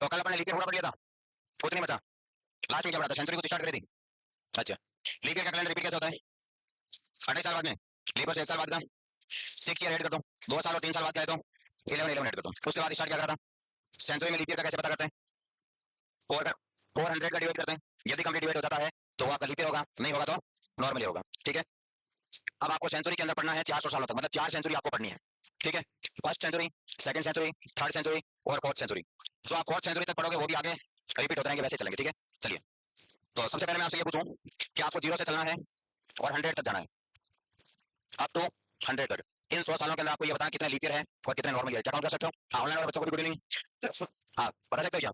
तो कल अपने लीप ईयर पूरा पढ़ लिया था, कुछ नहीं बचा। लास्ट में क्या पढ़ा था, सेंचुरी को स्टार्ट करी थी। अच्छा, लीप ईयर का कैलेंडर रिपीट कैसे होता है, 28 साल बाद में लीप से 1 साल बाद का 6 ईयर ऐड कर दो, 2 साल और 3 साल बाद क्या है तो 11 ऐड कर दो। उसके बाद स्टार्ट क्या करा था, सेंचुरी में लीप ईयर का कैसे पता करते हैं, 400 का डिवाइड करते हैं। यदि कंप्लीट डिवाइड हो जाता है तो वो आपका लीप ईयर होगा, नहीं होगा तो नॉर्मली होगा। ठीक है, अब आपको सेंचुरी के अंदर पढ़ना है 400 सालों तक, मतलब 4 सेंचुरी आपको पढ़नी है। ठीक है, first century, second century, third century और फोर्थ सेंचुरी। जो आप फोर्थ सेंचुरी तक पढ़ोगे वो भी आगे रिपीट होते रहेंगे, वैसे चलेंगे। ठीक है, चलिए तो सबसे पहले मैं आपसे ये पूछूं कि आपको 0 से चलना है और 100 तक जाना है, अप टू 100 तक। इन 100 सालों के अंदर आपको ये बताना कितने लीप ईयर है और कितने नॉर्मल ईयर, क्या काउंट कर सकते हो। ऑनलाइन वाले बच्चों को भी गुड इवनिंग। हाँ, बता सकते हो क्या,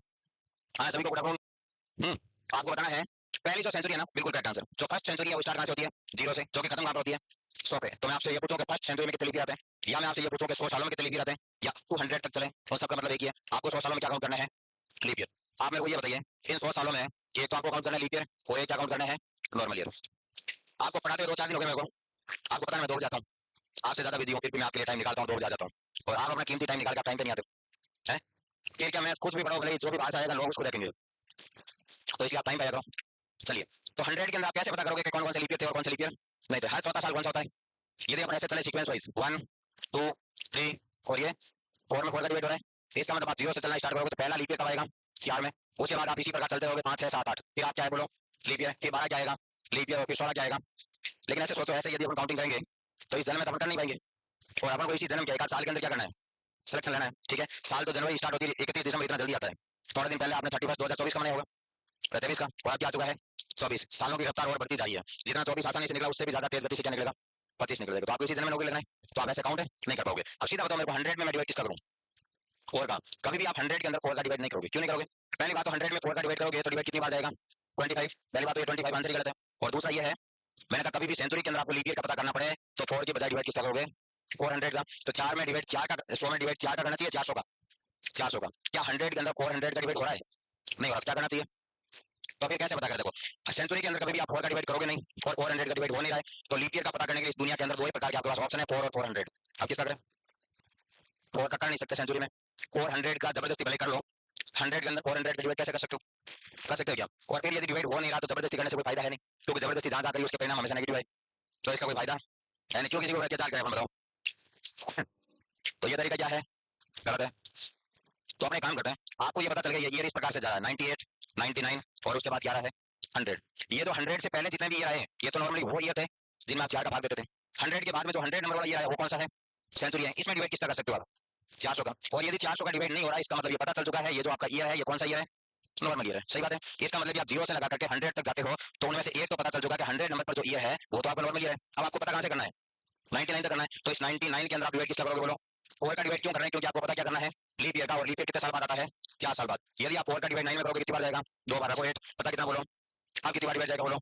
हाँ सभी को गुड आफ्टरनून। आपको बताना है पहली जो सेंचुरी है ना, बिल्कुल करेक्ट आंसर। जो फर्स्ट सेंचुरी है वो स्टार्ट कहां से होती है, 0 से, जो कि खत्म कहां पर होती है, 100 पे। तो मैं आपसे ये पूछूं कि फर्स्ट सेंचुरी में कितने लीप ईयर आते हैं, या मैं आपसे ये पूछूं कि 100 सालों में कितने लीप ईयर आते हैं, या टू 100 तक चले, तो सबका मतलब एक ही है, आपको 100 सालों में क्या काउंट करना है, लीप ईयर। आप मेरे को ये बताइए, इन 100 सालों में एक तो आपको काउंट करना है लीप ईयर और एक क्या काउंट करना है, नॉर्मल ईयर। आपको पढ़ाते हुए 2-4 दिन हो गए मेरे को, आपको पता है मैं दौड़ जाता हूँ, आपसे ज्यादा बिजी हूँ, फिर भी मैं आपके लिए टाइम निकालता हूँ, दौड़ जाता हूँ, और आप अपना कीमती टाइम निकाल के आप टाइम पे नहीं आते हैं। फिर क्या मैं कुछ भी पढ़ाऊँ, भले जो भी भाषा आएगा लोग उसको देखेंगे, तो इसलिए आप टाइम पे आया करो। चलिए, तो 100 के अंदर आप कैसे पता करोगे कि कौन कौन से लीप ईयर थे और कौन से लीप ईयर नहीं थे। हर चौथा साल कौन सा होता है, यदि अपन ऐसे चले सीक्वेंस वाइज 1 2 3 और ये 4 में 4 का डिवाइड हो रहा है, इसका मतलब आप 0 से चलना स्टार्ट करोगे तो पहला लीप ईयर कब आएगा, 4 में। उसके बाद आप इसी प्रकार चलते रहोगे 5 6 7 8, फिर आप क्या है बोलो, लीप ईयर, फिर 12 क्या आएगा, लीप ईयर, और फिर 16 क्या आएगा। लेकिन ऐसे सोचो, ऐसे यदि अपन काउंटिंग करेंगे तो इस जन्म में तो अपन कर नहीं पाएंगे, और अपन को इसी जन्म के एक साल के अंदर क्या करना है, सिलेक्शन लेना है। ठीक है, साल तो जनवरी स्टार्ट होती है, 31 दिसंबर इतना जल्दी आता है। थोड़ा दिन पहले आपने 31 2024 का मनाया होगा, 23 का, और अब क्या आ चुका है 24। सालों की रफ्तार और बढ़ती जा रही है, जितना 24 आसानी से निकला उससे भी ज्यादा तेज गति से क्या निकलेगा, 25 निकलेगा। तो आपको इसी जन्म में नौकरी लगना है, तो आप ऐसे काउंट नहीं कर पाओगे। अब सीधा बताओ मेरे को, 100 में मैं डिवाइड किसका करूं, 4 का। कभी भी आप 100 के अंदर 4 का डिवाइड नहीं करोगे, क्यों नहीं करोगे। पहली बात तो 100 में 4 का डिवाइड करोगे तो डिवाइड कितनी बार जाएगा, 25। पहली बात तो ये 25 आंसर ही गलत है। और दूसरा ये है, मैंने कहा कभी भी सेंचुरी के अंदर आपको लीप ईयर का पता करना पड़े तो 4 के बजाय डिवाइड किसका करोगे, 400 का। तो 4 में डिवाइड 4 का, 100 में डिवाइड 4 का करना चाहिए, 400 का, 400 का। क्या 100 के अंदर 400 का डिवाइड हो रहा है, नहीं हो रहा, क्या करना चाहिए। तो फिर कैसे पता कर, देखो सेंचुरी के अंदर कभी भी आप 4 का डिवाइड करोगे नहीं, और 400 का डिवाइड हो नहीं रहा है, तो लीप ईयर का पता करने के लिए इस दुनिया के अंदर दो ही प्रकार के आपके पास ऑप्शन है, 4 और 400। अब किसका करें, 4 का कर नहीं सकते सेंचुरी में, 400 का जबरदस्ती भले कर लो, 100 के अंदर 400 का डिवाइड कैसे कर सकते हो, कर सकते हो क्या। और फिर यदि डिवाइड हो नहीं रहा तो जबरदस्ती करने से कोई फायदा है नहीं, क्योंकि जबरदस्ती जहां जाकर उसके परिणाम हमेशा नेगेटिव है, तो इसका कोई फायदा है नहीं। क्यों किसी को अत्याचार करें, बताओ। तो ये तरीका क्या है, गलत है। तो अपने काम करते हैं, आपको ये पता चल गया ये ईयर इस प्रकार से जा रहा है, 98 99 और उसके बाद क्या रहा है 100। ये जो 100 से पहले जितने भी ईयर आए ये तो नॉर्मली वो ईयर थे जिनमें आप 4 का भाग देते थे। 100 के बाद में जो 100 नंबर वाला ईयर आया वो कौन सा है, सेंचुरी है। इसमें डिवाइड किसका कर सकते हो आप, 400 का। और यदि 400 का डिवाइड नहीं हो रहा है, इसका मतलब ये पता चल चुका है ये जो आपका ईयर है ये कौन सा ईयर है, नॉर्मल ईयर है। सही बात है, इसका मतलब आप 0 से लगा करके 100 तक जाते हो तो उनमें से एक तो पता चल चुका है कि 100 नंबर पर जो ईयर है वो तो आपका नॉर्मल ईयर है। अब आपको पता कहां से करना है, 99 तक करना है। तो इस 99 के अंदर आप डिवाइड किसका करोगे बोलो, 4 का डिवाइड क्यों कर रहे हैं, क्योंकि आपको पता क्या करना है, लीप ईयर का। और लीप ईयर कितने साल बाद आता है, 4 साल बाद। यदि आप 4 का डिवाइड 9 में करोगे कितनी बार जाएगा, 2 बार। रखो 8, पता कितना बोलो, अब कितनी बार डिवाइड जाएगा बोलो,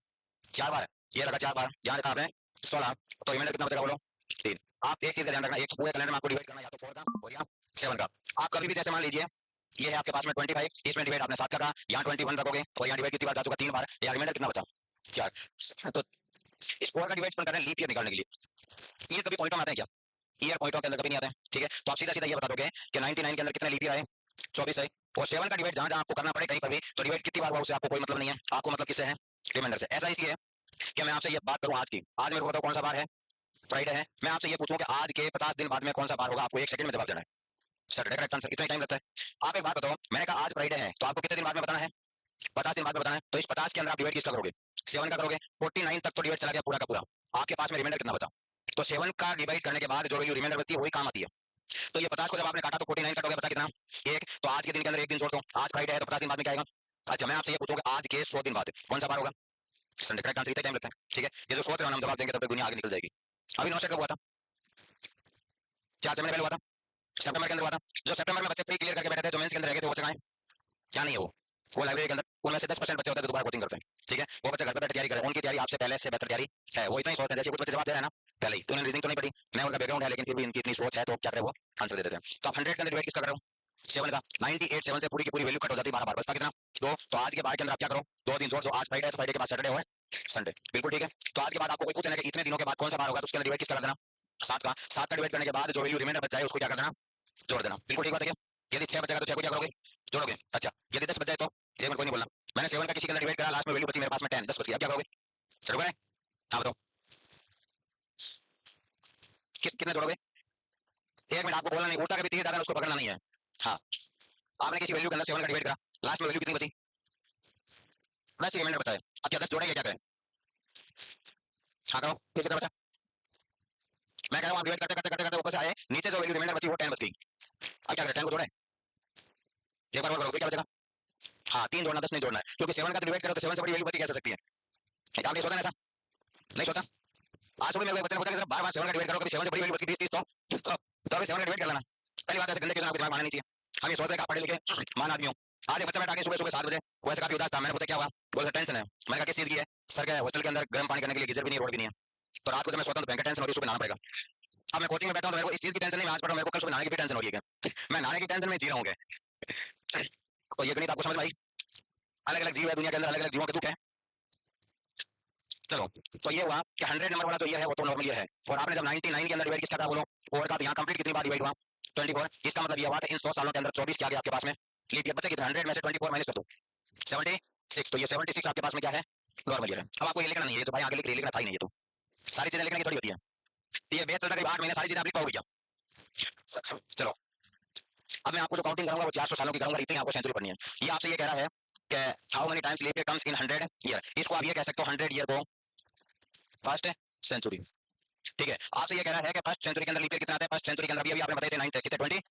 4 बार। ये लगा 4 बार, यहाँ लिखा आपने 16, तो रिमाइंडर कितना बचेगा बोलो, 3। आप एक चीज का ध्यान रखना, एक पूरे कैलेंडर में आपको डिवाइड करना या तो 4 का और या 7 का। आप कभी भी जैसे मान लीजिए ये है आपके पास में 25, इसमें डिवाइड आपने 7 का कहा, यहाँ 21 रखोगे और यहाँ डिवाइड कितनी बार जा चुका, 3 बार, या रिमाइंडर कितना बचा, 4। तो इस 4 का डिवाइड कर रहे हैं लीप ईयर निकालने के लिए। ये कभी पॉइंटों में आते हैं क्या, ईयर पॉइंटों के अंदर कभी नहीं आते हैं। ठीक है, तो आप सीधा सीधा ये बता दोगे कि 99 के अंदर कितने लीप ईयर आए, 24 है। और 7 का डिवाइड जहां जहां आपको करना पड़े कहीं पर भी, तो डिवाइड कितनी बार हुआ उससे आपको कोई मतलब नहीं है, आपको मतलब किससे है, रिमाइंडर से। ऐसा इसलिए कि मैं आपसे ये बात करूं आज की, आज मेरे को बताओ कौन सा बार है, फ्राइडे है। मैं आपसे ये पूछूं कि आज के 50 दिन बाद में कौन सा बार होगा, आपको 1 सेकंड में जवाब देना है। सैटरडे करेक्ट आंसर, इतना टाइम लगता है। आप एक बात बताओ, मैंने कहा आज फ्राइडे है तो आपको कितने दिन बाद में बताना है, 50 दिन बाद में बताना है। तो इस 50 के अंदर आप डिवाइड किसका करोगे, 7 का करोगे। 49 तक तो डिवाइड चला गया पूरा का पूरा, आपके पास में रिमाइंडर कितना बचा। तो 7 का डिवाइड करने के बाद जो रिमाइंडर बचती है वही काम आती है। तो ये 50 को जब आपने काटा तो 49 कटोगे, बचा कितना, एक। तो आज के दिन के अंदर एक दिन जोड़ दो, आज फ्राइडे है तो 50 दिन बाद में क्या आएगा। अच्छा, मैं आपसे ये पूछूंगा आज के 100 दिन बाद कौन सा बार होगा, संडे। करेक्ट आंसर, इतना टाइम लगता है। ठीक है, ये जो सोच रहे हो हम जवाब देंगे तब तक दुनिया आगे निकल जाएगी। अभी 9 कब हुआ था, 4 महीने पहले हुआ था, सितंबर के अंदर हुआ था। जो सितंबर में बच्चे प्री क्लियर करके बैठे थे, जो मेंस के अंदर रह गए थे, वो बच्चे कहाँ हैं, क्या नहीं है वो लाइब्रेरी के अंदर। उनमें से 10% बच्चे होते हैं जो दोबारा कोचिंग करते हैं। ठीक है, वो बच्चे घर पर बैठ तैयारी करें, उनकी तैयारी आपसे पहले से बेहतर तैयारी है। वो इतना ही सोचते हैं, जैसे कुछ बच्चे जवाब दे रहे हैं ना पहले ही, तो उन्होंने रीजनिंग तो नहीं पढ़ी, मैं उनका बैकग्राउंड है लेकिन फिर भी इनकी इतनी सोच है तो क्या करे वो आंसर दे देते हैं। तो आप 100 के अंदर डिवाइड किसका करो, 7 का। 98 7 से पूरी की पूरी वैल्यू कट हो जाती है, 12 बार बचता कितना, 2। तो आज के बाद के अंदर आप क्या करो, 2 दिन जोड़ दो, आज फ्राइडे है तो फ्राइडे के बाद सैटरडे है संडे, बिल्कुल ठीक है। तो आज के बाद आपको कोई पूछना है कि इतने दिनों के बाद कौन सा बार होगा, तो उसके अंदर डिवाइड किसका कर देना, 7 का। 7 का डिवाइड करने के बाद जो वैल्यू रिमाइंडर बच जाए उसको क्या कर देना, जोड़ देना, बिल्कुल ठीक बात है क्या। यदि 6 बचेगा तो 6 को क्या करोगे, जोड़ोगे। अच्छा यदि 10 बच जाए तो, एक मिनट कोई नहीं बोलना, मैंने 7 का किसी के अंदर डिवाइड करा, लास्ट में वैल्यू बची मेरे पास में 10, 10 बच गया, अब क्या करोगे, चलो करें, हाँ बताओ कितने जोड़ोगे। एक मिनट आपको बोलना नहीं, उल्टा कभी तीर ज्यादा उसको पकड़ना नहीं है। हाँ आपने किसी वैल्यू के अंदर 7 का डिवाइड करा, लास्ट में वैल्यू कितनी बची, बस ये मिनट बचा है, अब क्या 10 जोड़ेंगे क्या करें, हाँ करो फिर कितना बचा, मैं कह रहा हूँ आप डिवाइड करते करते करते करते ऊपर से आए, नीचे जो वैल्यू रिमाइंडर बची वो 10 बच गई, अब क्या करें, 10 को जोड़े, एक बार और करो, क्या बचेगा, हाँ 3 जोड़ना 10 नहीं जोड़ना है, क्योंकि 7 का डिवाइड करो तो 7 से बड़ी वैल्यू बची कैसे सकती है, आपने सोचा ना ऐसा, नहीं सोचा, आज सुबह मेरे को बच्चे ने पूछा कि बार बार 7 का डिवाइड करो, कभी 7 से बड़ी वैल्यू बच गई 20 30 तो अभी 7 का डिवाइड कर लेना, पहली बात ऐसे गंदे क्वेश्चन आपके दिमाग में आना नहीं चाहिए, हम ये सोच रहे हैं आप पढ़े लिखे मान आदमी हो। आज एक बच्चा बैठा के सुबह सुबह 7 बजे वो ऐसे काफी उदास था, मैंने पूछा क्या हुआ, बोला टेंशन है, मैंने कहा किस चीज की है, सर क्या हॉस्टल के अंदर गर्म पानी करने के लिए गीजर भी नहीं, रोड भी नहीं है, तो रात को जब मैं सोता हूं तो भयंकर टेंशन होती है, सुबह नहाना पड़ेगा। अब मैं कोचिंग में बैठा हूं तो मेरे को इस चीज की टेंशन नहीं, मैं आज पढ़ रहा हूं, मेरे को कल सुबह नहाने की भी टेंशन हो रही है, मैं नहाने की टेंशन में जी रहा हूँ, तो ये गणित आपको समझ में आई, अलग अलग जीव है दुनिया के अंदर, अलग अलग जीवों के दुख है। चलो तो ये हुआ कि 100 नंबर वाला जो ये है वो तो नॉर्मल ये है, और आपने जब 99 के अंदर डिवाइड किसका था बोलो, और का, तो यहाँ कंप्लीट कितनी बार डिवाइड हुआ, 24, इसका मतलब ये हुआ कि इन 100 सालों के अंदर 24 क्या गया आपके पास में, लीप ईयर बचे कितने, 100 में से 24 माइनस कर दो 76, तो ये 76 आपके पास में क्या है, नॉर्मल ईयर है। अब आपको ये लिखना नहीं है, ये तो भाई आगे लिख रही है, लिखना था ही नहीं, ये तो सारी चीजें लिखने की थोड़ी होती है, ये बेच चलता करीब 8 महीने सारी चीजें आप लिख पाओगे क्या। चलो अब मैं आपको जो काउंटिंग करूंगा वो 400 सालों की करूंगा, इतनी आपको सेंचुरी पढ़नी है। ये आपसे ये कह रहा है कि how many times leap year comes in 100 year, इसको आप ये कह सकते हो 100 ईयर को फर्स्ट सेंचुरी, ठीक है। आपसे ये कह रहा है कि फर्स्ट सेंचुरी के अंदर लीप ईयर कितना आता है, फर्स्ट सेंचुरी के अंदर अभी आपने बताए थे 9 कितने 24,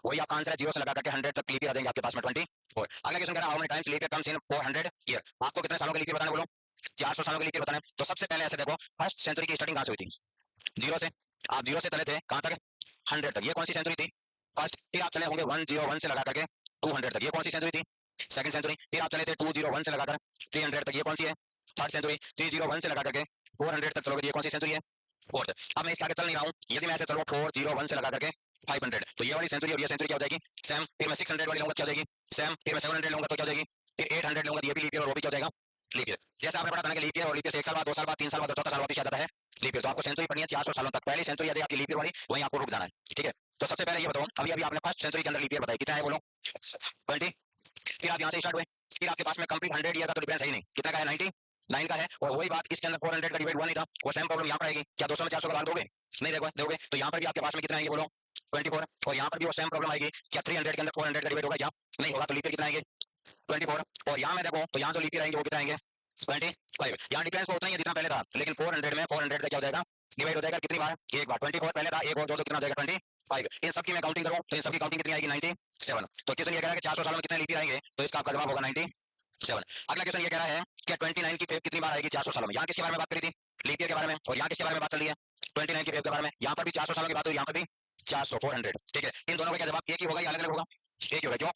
वही आपका आंसर है, 0 से लगा करके 100 तक लीप ईयर आ जाएंगे आपके पास में 24। अगला क्वेश्चन कह रहा है how many times leap year comes in 400 year, आपको कितने सालों के लीप ईयर बताना, बोलो 400 सालों के लीप ईयर बताना है। तो सबसे पहले ऐसे देखो फर्स्ट सेंचुरी की स्टार्टिंग कहां से हुई थी, 0 से, आप 0 से चले थे कहां तक, 100 तक, ये कौन सी सेंचुरी थी फर्स्ट, फिर आप चले होंगे 101 से लगा करके 200 तक, ये कौन सी सेंचुरी थी सेकंड सेंचुरी, फिर आप चले थे 201 से लगा कर 300 तक, ये कौन सी है थर्ड सेंचुरी, 301 से लगा करके 400 तक चलोगे, ये कौन सी सेंचुरी है फोर्थ। अब मैं इसके आगे चल नहीं रहा हूँ, यदि मैं ऐसे चलूँ 401 से लगा करके 500, तो ये वाली सेंचुरी और ये सेंचुरी क्या हो जाएगी सेम, फिर मैं 600 वाली लूंगा क्या हो जाएगी सेम, फिर मैं 700 लूंगा तो क्या हो जाएगी, फिर 800 लूंगा तो ये भी लीप ईयर और वो भी क्या हो जाएगा लीप ईयर। जैसे आपने पढ़ा था ना कि लीप ईयर और लीप ईयर से 1 साल बाद 2 साल बाद 3 साल बाद 4 साल वापस आ जाता है लीप ईयर, तो आपको सेंचुरी पढ़नी है 400 सालों तक, पहली सेंचुरी आ जाएगी आपकी लीप ईयर वाली, वहीं आपको रुक जाना है, ठीक है। तो सबसे पहले ये बताओ, अभी अभी आपने फर्स्ट सेंचुरी के अंदर लीप ईयर बताई कितना है बोलो 20, फिर आप यहाँ से स्टार्ट हुए, फिर आपके पास में कंप्लीट 100 ईयर का तो डिफरेंस है ही नहीं, कितना का है 99 का है, और वही बात इसके अंदर 400 का डिवाइड हुआ नहीं था, वो सेम प्रॉब्लम यहाँ पर आएगी, क्या 200 में 400 का भाग दोगे, नहीं देखो दोगे, तो यहाँ पर भी आपके पास में कितना है ये बोलो 24, और यहाँ पर भी वो सेम प्रॉब्लम आएगी, क्या 300 के अंदर 400 का डिवाइड होगा क्या, नहीं होगा, तो लीप ईयर कितना आएंगे 24, और यहाँ में देखो तो यहाँ जो लीप ईयर आएंगे वो कितना आएंगे 25, यहाँ डिफरेंस वो उतना ही है जितना पहले था, लेकिन 400 में 400 का क्या हो जाएगा डिवाइड हो जाएगा कितनी बार, एक बार, 24 पहले था, एक और जोड़ दो कितना हो जाएगा 25, इन सबकी मैं काउंटिंग करूँ तो इन सबकी काउंटिंग कितनी आएगी 97, तो क्वेश्चन ये कह रहा है कि 400 सालों में कितने लीप ईयर आएंगे, तो इसका आपका जवाब होगा 97। अगला क्वेश्चन ये कह रहा है कि 29 की फेव कितनी बार आएगी 400 सालों में, यहाँ किसके बारे में बात करी थी लीप ईयर के बारे में, और यहाँ किसके बारे में बात चल रही है 29 की फेव के बारे में, यहाँ पर भी 400 सालों की बात हुई, यहाँ पर भी 400 400, ठीक है। इन दोनों का क्या जवाब एक ही होगा या अलग अलग होगा, एक ही होगा, क्यों,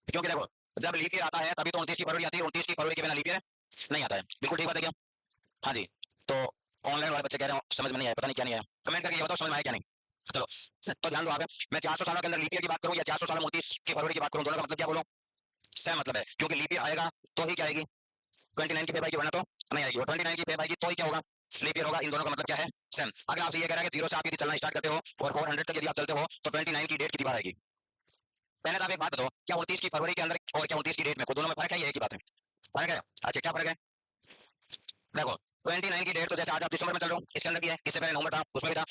क्योंकि देखो जब लीप ईयर आता है तभी तो 29 की फरवरी आती है, 29 की फरवरी के बिना लीप ईयर नहीं आता है, बिल्कुल ठीक बात है क्या, हाँ जी। तो ऑनलाइन वाले बच्चे कह रहे हो समझ में नहीं आया, पता नहीं क्या नहीं आया, कमेंट करके ये बताओ समझ में आया क्या नहीं। चलो तो ध्यान दो आप, मैं 400 सालों के अंदर लीप ईयर की बात करूं या 400 सालों में 29 की फरवरी की बात करूं, दोनों का मतलब क्या बोलो सेम मतलब है, क्योंकि लीप ईयर आएगा तो ही क्या आएगी 29 की फेव आएगी, वरना तो नहीं आएगी, और 29 की फेव आएगी तो ही क्या होगा लीप ईयर होगा, इन दोनों का मतलब क्या है सेम। अगर आपसे ये कह रहा है कि 0 से आप यदि चलना स्टार्ट करते हो और 400 तक यदि आप चलते हो तो 29 की डेट कितनी बार आएगी, पहले तो आप एक बात बताओ, क्या 29 की फरवरी के अंदर और क्या 29 की डेट में कोई दोनों में फर्क है, यही की बात है, फर्क है, अच्छा क्या फर्क है, देखो 29 की डेट तो जैसे आज आप दिसंबर में चल रहे हो इसके अंदर भी है, इससे पहले नवंबर था उसमें भी था,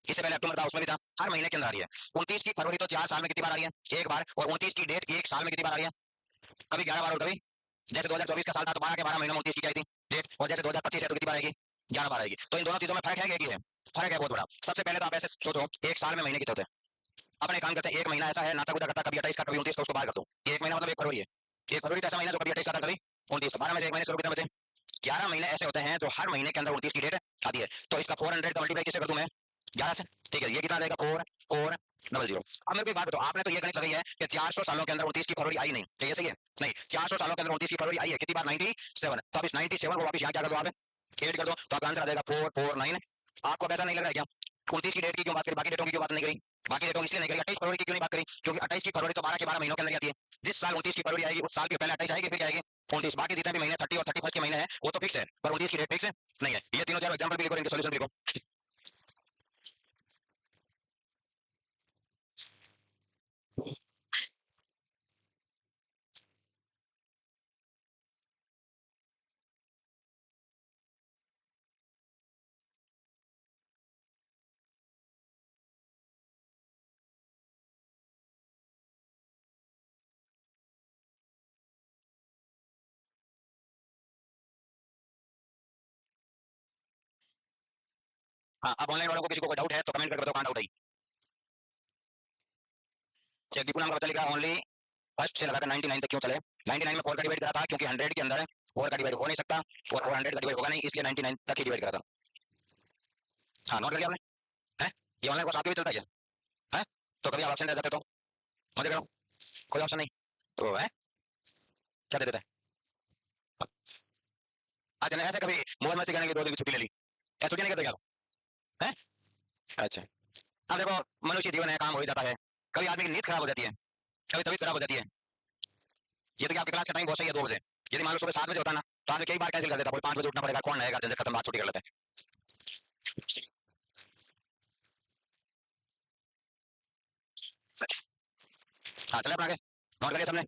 इससे पहले अक्टूबर था उसमें भी था, हर महीने के अंदर आ रही है। 29 की फरवरी तो 4 साल में कितनी बार आ रही है एक बार, और 29 की डेट एक साल में कितनी बार आ रही है, कभी 11 बार और कभी, जैसे 2024 का साल था तो 12 के 12 महीने में 29 की क्या आई थी डेट, और जैसे 2025 है तो कितनी बार आएगी 11 बार आएगी, तो इन दोनों चीजों में फर्क है कि है, फर्क है बहुत बड़ा। सबसे पहले तो आप ऐसे सोचो एक साल में महीने कितने होते हैं, अपने काम करते हैं, एक महीना ऐसा है नाचा कूदा करता, कभी 28 का कभी 29 का, उसको बाहर कर दो, एक महीना मतलब 1 फरवरी है, 1 फरवरी तो ऐसा महीना जो कभी 28 का था कभी 29, 12 में से एक महीने से कितने बचे 11 महीने ऐसे होते हैं जो हर महीने के अंदर 29 की डेट आती है, तो इसका 400 का मल्टीप्लाई किससे कर दूं मैं 11 से, ठीक है, ये कितना आ जाएगा 4 4 0। अब मेरे को एक बात बताओ, आपने तो ये गणित लगाई है कि 400 सालों के अंदर 29 की फरवरी आई नहीं, तो ये सही है नहीं, 400 सालों के अंदर 29 की फरवरी आई है कितनी बार 97, तो अब इस 97 को वापस यहाँ क्या कर दो आप 8 कर दो, तो आपका आंसर आ जाएगा 449। आपको ऐसा नहीं लग रहा है क्या 29 की डेट की क्यों बात करी, बाकी डेटों की क्यों बात नहीं करी, बाकी डेटों की इसलिए नहीं करी, 28 फरवरी की क्यों नहीं बात करी, क्योंकि 28 की फरवरी तो 12 के 12 महीनों के अंदर आती है, जिस साल 29 की फरवरी आएगी उस साल के पहले 28 आएगी फिर क्या आएगी 29, बाकी जितने भी महीने 30 और 31 के महीने हैं वो तो फिक्स है, पर 29 की डेट फिक्स है नहीं है। ये तीनों चारों एग्जांपल भी लिखो, इनके सॉल्यूशन भी लिखो। हाँ, अब ऑनलाइन वालों को किसी को कोई डाउट है तो कमेंट करके बताओ कहाँ डाउट आई। एक दीपू नाम का बच्चा लिखा ओनली फर्स्ट से लगाकर 99 तक क्यों चले। 99 में 4 का डिवाइड करा था क्योंकि 100 के अंदर 4 का डिवाइड हो नहीं सकता और 400 का डिवाइड होगा नहीं, इसलिए 99 तक ही डिवाइड करा था। हाँ, नोट कर लिया आपने? है ये ऑनलाइन कोर्स आपके भी चलता है क्या? है तो कभी आप ऑप्शन रह जाते तो मजे करो, कोई ऑप्शन नहीं तो है क्या दे देते हैं। अच्छा नहीं, ऐसे कभी मौज मस्ती करने के 2 दिन की छुट्टी ले ली, क्या छुट्टी नहीं करते क्या है? अच्छा, अब देखो मनुष्य जीवन है, काम हो ही जाता है, कभी आदमी की नींद खराब हो जाती है, कभी तबीयत खराब हो जाती है। ये तो कि आपकी क्लास का टाइम बहुत सही है 2 बजे, यदि मान लो सुबह 7 बजे होता ना तो आज कई बार कैंसिल कर देता, कोई 5 बजे उठना पड़ेगा, कौन रहेगा, झंझट खत्म, बात छुट्टी कर लेते हैं। हाँ चले अपना आगे, नोट करिए सबने।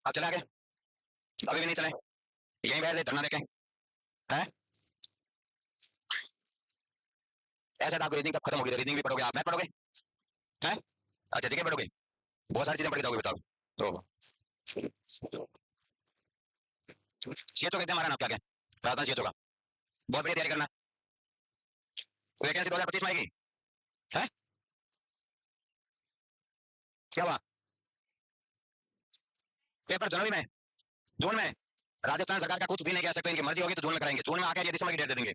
अब चले आगे, अभी भी नहीं चले, यहीं बैठ धरना देके है। ऐसा तो आपको रीजनिंग कब खत्म होगी, रीजनिंग भी पढ़ोगे आप, मैथ पढ़ोगे है? अच्छा ठीक है पढ़ोगे, बहुत सारी चीजें पढ़ के जाओगे बताओ तो। सीएचओ का एग्जाम आ रहा है ना क्या, क्या राजस्थान सीएचओ का, बहुत बढ़िया तैयारी करना, वैकेंसी 2025 में आएगी है। क्या हुआ, पेपर जनवरी में, जून में, राजस्थान सरकार का कुछ भी नहीं कह सकते, इनकी मर्जी होगी तो जून में कराएंगे, जून में आके ये दिसंबर की डेट दे देंगे,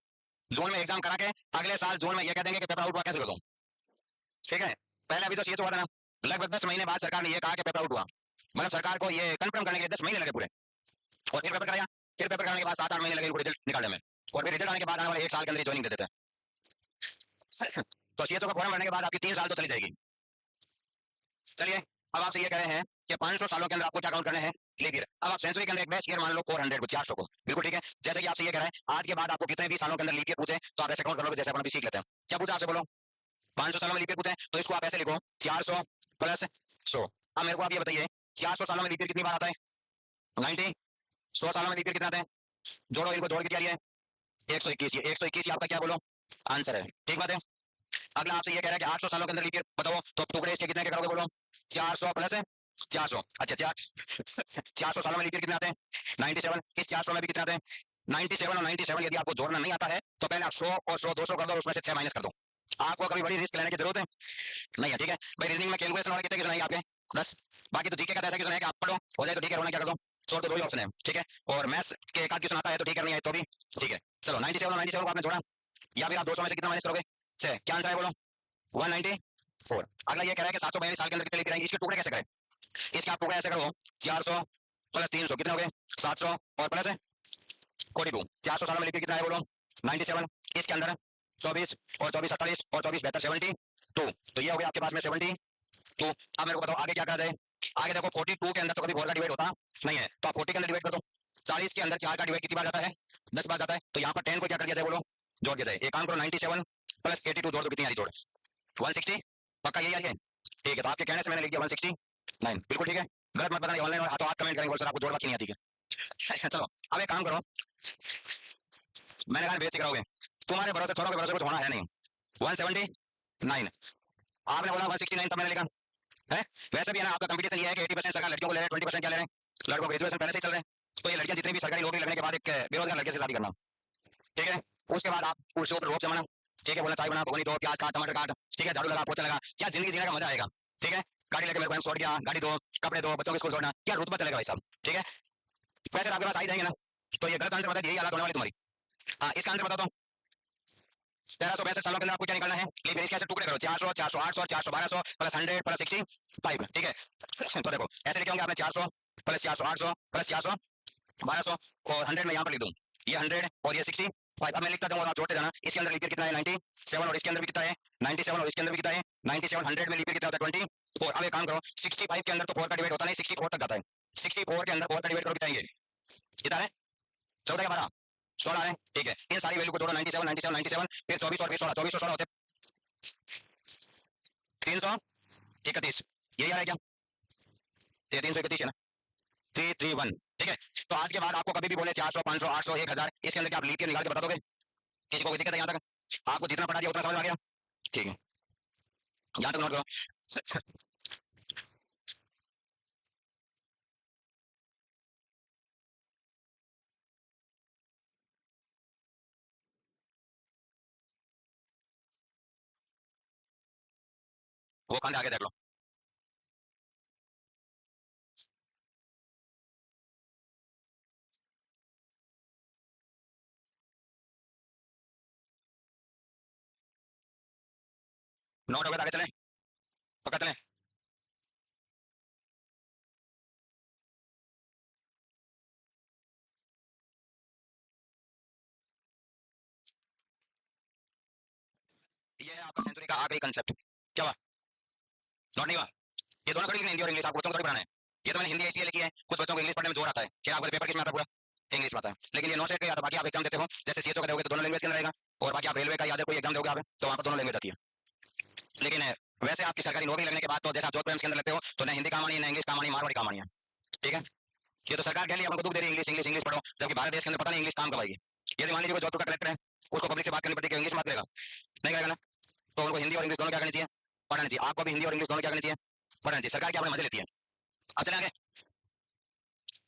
जून में एग्जाम करा के अगले साल जून में ये कह देंगे कि पेपर आउट हुआ, कैसे बताऊं। ठीक है, पहले अभी तो सीएचओ हुआ था ना, लगभग 10 महीने बाद सरकार ने ये कहा कि पेपर आउट हुआ, मतलब सरकार को ये कंफर्म करने के लिए 10 महीने लगे पूरे, और फिर पेपर कराया, फिर पेपर कराने के बाद 7-8 महीने लगे रिजल्ट निकालने में, और फिर रिजल्ट आने के बाद आने वाले 1 साल के अंदर ज्वाइनिंग दे देते हैं। तो सीएचओ का फॉर्म भरने के बाद आपकी 3 साल तो चली जाएगी। चलिए, अब आपसे ये कह रहे हैं कि 500 सालों के अंदर आपको क्या काउंट करने हैं, लीप ईयर। अब आप सेंचुरी के अंदर एक बेस ईयर मान लो 400 को, 400 को, बिल्कुल ठीक है। जैसे कि आपसे ये कह रहे हैं आज के बाद आपको कितने भी सालों के अंदर लीप ईयर पूछे तो आप ऐसे काउंट कर लोगे, जैसे अपन अभी सीख लेते हैं। क्या पूछा आपसे बोलो, 500 सालों में लीप ईयर पूछे तो इसको आप ऐसे लिखो 400 प्लस 100। अब मेरे को आप ये बताइए 400 सालों में लीप ईयर कितनी बार आता है, 90। 100 सालों में लीप ईयर कितना आता है, जोड़ो इनको, जोड़ के क्या है 121, 121 आपका क्या बोलो आंसर है, ठीक बात है। अगला आपसे ये कह रहा है कि 800 सालों के अंदर लीप ईयर बताओ, तो टुकड़े इसके कितने के करोगे बोलो, 400 प्लस 400। अच्छा 400 सालों में लीप ईयर कितने आते हैं 97, इस 400 में भी कितने आते हैं 97, और 97 यदि आपको जोड़ना नहीं आता है तो पहले आप 100 और 100 200 कर दो, उसमें से 6 माइनस कर दो। आपको कभी बड़ी रिस्क लेने की जरूरत है नहीं है, ठीक है भाई। रीजनिंग में कैलकुलेशन वाले कितने क्वेश्चन है आपके 10, बाकी तो जीके का ऐसा क्वेश्चन है कि आप पढ़ो हो जाए तो ठीक है, वरना क्या कर दो छोड़ दो, 2 ही ऑप्शन है, ठीक है। और मैथ्स के एक आध क्वेश्चन आता है तो ठीक है, नहीं है तो भी ठीक है। चलो 97 और 97 को आपने जोड़ा, या फिर आप 200 में से कितना माइनस करोगे 6, क्या आंसर है बोलो 194। अगला ये कह रहा है कि 742 साल के अंदर कितने लीप ईयर आएंगे, इसके टुकड़े कैसे करें, इसके आप टुकड़े ऐसे करो 400 प्लस 300 कितने हो गए 700 और प्लस 42, 400 सालों में लीप ईयर कितना है बोलो 97, इसके अंदर 24 और 24 48 और 24 बेहतर 72, तो ये हो गया आपके पास में 72। अब मेरे को बताओ आगे क्या करा जाए, आगे देखो 42 के अंदर तो कभी 4 का डिवाइड होता नहीं है, तो आप 40 के अंदर डिवाइड कर दो, 40 के अंदर 4 का डिवाइड कितनी बार जाता है 10 बार जाता है, तो यहाँ पर 10 को क्या कर दिया जाए बोलो जोड़ दिया जाए। एक काम करो 97 प्लस 82 जोड़ दो, कितनी आ रही जोड़ 160, पक्का यही आ रही है, ठीक है। तो आपके कहने से मैंने लिख दिया 169, बिल्कुल ठीक है, गलत मत बताना ऑनलाइन, और तो आप कमेंट करेंगे सर आपको जोड़ बाकी नहीं आती है। चलो अब एक काम करो, मैंने कहा बेइज्जती कराओगे, तुम्हारे भरोसे छोड़ो के भरोसे कुछ होना है नहीं। 179, आपने बोला 169 तब मैंने लिखा है। वैसे भी है ना आपका कंपटीशन ये है कि 80% सरकार लड़कियों को ले रहे हैं, 20% क्या ले रहे हैं लड़कों को, ग्रेजुएशन पहले से ही चल रहे हैं, तो ये लड़कियां जितनी भी सरकारी नौकरी लगने के बाद एक बेरोजगार लड़के से शादी करना, ठीक है। उसके बाद आप उसके ऊपर रोप जमाना, ठीक है, बोला चाय बना भगोनी दो प्याज काट टमाटर काट, ठीक है, झाड़ू लगा पोछा लगा, क्या जिंदगी जीने का मजा आएगा, ठीक है। गाड़ी लेके मेरे को छोड़ गया, गाड़ी दो कपड़े दो बच्चों को स्कूल छोड़ना, क्या रुतबा चलेगा भाई साहब, ठीक है। वैसे आपके पास आ ही जाएंगे ना, तो ये गलत आंसर बता, यही हालत होने वाली तुम्हारी। हाँ इसका आंसर बताता हूँ, 1362 सालों के अंदर आपको क्या निकालना है, लीप ईयर कैसे टुकड़े करो 400 400 800 400 1200 प्लस 100 प्लस 65, ठीक है। तो देखो ऐसे लिखे होंगे आपने 400 प्लस 400 800 प्लस 400 1200 और 100 में यहाँ पर लिख दूं ये 100 और ये 65, अब मैं लिखता जाऊंगा आप जोड़ते जाना। इसके अंदर लीप ईयर कितना है 97, और इसके अंदर भी कितना है 97, और इसके अंदर भी कितना है 97, 100 में लीप ईयर कितना होता है 24। अब एक काम करो 65 के अंदर तो 4 का डिवाइड होता नहीं, 64 तक जाता है, 64 के अंदर 4 का डिवाइड करो कितना है, ये कितना है 14 या 12 16 है, ठीक है। इन सारी वैल्यू को जोड़ो 97 97 97, फिर 24 और 20 16, 24 और 16 होते 331, यही आ रहा है क्या, ये 331 है ना, 331, ठीक है। तो आज के बाद आपको कभी भी बोले 400 500 800 1000, इसके अंदर क्या आप लीप ईयर निकाल के बता दोगे, किसी को कोई दिक्कत है यहाँ तक, आपको जितना पढ़ा दिया उतना समझ आ गया, ठीक है। यहां तक नोट करो। वो कंधे आगे देख लो। नोट हो गया, आगे चले, पक्का चले। ये है आपका सेंचुरी का आखिरी कंसेप्ट। क्या हुआ? नोट नहीं हुआ? ये दोनों थोड़ी लिखनी, हिंदी और इंग्लिश, आपको बच्चों को थोड़ी पढ़ाना है। ये तो मैंने हिंदी इसलिए लिखी है, कुछ बच्चों को इंग्लिश पढ़ने में जोर आता है कि आपको पेपर किस में आता है, पूरा इंग्लिश में आता है। लेकिन ये नोट से या तो बाकी आप एग्जाम देते हो, जैसे सीएचओ का दोगे तो दोनों लैंग्वेज के अंदर रहेगा, और बाकी आप रेलवे का या अदर कोई एग्जाम दोगे आप तो वहां पर दोनों लैंग्वेज आती है। लेकिन वैसे आपकी सरकारी नौकरी लगने के बाद तो जैसे आप जॉब के अंदर लेते हो तो ना हिंदी काम आनी है, ना इंग्लिश काम आनी है, मारवाड़ी काम आनी है। ठीक है, ये तो सरकार के लिए हमको दुख दे रही है, इंग्लिश इंग्लिश इंग्लिश पढ़ो, जबकि भारत देश के अंदर पता नहीं इंग्लिश काम कब आएगी। यदि मान लीजिए कोई जोधपुर का कलेक्टर है, उसको पब्लिक से बात करनी पड़ती है, इंग्लिश में बात करेगा? नहीं करेगा ना। तो उनको हिंदी और इंग्लिश दोनों क्या करनी चाहिए? पढ़ानी चाहिए। आपको भी हिंदी और इंग्लिश दोनों क्या करनी चाहिए? पढ़ानी चाहिए। सरकार क्या अपने मजे लेती है। अब चले आगे,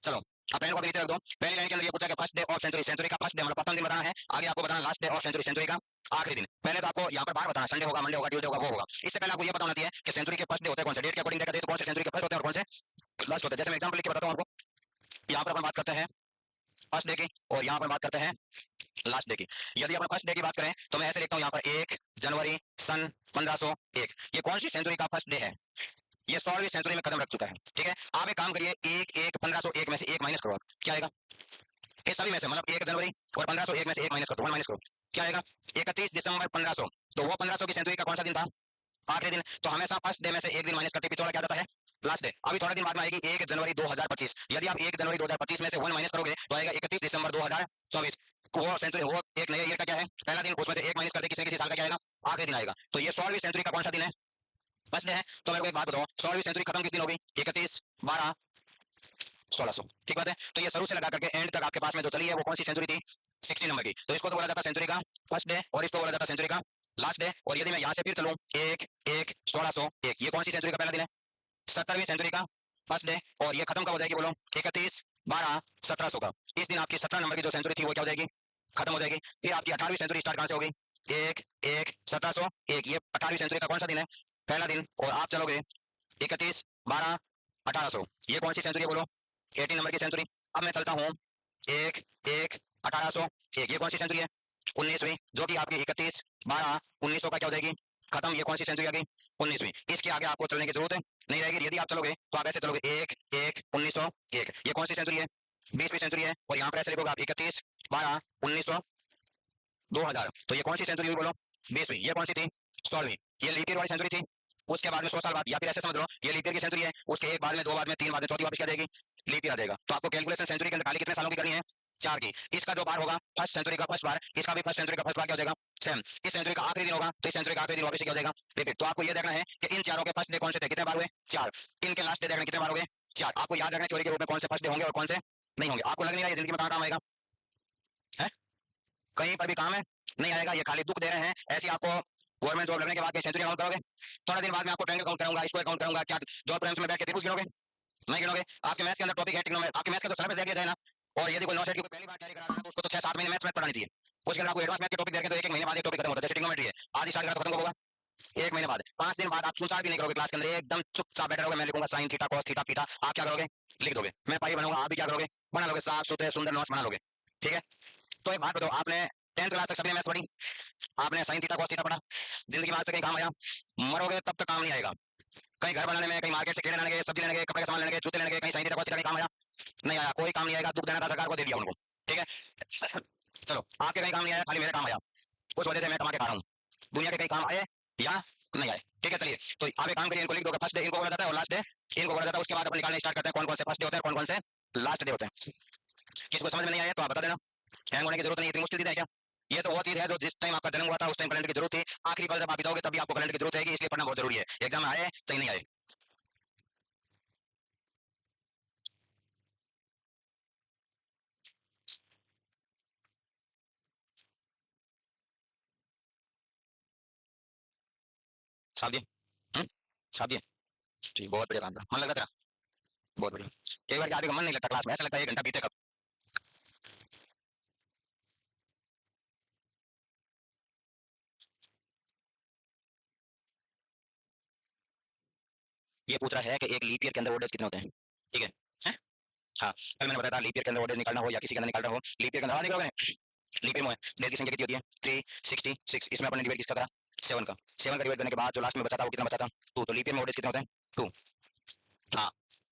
चलो। अब पेन को नीचे रख दो। पहली लाइन के अंदर ये पूछा कि first day of century, century का फर्स्ट डे मतलब प्रथम दिन बताना है, आगे आपको बताना last day of century, century का आखिरी दिन। पहले तो आपको यहाँ पर बार बताना, संडे होगा, मंडे होगा, ट्यूसडे होगा, वो होगा। इससे पहले आपको ये बताना चाहिए कि सेंचुरी के फर्स्ट डे होते हैं कौन से, डेट के अकॉर्डिंग देखा जाए तो कौन से सेंचुरी के फर्स्ट होते हैं और कौन से लास्ट होते हैं। जैसे मैं एग्जाम्पल लिख के बताता हूँ आपको। यहाँ पर अपन बात करते हैं फर्स्ट डे की, और यहाँ पर बात करते हैं लास्ट डे की। यदि अपन फर्स्ट डे की बात करें तो मैं ऐसे लिखता हूँ यहाँ पर 1 जनवरी सन 1501। ये कौन सी सेंचुरी का फर्स्ट डे है? ये 16वीं सेंचुरी में कदम रख चुका है। ठीक है, आप एक काम करिए, 1 1 1501 में से एक माइनस करो, क्या आएगा? ये सभी में से मतलब 1 जनवरी और 1501 में से एक माइनस करो, 1 माइनस करो, क्या आएगा? 31 दिसंबर 1500। तो वो 1500 की सेंचुरी का कौन सा दिन था? आखिरी दिन। तो हमेशा फर्स्ट डे में से एक दिन माइनस करते पीछे वाला क्या जाता है? Last day. अभी थोड़े दिन बाद में आएगी 1 जनवरी 2025। यदि आप 1 जनवरी 2025 में से 1 माइनस करोगे तो आएगा 31 दिसंबर 2024। वो सेंचुरी, वो एक नए ईयर का क्या है, पहला दिन, उसमें से एक माइनस करते किसी किसी साल का क्या आएगा? आखिरी दिन आएगा। तो ये 16वीं सेंचुरी का कौन सा दिन है? फर्स्ट डे है। तो मेरे को एक बात बताओ, 16वीं सेंचुरी खत्म किस दिन होगी? 31 12 1600। ठीक बात है। तो ये शुरू से लगा करके एंड तक आपके पास में जो चली है वो कौन सी सेंचुरी थी? 16 नंबर की। तो इसको तो बोला जाता है सेंचुरी का फर्स्ट डे, और इसको बोला जाता है सेंचुरी का लास्ट डे। और यदि मैं यहाँ से फिर चलूं, 1 1 1601, ये कौन सी सेंचुरी का पहला दिन है? 17वीं सेंचुरी का फर्स्ट डे। और ये खत्म कब हो जाएगी बोलो? 31 12 1700 का। इस दिन आपकी 17 नंबर की जो सेंचुरी थी वो क्या हो जाएगी? खत्म हो जाएगी। फिर आपकी 18वीं सेंचुरी स्टार्ट कहां से होगी? 1 1 1701, ये 18वीं सेंचुरी का कौन सा दिन है? पहला दिन। और आप चलोगे 31 12 1800, ये कौन सी सेंचुरी है बोलो? 18 नंबर की सेंचुरी। अब मैं चलता हूँ 1 1 1801, ये कौन सी सेंचुरी है? 19वीं, जो कि आपकी 31 12 1900 का क्या हो जाएगी? खत्म। ये कौन सी सेंचुरी आ गई? 19वीं। इसके आगे आपको चलने की जरूरत है नहीं रहेगी। यदि आप चलोगे तो आप ऐसे चलोगे 1 1 1901, ये कौन सी सेंचुरी है? 20वीं सेंचुरी है। और यहाँ पर ऐसे लिखोगे आप 31 12 1900 2000, तो ये कौन सी सेंचुरी हुई बोलो? 20वीं। ये कौन सी थी? 16वीं। ये लीप ईयर वाली सेंचुरी थी। उसके बाद में 100 साल बाद, या फिर ऐसे समझ लो ये लीप ईयर की सेंचुरी है, उसके एक बाद में, दो बाद में, तीन बाद में, चौथी वापस क्या जाएगी? लीप ईयर आ जाएगा। तो आपको कैलकुलेशन सेंचुरी के अंदर खाली कितने सालों की करनी है? 4 की। इसका जो बार होगा फर्स्ट सेंचुरी का फर्स्ट बार, इसका भी फर्स्ट सेंचुरी का फर्स्ट बार क्या हो जाएगा? सेम। इस सेंचुरी का आखिरी दिन होगा तो इस सेंचुरी का आखिरी दिन वापस क्या हो जाएगा? रिपीट। तो आपको ये देखना है कि इन चारों के फर्स्ट डे कौन से थे, कितने बार हुए? 4। इनके लास्ट डे देखना कितने बार हो गए? 4। आपको याद रखना चोरी के रूप में कौन से फर्स्ट डे होंगे और कौन से नहीं होंगे। आपको लग नहीं रहा है जिंदगी में कहाँ काम आएगा? है कहीं पर भी काम है? नहीं आएगा। ये खाली दुख दे रहे हैं। ऐसी आपको गवर्नमेंट जॉब लगने के बाद सेंचुरी काउंट करोगे? थोड़ा दिन बाद में आपको बैंक अकाउंट कराऊंगा, इसको अकाउंट करूंगा, क्या जॉब प्रेम्स में बैठ के त्रिभुज गिनोगे? नहीं गिनोगे। आपके मैथ्स के अंदर टॉपिक है ट्रिग्नोमेट्री, आपके मैथ्स का जो सिलेबस दिया जाए ना, और यदि कोई 9 सेट की कोई पहली बार तैयारी करा रहा है तो उसको तो 6 7 महीने मैथ्स पढ़ानी चाहिए। उसके अंदर आपको एडवांस मैथ के टॉपिक देंगे तो एक एक महीने बाद एक टॉपिक खत्म होता है। जैसे ट्रिग्नोमेट्री है, आज स्टार्ट करा तो खत्म होगा 1 महीने बाद। 5 दिन बाद आप सुनचार भी नहीं करोगे क्लास के अंदर, एकदम चुपचाप बैठे रहोगे। मैं लिखूंगा साइन थीटा कॉस थीटा पीटा, आप क्या करोगे? लिख दोगे। मैं पाई बनूंगा, आप भी क्या करोगे? बना लोगे। साफ सुथरे सुंदर नोट्स बना लोगे। ठीक है। तो एक बात बताओ, आपने 10th क्लास तक सभी ने मैथ्स पढ़ी, आपने साइन थीटा कॉस थीटा पढ़ा, जिंदगी में आज तक कहीं काम आया? मरोगे तब तक काम नहीं आएगा। कहीं घर बनाने में, कहीं मार्केट से केले लाने गए, सब्जी लेने गए, कपड़े का सामान लेने गए, जूते लेने गए, कहीं साइन थीटा कॉस थीटा कहीं काम आया? नहीं आया। कोई काम नहीं आएगा। दुख देना था सरकार को, दे दिया उनको। ठीक है। चलो, आपके कहीं काम नहीं आया, खाली मेरे काम आया, उस वजह से मैं कमा के खा रहा हूँ। दुनिया के कहीं काम आए या नहीं आए? ठीक है। चलिए, तो आप एक काम करिए, इनको लिख दो। फर्स्ट डे इनको बोला जाता है और लास्ट डे इनको बोला जाता है। उसके बाद अपन निकालने स्टार्ट करते हैं कौन कौन से फर्स्ट डे होते हैं, कौन कौन से लास्ट डे होते हैं। किसको समझ में नहीं आया तो आप बता देना। हैंग होने की जरूरत नहीं, इतनी मुश्किल चीज है क्या? ये तो वो चीज है जो जिस टाइम आपका जन्म हुआ था उस टाइम करंट की जरूरत थी। आखिरी पल जब आप बिताओगे तभी आपको करंट की जरूरत है, इसलिए पढ़ना बहुत जरूरी है। एग्जाम में आए चाहे नहीं आए। साहब जी, छाप दिए। ठीक, बहुत बढ़िया काम था। मन लग रहा तेरा? बहुत बढ़िया। कई बार आदमी का मन नहीं लगता क्लास में, ऐसा लगता है 1 घंटा बीते कब। ये पूछ रहा है कि एक लीप ईयर के अंदर ऑर्डर्स कितने होते हैं, ठीक है? हैं? हाँ, कल मैंने बताया था लीप ईयर के अंदर ऑर्डर्स निकालना हो या किसी के अंदर निकालना हो, लीप ईयर के अंदर निकालोगे। लीप ईयर में डेज की संख्या कितनी होती है? 366। इसमें अपन ने डिवाइड किसका करा? 7 का। 7 का डिवाइड करने के बाद जो लास्ट में बचा था वो कितना बचा था? 2। तो लीप ईयर में ऑर्डर्स कितने होते हैं? 2। हाँ,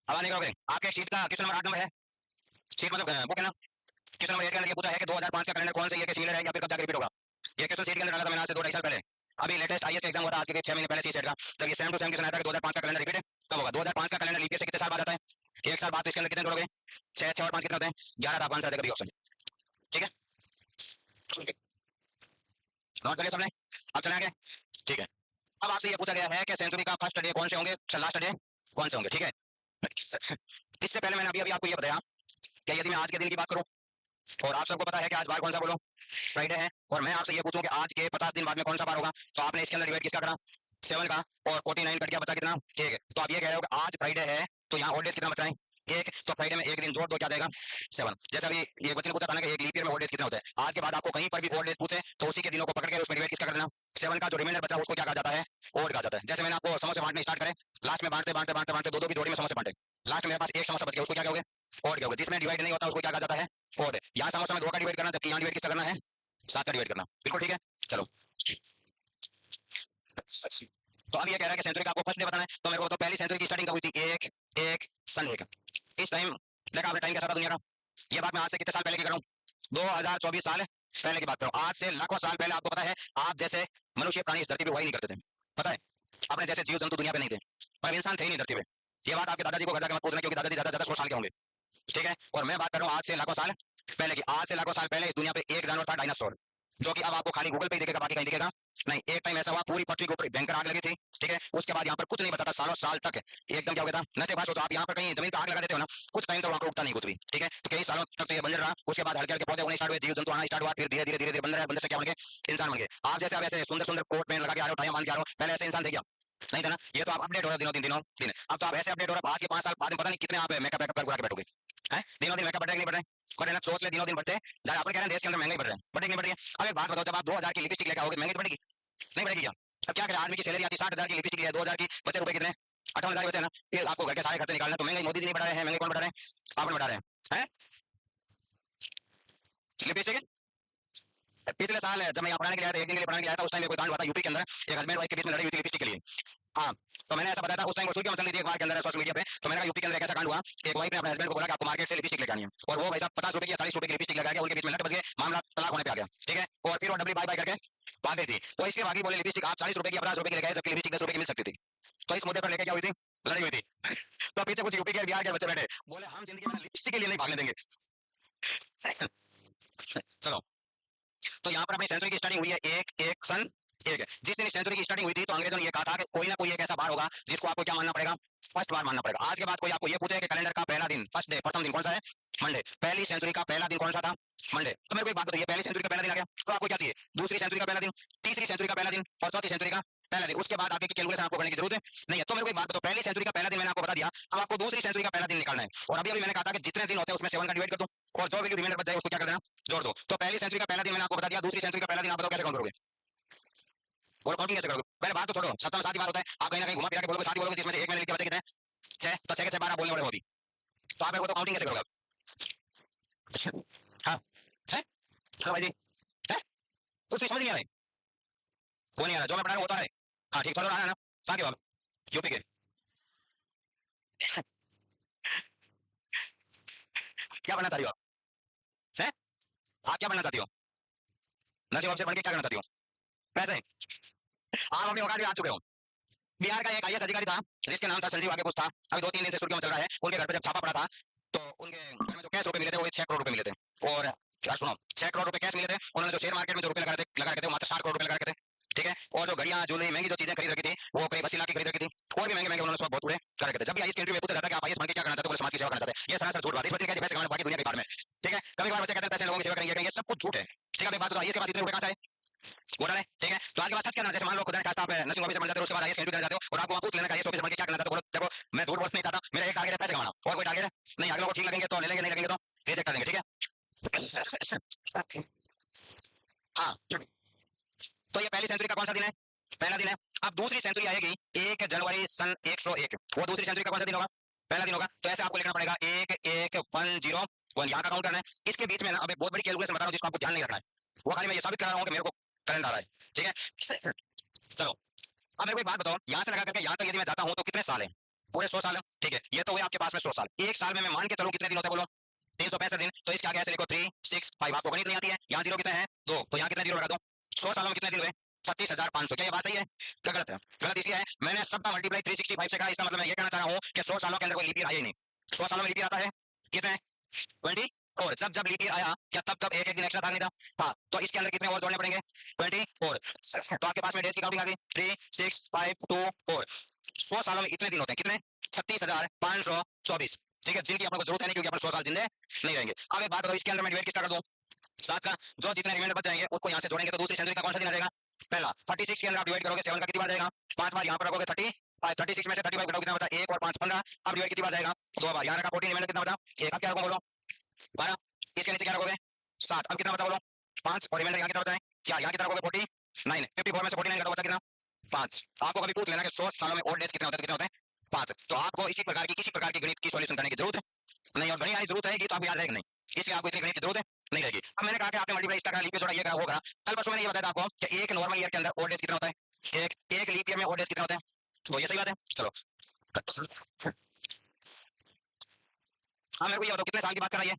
अब आने निकालोगे। आपके शीट का क्वेश्चन नंबर 8 नंबर है। शीट मतलब बुक है ना। क्वेश्चन नंबर 8 के अंदर ये पूछा है कि 2005 का कैलेंडर कौन से ईयर के सिमिलर है या फिर कब जाकर रिपीट होगा। ये क्वेश्चन सीट के अंदर डाला था मैंने आज से 2 ढाई साल पहले। अभी लेटेस्ट आईएएस का एग्जाम हुआ था आज के 6 महीने पहले सी सेट का, तब ये सेम टू सेम क्वेश्चन आया था कि 2005 का कैलेंडर रिपीट है कब होगा। 2005 का कैलेंडर लीप ईयर से कितने साल बाद आता है? 1 साल बाद। तो इसके अंदर कितने करोगे? 6 6 और 5 कितने होते हैं? 11। था आंसर आ जाएगा बी ऑप्शन। ठीक है, नोट करिए सबने। अब चले आगे। ठीक है, अब आपसे ये पूछा गया है कि सेंचुरी का फर्स्ट डे कौन से होंगे, लास्ट डे कौन से होंगे, ठीक है? इससे पहले मैंने अभी अभी आपको ये बताया कि यदि मैं आज के दिन की बात करूं और आप सबको पता है कि आज बार कौन सा बोलो, फ्राइडे है, और मैं आपसे ये पूछूं कि आज के 50 दिन बाद में कौन सा बार होगा, तो आपने इसके अंदर डिवाइड किसका करा? 7 का, और 49 कट गया, बचा कितना? ठीक है, तो आप ये कह रहे हो कि आज फ्राइडे है तो यहाँ ऑड डेज कितना बचा है? 1। तो फ्राइडे में 1 दिन जोड़ दो, क्या जाएगा? 7। जैसे अभी ये बच्चे ने पूछा था ना कि एक लीप ईयर में ऑड डेज कितने होते हैं, आज के बाद आपको कहीं पर भी ऑड डेज पूछे तो उसी के दिनों को पकड़ के उसमें डिवाइड किसका कर देना? 7 का। जो रिमाइंडर बचा उसको क्या कहा जाता है? ऑड कहा जाता है। जैसे मैंने आपको समोसे बांटने स्टार्ट करे, लास्ट में बांटते बांटते बांटते बांटते 2 2 की जोड़ी में समोसे बांटे, लास्ट में मेरे पास एक समोसा बच गया, उसको क्या कहोगे? ऑड कहोगे। जिसमें डिवाइड नहीं होता उसको क्या कहा जाता है? ऑड। यहाँ समोसा में 2 का डिवाइड करना, जबकि यहाँ डिवाइड किसका करना है? 7 का डिवाइड करना। बिल्कुल ठीक है, चलो। तो अब ये कह रहा है कि सेंचुरी का आपको फर्स्ट डे बताना है, तो मेरे को तो पहली सेंचुरी की स्टार्टिंग कब हुई थी? 1 1 सन 1। इस टाइम देखा आपने टाइम कैसा था दुनिया का। ये बात मैं आज से कितने साल पहले की कर रहा हूँ? 2024 साल पहले की बात कर रहा हूँ। आज से लाखों साल पहले आपको पता है आप जैसे मनुष्य प्राणी इस धरती पे हुआ ही नहीं करते थे, पता है? अपने जैसे जीव जंतु दुनिया पे नहीं थे, पर इंसान थे ही नहीं धरती पे। ये बात आपके दादाजी को घर जाकर मत पूछना, क्योंकि दादाजी ज्यादा ज्यादा 100 साल के होंगे, ठीक है? और मैं बात कर रहा हूँ आज से लाखों साल पहले की। आज से लाखों साल पहले इस दुनिया पे एक जानवर था, डायनासोर, जो कि अब आपको खाली गूगल पे ही दिखेगा, बाकी कहीं दिखेगा नहीं। एक टाइम ऐसा हुआ पूरी पृथ्वी के ऊपर भयंकर आग लगी थी, ठीक है? उसके बाद यहाँ पर कुछ नहीं बचा था, सालों साल तक एकदम क्या हो गया था, नष्ट हो। तो आप यहाँ पर कहीं जमीन पर आग लगा देते हो ना, कुछ टाइम तो वहाँ पर उगता नहीं कुछ भी, ठीक है? तो कई सालों तक तो ये बंजर रहा। उसके बाद हल्के हल्के पौधे होने स्टार्ट हुए, जीव जंतु आना स्टार्ट हुआ, फिर धीरे धीरे धीरे धीरे बंदर है, बंदर से क्या बन गए? इंसान बन गए। आप जैसे अब ऐसे सुंदर सुंदर कोट पेन लगा के आ रहे हो, टाइम मान के आ रहे हो, पहले ऐसे इंसान थे क्या? नहीं था ना। ये तो आप अपडेट हो रहे हो दिनों दिन दिनों दिन। अब तो आप ऐसे अपडेट हो रहे हो, आज के 5 साल बाद में पता नहीं कितने आप मेकअप वेकअप कर के बैठोगे हैं। दिनों दिन मेकअप बढ़ रहे नहीं बढ़ रहे? बढ़ रहे ना, सोच ले, दिनों दिन बढ़ते जब अपन कह रहे हैं देश के अंदर महंगाई बढ़ रही है, बढ़ेगी नहीं बढ़ रही है? अब एक बात बताओ, जब आप 2000 की लिपस्टिक लेकर आओगे महंगी तो बढ़ेगी नहीं बढ़ेगी क्या? अब क्या करें, आदमी की सैलरी आती 60,000 की लिपस्टिक है, 2000 की बचे रुपए कितने? 58,000 बचे ना। ये आपको घर के सारे खर्चे निकालना, तो महंगाई मोदी जी नहीं बढ़ा रहे हैं, महंगाई कौन बढ़ा रहे हैं? आपने बढ़ा रहे हैं। लिपस्टिक पिछले साल जब मैं यहाँ पढ़ाने के लिए आया था, 1 दिन के लिए पढ़ाने के लिए आया था, उस टाइम कोई कांड हुआ था यूपी के अंदर, एक हस्बैंड वाइफ के बीच में लड़ाई हुई थी लिपस्टिक के लिए। हाँ, तो मैंने ऐसा बताया था उस टाइम, वो सुर्खियां चल रही थी अखबार के अंदर, सोशल मीडिया पे। तो मैंने कहा यूपी के अंदर एक ऐसा कांड हुआ, एक वाइफ ने अपने हस्बैंड को बोला कि आपको मार्केट से लिपस्टिक लेकर आनी है, और वो भाई साहब 50 रुपए की या 40 रुपए की लिपस्टिक लगा के उनके बीच में लट बच गए, मामला तलाक होने पे आ गया, ठीक है? और फिर वो डबली बाय बाय करके भाग गई थी। तो इसके बाकी बोले लिपस्टिक आप 40 रुपए की 50 रुपए की लगाए, जबकि लिपस्टिक 10 रुपए की मिल सकती थी। तो इस मुद्दे पर लेके क्या हुई थी? लड़ाई हुई थी। तो पीछे कुछ यूपी के बिहार के बच्चे बैठे, बोले हम जिंदगी में लिपस्टिक के लिए नहीं भागने देंगे। चलो, तो यहाँ पर अपनी सेंचुरी की स्टार्टिंग हुई है 1 1 सन 1 है। जिस दिन सेंचुरी की स्टार्टिंग हुई थी तो अंग्रेजों ने ये कहा था कि कोई ना कोई एक ऐसा बार होगा जिसको आपको क्या मानना पड़ेगा? फर्स्ट बार मानना पड़ेगा। आज के बाद कोई आपको ये पूछे कि कैलेंडर का पहला दिन, फर्स्ट डे, प्रथम दिन कौन सा है? मंडे। पहली सेंचुरी का पहला दिन कौन सा था? मंडे। तो मेरे को एक बात बताइए, पहली सेंचुरी का पहला दिन आ गया, तो आपको क्या चाहिए? दूसरी सेंचुरी का पहला दिन, तीसरी सेंचुरी का पहला दिन और चौथी सेंचुरी का पहला दिन। उसके बाद आगे की कैलकुलेशन आपको करने की जरूरत नहीं है। तो मेरे को एक बात बताओ, पहली सेंचुरी का पहला दिन मैंने आपको बता दिया, अब आपको दूसरी सेंचुरी का पहला दिन निकालना है। और अभी अभी मैंने कहा था कि जितने दिन होते हैं उसमें 7 का डिवाइड कर दो, और जो वैल्यू रिमाइंडर बच जाए उसको क्या कर देना? जोड़ दो। तो पहली सेंचुरी का पहला दिन मैंने आपको बता दिया, दूसरी सेंचुरी का पहला दिन आप बताओ कैसे काउंट करोगे? और काउंटिंग कैसे करोगे? पहले बात तो छोड़ो, सप्ताह में 7 ही बार होता है, आप कहीं ना कहीं घुमा फिरा के बोलोगे 7 ही बोलोगे, जिसमें से एक मैंने लिख दिया बचे कितने? 6। तो 6 के 6 12 बोलने वाले होती, तो आप मेरे को तो काउंटिंग कैसे करोगे? हाँ है, चलो भाई जी, है कुछ भी समझ नहीं आ रहा है? वो नहीं आ रहा, जो मैं पढ़ा रहा हूँ वो तो आ रहा है। हाँ ठीक, थोड़ा आ रहा है ना। कहाँ के हो आप? यूपी के? क्या बनना चाहती हो आप? हैं? आप क्या बनना चाहती हो? नर्सिंग ऑफिसर बन के क्या करना चाहती हो? पैसे? आप अपनी औकात भी आ चुके हो। बिहार का एक आईएएस अधिकारी था जिसके नाम था संजीव आगे कुछ था, अभी 2 3 दिन से सुर्खियों में चल रहा है। उनके घर पर जब छापा पड़ा था तो उनके घर में जो कैश रुपए मिले थे वो 6 करोड़ रुपए मिले थे। और यार सुनो, 6 करोड़ रुपए कैश मिले थे। उन्होंने जो शेयर मार्केट में जो रुपए लगा रखे थे वो मात्र 60 करोड़ रुपए लगा रखे थे, ठीक है? और जो घड़ियां ज्वेलरी महंगी जो चीजें खरीद रखी थी वो करीब 80 लाख की खरीद रखी थी, और भी महंगे महंगे उन्होंने सब बहुत पूरे कर रखे थे। जब भी आईएएस के इंटरव्यू में पूछा जाता है कि आप आईएएस बन के क्या करना चाहते हो, बोले समाज की सेवा करना चाहते हैं। ये सरासर झूठ बात है। इस बच्चे कहते हैं पैसे कमाने बाकी दुनिया के बारे में, ठीक है? कभी कभार बच्चे कहते हैं पैसे लोगों की सेवा करेंगे, ये सब कुछ झूठ है, ठीक है? बात तो आईएएस के पास इतने रुपए कहां से आए? वो डाले, ठीक है। तो आज के बाद सच कहना, जैसे मान लो खुदा ने खास्ता आप नर्सिंग ऑफिसर बन जाते हो, उसके बाद आईएएस करना चाहते हो और आपको वहां पूछ लेना चाहिए ऑफिसर बन के क्या करना चाहते हो, बोलो देखो मैं झूठ बोलना नहीं चाहता, मेरा एक टारगेट है पैसे कमाना, और कोई टारगेट है नहीं, अगले को ठीक लगेंगे तो ले लेंगे, नहीं लगेंगे तो रिजेक्ट कर देंगे, ठीक है। हाँ, तो ये पहली सेंचुरी का कौन सा दिन है? पहला दिन है। अब दूसरी सेंचुरी आएगी 1 जनवरी सन 101, वो दूसरी सेंचुरी का कौन सा दिन होगा? पहला दिन होगा। तो ऐसे आपको लिखना पड़ेगा 11101, यहाँ का काउंट करना है। इसके बीच में ना अब एक बहुत बड़ी कैलकुलेशन बता रहा हूँ जिसको आपको ध्यान नहीं रखना है, वो खाली मैं ये साबित कर रहा हूँ कि मेरे को करंट आ रहा है, ठीक है। चलो अब मेरे को एक बात बताओ, यहाँ से लगा करके यहाँ तक यदि मैं जाता हूँ तो कितने साल है? पूरे 100 साल है, ठीक है। ये तो हुए आपके पास में 100 साल। एक साल में मैं मान के चलूं कितने दिन होते हैं बोलो? 365 दिन। तो इसके आगे ऐसे लिखो 365, आपको गणित नहीं आती है, यहाँ जीरो कितने हैं? 2, तो यहाँ कितने जीरो लगा दो? 100 सालों में कितने दिन हुए? 36,500। क्या ये बात सही है? क्या गलत है? गलत इसलिए है मैंने सबका मल्टीप्लाई 365 से करा, इसका मतलब मैं ये कहना चाह रहा हूँ कि 100 सालों के अंदर कोई लीप ईयर आया ही नहीं। 100 सालों में लीप ईयर आता है कितने? 20। और जब जब लीप ईयर आया क्या तब तब एक एक दिन एक्स्ट्रा था नहीं था? हाँ, तो इसके अंदर कितने और जोड़ने पड़ेंगे? 24। तो आपके पास में डेज की काउंटिंग आ गई 3, 6, 5, 2, 4। 100 सालों में इतने दिन होते हैं कितने? 36,524, ठीक है, जिनकी अपन को जरूरत है नहीं क्योंकि अपन 100 साल जिंदे नहीं रहेंगे। अब एक बात बताओ, इसके अंदर मैं डिवाइड किसका कर दूं? 7 का। जो जितने रिमाइंडर बच जाएंगे उसको यहाँ से जोड़ेंगे तो दूसरी सेंचुरी का कौन सा दिन आ जाएगा? पहला। 36 के अंदर आप डिवाइड करोगे 7 का कितनी बार जाएगा? 5 बार। यहाँ पर रखोगे 35, 36 में से 35 घटाओ कितना बचा? 1 और 5 15। अब डिवाइड कितनी बार जाएगा? 2 बार। यहाँ रखा 14, रिमाइंडर कितना बचा? 1। अब क्या रखूं बोलो? 12। इसके नीचे क्या रखोगे? 7। अब कितना बचा बोलो? 5। और रिमाइंडर यहाँ कितना बचा है? 4। यहाँ कितना रखोगे? 49। 54 में से 49 घटाओ बचा कितना? 5। आपको कभी पूछ लेना कि 100 सालों में ओल्ड डेज कितने होते हैं? कितने होते हैं? 5। तो आपको इसी प्रकार की किसी प्रकार की गणित की सॉल्यूशन करने की जरूरत है नहीं, और गणित आनी जरूरत रहेगी तो आपको याद रहेगा नहीं, इसलिए आपको इतनी गणित की जरूरत है नहीं रहेगी। अब मैंने कहा कि आपने मल्टीप्लाई इसका लीप ईयर जोड़ा, ये करा होगा। कल परसों मैंने ये बताया था आपको कि एक नॉर्मल ईयर के अंदर ओल्ड डेज कितना होता है? एक लीप ईयर में ओल्ड डेज कितना होते हैं? तो ये सही बात है। चलो हाँ, मेरे को ये बताओ कितने साल की बात कर रही है?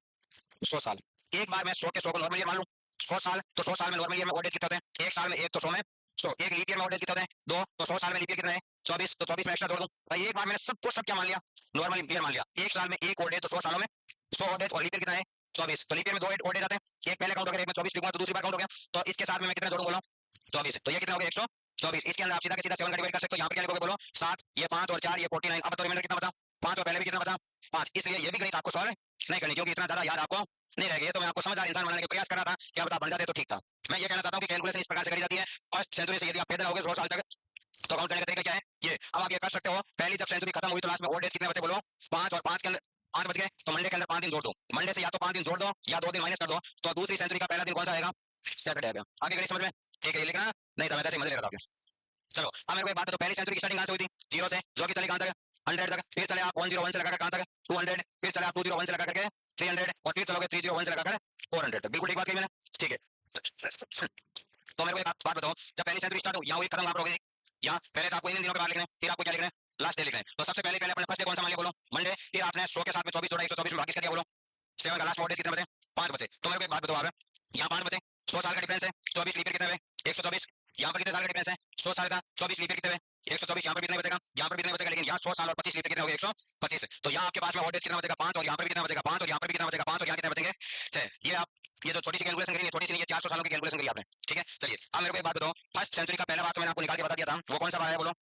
100 साल। एक बार मैं 100 के 100 को नॉर्मल ईयर मान लूं। 100 साल तो 100 साल में नॉर्मल ईयर में ओल्ड एज कितने होते हैं? एक साल में एक, तो 100 में 100। एक लीप ईयर में ओल्ड एज कितने होते हैं? 2, तो 100 साल में लीप ईयर कितने हैं? 24, तो 24 में एक्स्ट्रा जोड़ दूं भाई। एक बार मैंने सब कुछ सब क्या मान लिया? नॉर्मल ईयर मान लिया। एक साल में एक ओल्ड एज, तो 100 सालों में 100 ओल्ड एज, और लीप ईयर कितना है? 24। तो लीप ईयर में 2 ओल्ड एज आते हैं, एक पहले काउंट अगर एक में 24 लिखूंगा तो दूसरी बार काउंट हो गया, तो इसके साथ में मैं कितना जोड़ूं बोलो? 24। तो ये कितना हो गया? 124। इसके अंदर आप सीधा का सीधा 7 का डिवाइड कर सकते हो। यहाँ पे क्या लिखोगे बोलो? 7, ये 5 और 4 ये 49। अब तो रिमाइंडर कितना बचा? 5, और पहले भी कितना बचा? 5। इसलिए ये भी गणित आपको सॉल्व नहीं करनी क्योंकि इतना ज्यादा याद आपको नहीं रहेगा। तो मैं आपको समझदार इंसान बनाने का प्रयास कर रहा था, क्या बता बन जाते तो ठीक था। मैं ये कहना चाहता हूँ कि कैलकुलेशन इस प्रकार से करी जाती है। फर्स्ट सेंचुरी से यदि आप पैदा हो गए 100 साल तक, तो काउंट करने का तरीका क्या है? ये अब आप ये कर सकते हो। पहली जब सेंचुरी खत्म हुई तो लास्ट में ओल्ड एज कितने बचे बोलो? 5, और 5 के अंदर 5 बच गए, तो मंडे के अंदर 5 दिन जोड़ दो। मंडे से या तो 5 दिन जोड़ दो या 2 दिन माइनस कर दो, तो दूसरी सेंचुरी का पहला दिन कौन सा आएगा? सैटरडे आएगा। आगे गणित समझ में? ठीक है, ये लिखना नहीं था मैं ऐसे ही मजे लेकर आगे। चलो अब मेरे को एक बात है, तो पहली सेंचुरी की स्टार्टिंग कहां से हुई थी? 0 से, जो कि चली कहां तक? 100 तक। फिर चले आप 101 से लगाकर कहां तक? 200। फिर चले आप 201 से लगाकर के 300, और फिर चलोगे 301 से लगाकर 400 तक। बिल्कुल ठीक बात कही मैंने, ठीक है। तो मेरे को एक बात बताओ, जब पहली सेंचुरी स्टार्ट हो यहाँ हुई खत्म आप रहोगे यहाँ, पहले तो आपको इन दिनों के बाद लिखना है, फिर आपको क्या लिखना है? लास्ट डे लिखना है। तो सबसे पहले पहले अपने फर्स्ट डे कौन सा मान लिया बोलो? मंडे। फिर आपने 100 के साथ में 24 जोड़ा, 124 में बाकी क्या बोलो? 7 का लास्ट ओल्ड एज कितने बचे? 5 बचे। तो मेरे को एक बात बताओ, आप यहाँ 5 बचे, 100 साल का डिफरेंस है, 24 लीप ईयर कितने हुए? 124। यहाँ पर कितने साल का डिफरेंस है? 100 साल का, 24 लीप ईयर कितने हुए? 124। यहाँ पर कितने बचेगा? यहाँ पर कितने बचेगा? लेकिन यहाँ 100 साल और 25 लीप ईयर कितने हो गए? 125। तो यहाँ आपके पास में ओल्ड एज कितना बचेगा? 5, और यहाँ पर भी कितना बचेगा? 5, और यहाँ पर भी कितना बचेगा? 5, और यहाँ कितने बचेंगे? 6। ये आप ये जो छोटी सी कैलकुलेशन करी है, छोटी सी नहीं, ये 400 सालों की कैलकुलेशन करी आपने, ठीक है। चलिए अब मेरे को एक बात बताओ, फर्स्ट सेंचुरी का पहला बात तो मैंने आपको निकाल के बता दिया था, वो कौन सा बार है बोलो?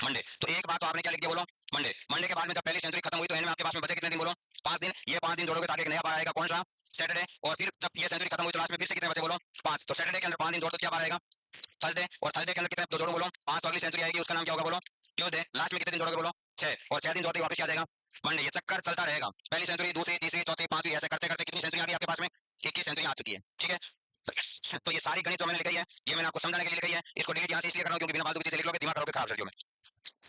मंडे। तो एक बात तो आपने क्या लिख दिया बोलो? मंडे। मंडे के बाद में जब पहली सेंचुरी खत्म हुई तो एंड में आपके पास में बचे कितने दिन बोलो? 5 दिन। ये 5 दिन जोड़ोगे तो आगे एक नया बार आएगा, कौन सा? सैटरडे। और फिर जब ये सेंचुरी खत्म हुई तो लास्ट में फिर से कितने बचे बोलो? 5। तो सैटरडे के अंदर 5 दिन जोड़ दो, क्या बार आएगा? थर्सडे। और थर्सडे के अंदर कितने जोड़ो बोलो? 5। तो अगली सेंचुरी आएगी, उसका नाम क्या होगा बोलो? ट्यूसडे। लास्ट में कितने दिन जोड़ोगे बोलो? 6। और 6 दिन जोड़ते वापस आ जाएगा मंडे। ये चक्कर चलता रहेगा, पहली सेंचुरी, दूसरी, तीसरी, चौथी, पांचवी, ऐसे करते करते कितनी सेंचुरी आ गई आपके पास में? 21 सेंचुरी आ चुकी है, ठीक है। तो ये सारी गणित जो मैंने लिखी है, ये मैंने आपको समझाने के लिए लिखी है। इसको डिलीट यहाँ से इसलिए कर रहा हूं क्योंकि बिना फालतू की चीजें लिख लोगे दिमाग करोगे खराब सर्दियों में।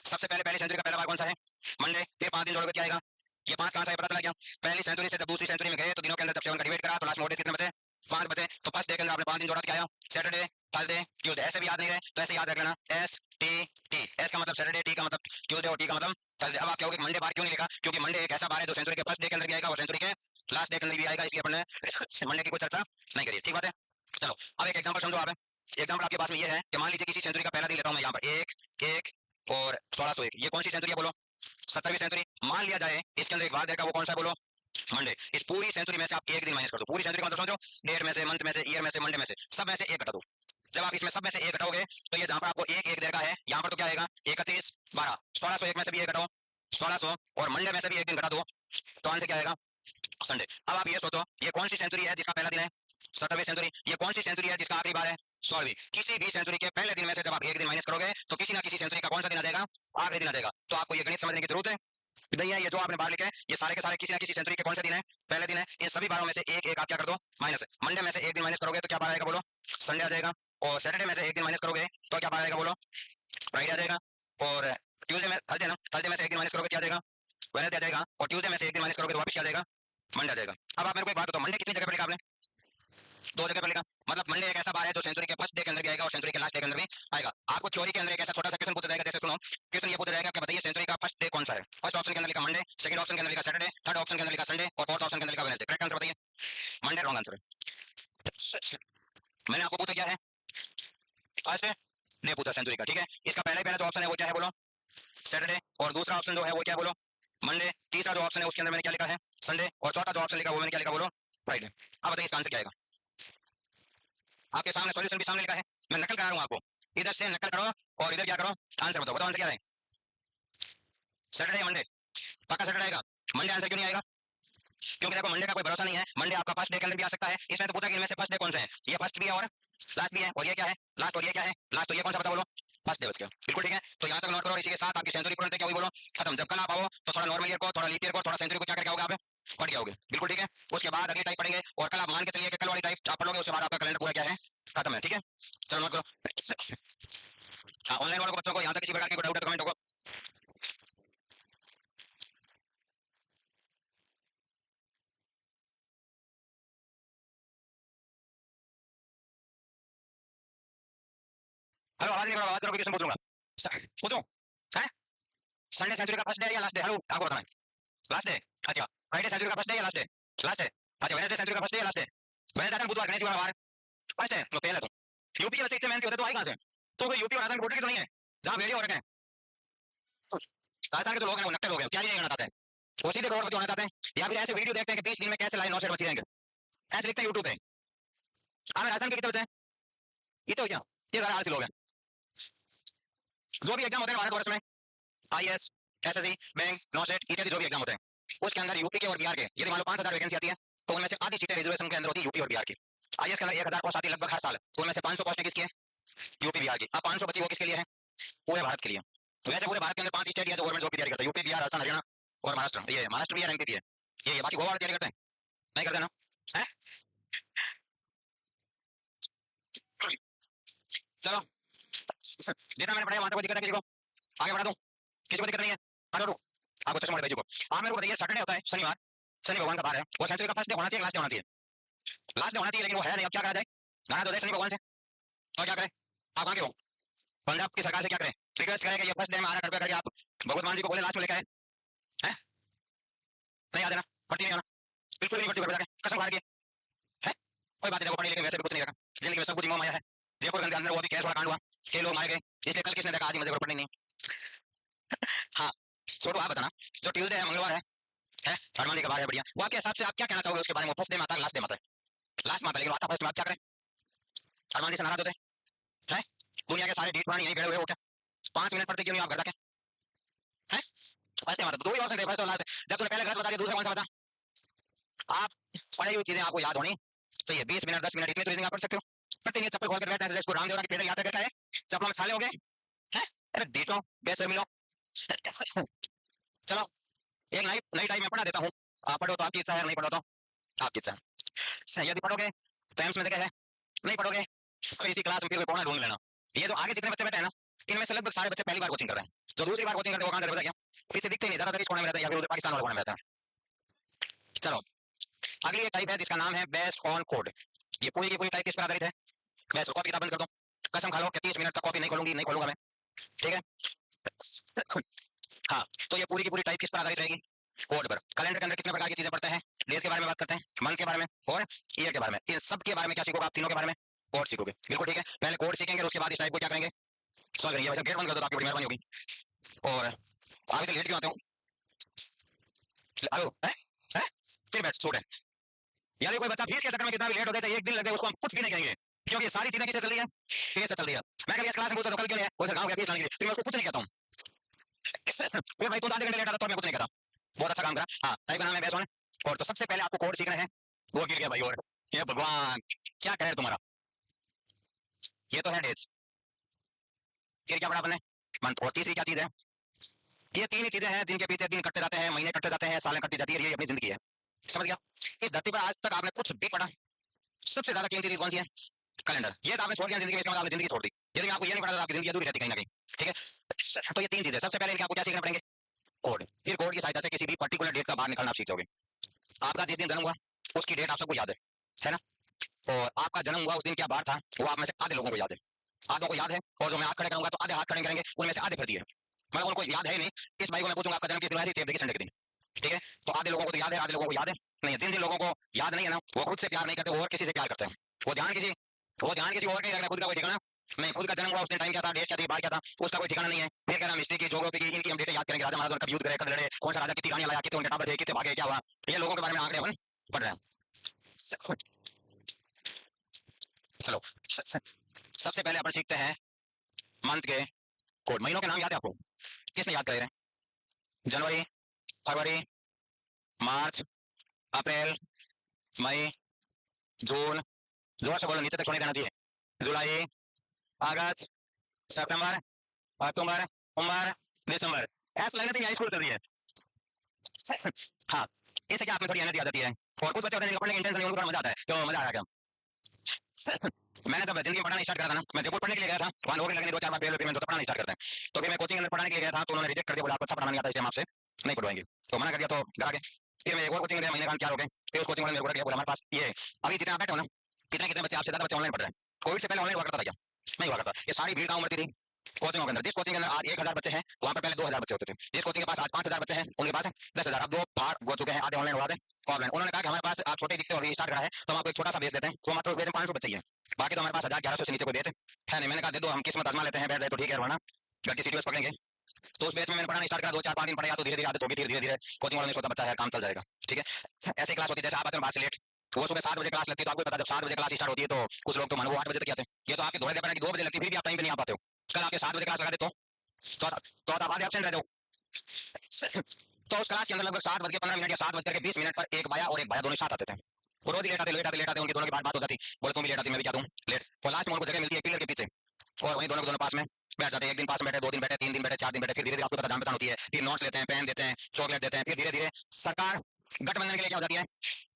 सबसे पहले पहली सेंचुरी का पहला बार कौन सा है? मंडे। फिर 5 दिन जोड़ोगे क्या आएगा? ये 5 कहां से पता चला क्या? पहली सेंचुरी से जब दूसरी सेंचुरी में गए तो दिनों के अंदर जब 7 का डिवाइड करा तो लास्ट में ओल्ड एज कितने बचे? 5 बचे। तो फर्स्ट डे के अंदर आपने 5 दिन जोड़ा, क्या आया? Saturday, Thursday, Tuesday. ऐसे भी याद नहीं रहे तो ऐसे याद रख लेना, एस टी टी। एस का मतलब सैटरडे, टी का मतलब ट्यूसडे, और टी का मतलब थर्सडे। अब आप कहोगे मंडे बार क्यों नहीं लिखा? क्योंकि मंडे एक ऐसा बार है जो सेंचुरी के फर्स्ट डे के अंदर भी आएगा और सेंचुरी के लास्ट डे के अंदर भी आएगा, इसलिए अपने मंडे की कोई चर्चा नहीं करिए, ठीक बात है। चलो अब एक एग्जाम्पल समझो। आप एग्जाम्पल आपके पास में ये है कि मान लीजिए किसी सेंचुरी का पहला दिन लेता हूं मैं यहाँ पर 1 1 और 1601। ये कौन सी सेंचुरी है बोलो? 17वीं सेंचुरी। मान लिया जाए इसके अंदर एक बार देखा, वो कौन सा है बोलो? मंडे। इस पूरी सेंचुरी में से आप एक दिन माइनस कर दो। पूरी सेंचुरी का मतलब समझो, डेट में से, मंथ में से, ईयर में से, मंडे में से, सब में से एक घटा दो। जब आप इसमें सब में से एक घटाओगे तो ये जहां पर आपको एक एक देगा है, यहाँ पर तो क्या आएगा? 31 12। 1601 में से भी एक घटाओ 1600, और मंडे में से भी एक दिन घटा दो, तो आंसर क्या आएगा? संडे। अब आप ये सोचो, ये कौन सी सेंचुरी है जिसका पहला दिन है? 17वीं सेंचुरी। ये कौन सी सेंचुरी है जिसका आखिरी बार है? 16वीं। किसी भी सेंचुरी के पहले दिन में से जब आप एक दिन माइनस करोगे तो किसी ना किसी सेंचुरी का कौन सा दिन आ जाएगा? आखिरी दिन आ जाएगा। तो आपको ये गणित समझने की जरूरत है नहीं है? ये जो आपने बाहर लिखे ये सारे के सारे किसी ना किसी सेंचुरी के कौन से दिन है? पहले दिन है। इन सभी बारों में से एक एक आप क्या कर दो? माइनस। मंडे में से एक दिन माइनस करोगे तो क्या बार आएगा बोलो? संडे आ जाएगा। और सैटरडे में से एक दिन माइनस करोगे तो क्या बार आएगा बोलो? फ्राइडे आ जाएगा। और ट्यूजडे में थर्सडे ना, थर्सडे में से एक दिन माइनस करोगे क्या आ जाएगा? वेडनेसडे आ जाएगा। और ट्यूजडे में से एक दिन माइनस करोगे तो वापस क्या आ जाएगा? मंडे आ जाएगा। अब आप मेरे को एक बात बताओ, मंडे कितनी जगह पर लिखा आपने? 2 जगह पर लिखा। मतलब मंडे एक ऐसा बार है जो सेंचुरी के फर्स्ट डे के अंदर भी आएगा और सेंचुरी के लास्ट डे के अंदर भी आएगा। आपको थ्योरी के अंदर एक ऐसा छोटा सा क्वेश्चन पूछा जाएगा, जैसे सुनो क्वेश्चन ये पूछा जाएगा कि बताइए सेंचुरी का फर्स्ट डे कौन सा है? फर्स्ट ऑप्शन के अंदर लिखा मंडे, सेकंड ऑप्शन के अंदर लिखा सैटरडे, थर्ड ऑप्शन के अंदर लिखा संडे और फोर्थ ऑप्शन के अंदर लिखा वेडनेसडे। करेक्ट आंसर बताइए। मंडे रॉन्ग आंसर है। मैंने आपको पूछा क्या है? फर्स्ट डे पूछा सेंचुरी का, ठीक है। इसका पहला ही पहला जो ऑप्शन है वो क्या है बोलो? सैटरडे। और दूसरा ऑप्शन जो है वो क्या बोलो? मंडे। तीसरा जो ऑप्शन है उसके अंदर मैंने क्या लिखा है? संडे। और चौथा जो ऑप्शन लिखा वो मैंने क्या लिखा बोलो? फ्राइडे। अब बताइए इसका आंसर क्या आएगा? आपके सामने सॉल्यूशन भी सामने लिखा है, मैं नकल करा रहा हूं आपको। इधर से नकल करो और इधर क्या करो, आंसर बताओ। बताओ आंसर क्या है? Saturday Monday? पक्का सैटरडे आएगा? मंडे आंसर क्यों नहीं आएगा? क्योंकि देखो मंडे का कोई भरोसा नहीं है। मंडे आपका फर्स्ट डे के अंदर भी आ सकता है। इसमें तो पूछा कि इनमें से फर्स्ट डे कौन सा है? ये फर्स्ट भी है और लास्ट भी है। और ये क्या है? लास्ट। और ये क्या है? लास्ट। तो ये कौन सा बता बोलो? फर्स्ट डे बच गया। बिल्कुल ठीक है। तो यहाँ तक नोट करो। इसी के साथ आपकी सेंचुरी पूर्ण क्या हुई बोलो? खत्म। जब कल आप आओ तो थोड़ा नॉर्मल ईयर को, थोड़ा लीप ईयर को, थोड़ा सेंचुरी को क्या करके आओगे आप? पढ़ के आओगे। बिल्कुल ठीक है। उसके बाद अगली टाइप पढ़ेंगे और कल आप मान के चलिए कि कल वाली टाइप आप पढ़ोगे, उसके बाद आपका कैलेंडर पूरा क्या है? खत्म है। ठीक है, चलो नोट करो। हाँ, ऑनलाइन वालों को बच्चों को यहाँ तक किसी प्रकार की कोई डाउट है तो कमेंट होगा। हेलो, आवाज नहीं करो, आवाज करो, क्वेश्चन पूछ लूंगा। पूछो। है संडे सेंचुरी का फर्स्ट डे या लास्ट डे? हेलो, आपको बताना है। Last day. अच्छा, फ्राइडे सेंचुरी का फर्स्ट डे या लास्ट डे? Last day. अच्छा, वेडनेसडे सेंचुरी का फर्स्ट डे या लास्ट डे? वेडनेसडे बुधवार गणेश वाला वार फर्स्ट है तो पहले। तो यूपी के बच्चे इतने मेहनती होते तो आई कहां से? तो कोई यूपी और राजस्थान के बॉर्डर के तो नहीं है जहां भेड़िया हो रखे हैं? राजस्थान के जो लोग हैं वो नक्कल हो गए, क्या नहीं करना चाहते हैं, वो सीधे करोड़पति होना चाहते हैं। या फिर ऐसे वीडियो देखते हैं कि 30 दिन में कैसे लाइन 9 सेट बची रहेंगे, ऐसे लिखते हैं यूट्यूब पे। हमें राजस्थान के कितने बचे हैं? ये तो क्या, ये सारे आलसी लोग हैं। जो भी एग्जाम होते हैं भारत वर्ष में, आईएएस, एसएससी, बैंक, नौ सेट इत्यादि जो भी एग्जाम होते हैं, उसके अंदर यूपी के और बिहार के यदि मान लो 5000 वैकेंसी आती है तो उनमें से आधी सीटें रिजर्वेशन के अंदर होती है यूपी और बिहार की। आईएएस के अंदर 1000 पोस्ट आती है लगभग हर साल, तो उनमें से 500 पोस्टें किसकी है? यूपी बिहार की। अब 500 बची वो किसके लिए है? पूरे भारत के लिए। तो वैसे पूरे भारत के अंदर 5 स्टेट है जो गवर्नमेंट जॉब की तैयारी करता है, यूपी, बिहार, राजस्थान, हरियाणा और महाराष्ट्र। ये महाराष्ट्र भी है, रैंक भी है। ये बाकी गोवा तैयारी करते हैं? नहीं करते ना? है? चलो, जितना मैंने पढ़ाया वहां तक कोई दिक्कत है किसी को? आगे बढ़ा दूं? किसी को दिक्कत नहीं है? आगे बढ़ो। आपको चश्मा वाले भाई को आप मेरे को बताइए, सैटरडे होता है शनिवार, शनि भगवान का बार है, वो सेंचुरी का फर्स्ट डे होना चाहिए, लास्ट डे होना चाहिए? लास्ट डे होना चाहिए, लेकिन वो है नहीं। अब क्या करा जाए? गाना तो जाए शनि भगवान से, और क्या करें? आप आगे हो पंजाब की सरकार से क्या करें? रिक्वेस्ट करें कि ये फर्स्ट डे में आ रहा, कृपया करके आप भगवत मान जी को बोले लास्ट में लेकर आए। हैं? नहीं आ देना, पट्टी नहीं आना, बिल्कुल नहीं पट्टी कर कसम खा के है। कोई बात नहीं, देखो पढ़ी लेकिन वैसे भी कुछ नहीं रखा जिंदगी में, सब कुछ मोह माया है। जयपुर के अंदर वो भी कैश वाला कांड हुआ, कई लोग मारे गए, इसलिए कल किसने देखा? आज ही मजे को पढ़नी नहीं। हाँ, छोटू आप बताना, जो ट्यूसडे है, मंगलवार है हनुमान का बार है, बढ़िया। वो आपके हिसाब से आप क्या कहना चाहोगे उसके बारे में? फर्स्ट डे माता है, लास्ट डे माता है? लास्ट माता, लेकिन आता फर्स्ट में, आप क्या करें? हनुमान जी से नाराज होते हैं? दुनिया के सारे ढीठ प्राणी यहीं खड़े हुए हो क्या? 5 मिनट पढ़ते क्यों नहीं आप घर जाके? हैं? फर्स्ट डे माता, तो दो ही ऑप्शन थे, फर्स्ट और लास्ट। जब तूने पहले गलत बता दिया, दूसरा कौन सा बचा? आप पढ़ी हुई चीजें आपको याद होनी चाहिए। 20 मिनट 10 मिनट इतनी तो रीजनिंग आप पढ़ सकते हो। पढ़ते नहीं, चप्पल खोल कर बैठे हैं, इसको रामदेव की पैदल यात्रा करके आए, चप्पलों में छाले हो गए हैं। अरे ढीठो, बेशर्मी लोग। चलो, एक नई नई टाइप में पढ़ा देता हूँ, आप पढ़ो तो आपकी इच्छा है, नहीं पढ़ो तो आपकी इच्छा है। यदि पढ़ोगे तो एम्स में जगह है, नहीं पढ़ोगे तो इसी क्लास में फिर कोई कोना ढूंढ लेना। ये जो आगे जितने बच्चे बैठे हैं ना, इनमें से लगभग सारे बच्चे पहली बार कोचिंग कर रहे हैं। जो दूसरी बार कोचिंग करते हैं वो कहाँ रहता है? क्या पीछे दिखते नहीं, ज्यादातर इस कोने में रहता है या फिर उधर पाकिस्तान वाले कोने में रहता है। चलो, अगली एक टाइप है जिसका नाम है बेस्ड ऑन कोड। ये पूरी की पूरी टाइप किस पर आधारित है? बेस्ड। कॉपी किताब बंद कर दो, कसम खा लो कि 30 मिनट तक कॉपी नहीं खोलूंगी, नहीं खोलूंगा मैं, ठीक है? हाँ, तो ये पूरी की पूरी टाइप किस पर आधारित रहेगी? कोड पर। कैलेंडर के अंदर कितने प्रकार की चीजें पढ़ते हैं? डेज के बारे में बात करते हैं, मंथ के बारे में और ईयर के बारे में। इन सब के बारे में क्या सीखोगे आप? तीनों के बारे में कोड सीखोगे। बिल्कुल ठीक है, पहले कोड सीखेंगे, उसके बाद इस टाइप को क्या करेंगे? सॉल्व करेंगे। वैसे गेट बंद कर दो तो आपकी बड़ी मेहरबानी होगी। और आगे तो लेट क्यों आते हो? हेलो, है फिर बैठ छोड़ है यार। कोई बच्चा फीस के चक्कर में कितना भी लेट हो जाए, एक दिन लग जाए, उसको हम कुछ भी नहीं कहेंगे, क्योंकि ये सारी चीजें किससे चल रही है? फीस से चल रही है। मैं कभी इस क्लास में पूछता हूं कल क्यों नहीं है, वो सर गांव गया फीस लाने के लिए, फिर मैं उसको कुछ नहीं कहता हूँ। भाई तू आधे घंटे लेट आता तो मैं कुछ नहीं कहता, बहुत अच्छा काम करा। हाँ, टाइप का नाम है बेस वन। और तो सबसे पहले आपको कोड सीखना है, वो गिर गया भाई। और ये भगवान, क्या कहे तुम्हारा। ये तो है डेज। फिर क्या पढ़ा आपने, मंथ। और तीसरी क्या चीज है, ये तीन ही चीजें हैं जिनके पीछे दिन कटते जाते हैं, महीने कटते जाते हैं, सालें कटती जाती है, ये अपनी जिंदगी है। समझ गया। इस धरती पर आज तक आपने कुछ भी पढ़ा, सबसे ज्यादा कीमती चीज कौन सी है, कैलेंडर। ये तो आपने छोड़ दिया जिंदगी में, इसका मतलब आपने जिंदगी छोड़ दी। यदि आपको ये नहीं पता तो आपकी जिंदगी अधूरी रहती कहीं ना कहीं। ठीक है, तो ये तीन चीजें, सबसे पहले इनके आपको क्या सीखना पड़ेंगे, कोड। फिर कोड की सहायता से किसी भी पर्टिकुलर डेट का बाहर निकलना आप सीख जाओगे। आपका जिस दिन जन्म हुआ उसकी डेट आप सबको याद है ना। और आपका जन्म हुआ उस दिन क्या बार था, वो आप में से आधे लोगों को याद है, आधों को याद है। और जो मैं हाथ खड़े करूंगा तो आधे हाथ खड़े करेंगे, उनमें से आधे फर्जी है, मतलब उनको याद है ही नहीं। इस भाई को मैं पूछूंगा आपका जन्म किस दिन हुआ है, देखिए संडे के दिन। ठीक है, तो आधे लोगों को तो याद है, आधे लोगों को याद है नहीं है। जिन जिन लोगों को याद नहीं है ना, वो खुद से प्यार नहीं करते, वो और किसी से प्यार करते हैं। वो ध्यान किसी और का ही रख रहा है, खुद का कोई ठिकाना नहीं। खुद का जन्म हुआ उस दिन टाइम क्या था, डेट क्या थी, बार क्या था, उसका कोई ठिकाना नहीं है। फिर कह रहा हिस्ट्री की, ज्योग्राफी की, इनकी हम डेटें याद करेंगे, राजा महाराजा कब युद्ध करे, कब लड़े, कौन सा राजा कितनी रानियां लाया, कितने उनके टावर थे, कितने भागे, क्या हुआ। ये लोगों के बारे में आंकड़े अपन पढ़ रहे हैं। चलो, सबसे पहले अपन सीखते हैं मंथ के कोड। महीनों के नाम याद है आपको, किसने याद करे, जनवरी, फरवरी, मार्च, अप्रैल, मई, जून, जोर से बोलो, नीचे तक सुनाई देना चाहिए, जुलाई, अगस्त, सितंबर, अक्टूबर, नवंबर, दिसंबर। ऐसा लगना चाहिए हाई स्कूल चल रही है। हाँ, इससे क्या आप में थोड़ी एनर्जी आ जाती है। और कुछ बच्चे होते हैं जिनको पढ़ने की इंटेंशन नहीं, उनको मजा आता है, तो मजा आया क्या। मैंने जब जिंदगी में पढ़ाना स्टार्ट करा था ना, मैं जयपुर पढ़ने के लिए गया था, वहाँ नौकरी लगने 2-4 बार फेल हुई, मैं जो पढ़ाना स्टार्ट करते हैं। तो फिर मैं कोचिंग अंदर पढ़ाने के लिए गया था, तो उन्होंने रिजेक्ट कर दिया, बोला आपको अच्छा पढ़ाना नहीं आता, इसलिए हम आपसे नहीं पढ़वाएंगे। तो मना कर दिया, तो घर आ गए। फिर मैं एक और कोचिंग गया, महीने का क्या हो गए। फिर उस कोचिंग वाले मेरे को बोला हमारे पास ये अभी जितने आप बैठे हो ना, कितने कितने बच्चे आपसे ज्यादा बच्चे ऑनलाइन पढ़ रहे हैं। कोविड से पहले ऑनलाइन हुआ करता था क्या, नहीं हुआ करता। ये सारी भीड़ कहाँ उमड़ती थी, कोचिंगों के अंदर। जिस कोचिंग के अंदर आज 1000 बच्चे हैं, वहां पर पहले 2000 बच्चे होते थे। जिस कोचिंग के पास आज 5000 बच्चे हैं, उनके पास 10,000। अब दो भाग हो चुके हैं, आधे ऑनलाइन और आधे ऑफलाइन। उन्होंने कहा कि हमारे पास आप छोटे दिखते हो, अभी स्टार्ट करा है, तो हम आपको एक छोटा सा बेच देते हैं। तो मात्र उस बेच में 500 बच्चे ही हैं, बाकी तो हमारे पास 1000-1100 से नीचे कोई बेच है नहीं। मैंने कहा दे दो, हम किस्मत आजमा लेते हैं, बैठ जाए तो ठीक है, वरना घर की सीटी बस पकड़ेंगे। तो उस बैच में मैंने पढ़ाना स्टार्ट करा, 2-4-5 दिन पढ़ा, तो धीरे धीरे आदत होगी, धीरे धीरे कोचिंग वालों ने सोचा बच्चा है, काम चल जाएगा। ठीक है, ऐसी क्लास होती है, जैसे आप आते हैं बाहर से लेट, वो सुबह 7 बजे क्लास लगती है, तो आपको पता जब 7 बजे क्लास स्टार्ट होती है तो कुछ लोग तो मानो 8 बजे तक आते हैं। ये तो आपके दोहरे दे पड़ा कि 2 बजे लगती है, फिर भी आप टाइम पे नहीं आ पाते हो। कल आपके 7 बजे क्लास लगा दे तो आप आधे एब्सेंट रह जाओ। तो उस क्लास के अंदर लगभग 7:15 या 7:20 पर एक बाया और एक भाया दोनों साथ आते थे। वो रोज लेट आते उनकी दोनों की बात हो जाती, बोले तुम भी लेट आती, मैं भी क्या दूं लेट। और लास्ट में उनको जगह मिलती है पिलर के पीछे, और वहीं दोनों के दोनों पास में बैठ जाते हैं। एक दिन पास में बैठे, 2 दिन बैठे, 3 दिन बैठे, 4 दिन बैठे, फिर धीरे धीरे आपको पता जान पहचान होती है, फिर नोट्स लेते हैं, पेन देते हैं, चॉकलेट देते हैं, फिर धीरे धीरे सरकार गठबंधन के लिए क्या हो जाती है,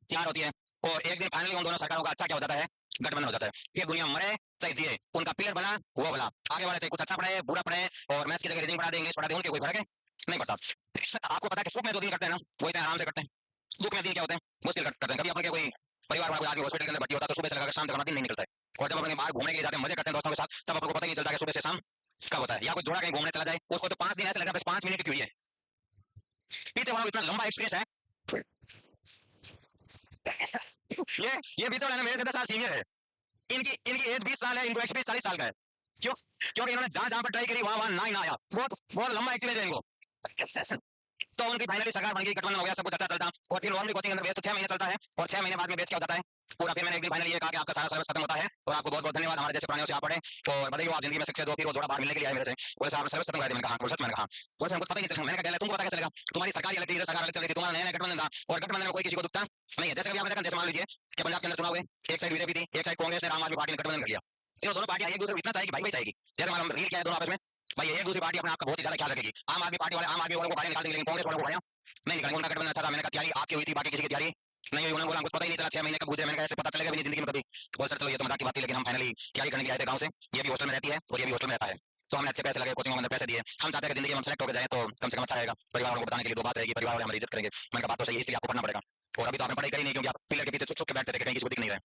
तैयार होती है। और एक दिन फाइनली उन दोनों सरकारों का अच्छा क्या हो जाता है, गठबंधन हो जाता है। फिर दुनिया मरे चाहे जिए, उनका पिलर बना वो बना। आगे वाले चाहे कुछ अच्छा पढ़े बुरा पढ़े, और मैथ्स की जगह रीजनिंग पढ़ा दे, इंग्लिश पढ़ा दे, उनके कोई फर्क है नहीं पड़ता। आपको पता है कि सुख में जो दिन करते हैं ना, वो इतने आराम से करते हैं। दुख में दिन क्या होते हैं, मुश्किल करते हैं। कभी अपने कोई परिवार वाला कोई आदमी हॉस्पिटल के अंदर भर्ती होता है, तो सुबह से लेकर शाम तक हमारा दिन नहीं निकलता है। और जब अपने बाहर घूमने के लिए जाते हैं, मजे करते हैं दोस्तों के साथ, तब आपको पता ही नहीं चलता कि सुबह से शाम कब होता है। या कोई जोड़ा कहीं घूमने चला जाए, उसको तो 5 दिन ऐसे लगा बस 5 मिनट की हुई है, पीछे वाला इतना लंबा एक्सपीरियंस है। ये पीछे वाला मेरे से 10 साल सीनियर है, इनकी इनकी एज 20 साल है, इनको एक्सपीरियंस 40 साल का है। क्यों, क्योंकि इन्होंने जहां जहां पर ट्राई करी वहां वहां ना ही ना आया, बहुत बहुत लंबा एक्सपीरियंस है इनको। तो उनकी फाइनली सरकार बन गई, गठबंधन हो गया, सब कुछ अच्छा चलता। और फिर नॉर्मली कोचिंग अंदर बेच तो 6 महीने चलता है, और 6 महीने बाद में बेच क्या होता है पूरा। फिर मैंने एक दिन फाइनली ये कहा कि आपका सारा सर्विस खत्म होता है, और आपको बहुत बहुत धन्यवाद, हमारे जैसे प्राणियों से आप पढ़े और बताइए आप जिंदगी में सक्सेस हो। फिर वो जोड़ा बाहर मिलने के लिए आए मेरे से, बोले साहब सर्विस खत्म कर दी। मैंने कहा सच, मैंने कहा बोले हमको पता ही नहीं चला। मैंने कहा तुमको पता कैसे लगा, तुम्हारी सरकार अलग थी, सरकार अलग चल रही थी, तुम्हारा नया गठबंधन था, और गठबंधन में कोई किसी को दुखता नहीं है। जैसे कभी आपने देखा, जैसे मान लीजिए कि पंजाब के अंदर चुनाव हुए, एक साइड बीजेपी थी, एक साइड कांग्रेस ने आम आदमी पार्टी ने गठबंधन कर लिया। इन दोनों पार्टियां एक दूसरे को इतना चाहिए कि भाई भाई चाहिए, जैसे मान रील क्या है दोनों आपस में, भाई एक दूसरी पार्टी अपने आपका बहुत ही ज्यादा ख्याल रखेगी। आम आदमी पार्टी वाले आम आदमी वालों को गाड़ी निकाल देंगे, लेकिन कांग्रेस वालों को गाड़ियां नहीं निकालेंगे। उनका गठबंधन अच्छा था। मैंने कहा तैयारी आपकी हुई थी, बाकी किसी की तैयारी नहीं हुई। उन्होंने बोला हमको पता ही नहीं चला, 6 महीने कब गुजरे। मैंने कहा ऐसे पता चलेगा भी नहीं जिंदगी में कभी। बोल सर चलो ये तो मजाक की बात थी, लेकिन हम फाइनली तैयारी करने के लिए आए थे गाँव से। ये भी हॉस्टल में रहती है और ये भी हॉस्टल में रहता है, तो हमने अच्छे पैसे लगे, कोचिंग के अंदर पैसे दिए। हम चाहते हैं कि जिंदगी में हम सेलेक्ट होकर जाए तो कम से कम अच्छा रहेगा, परिवार वालों को बताने के लिए 2 बात रहेगी, परिवार वाले हमारी इज्जत करेंगे। मैंने कहा बात तो सही है, इसलिए आपको पढ़ना पड़ेगा। और अभी तो आपने पढ़ाई करी नहीं, क्योंकि आप पिलर के पीछे छुप छुप के बैठते थे, कहीं किसी को दिख नहीं रहे,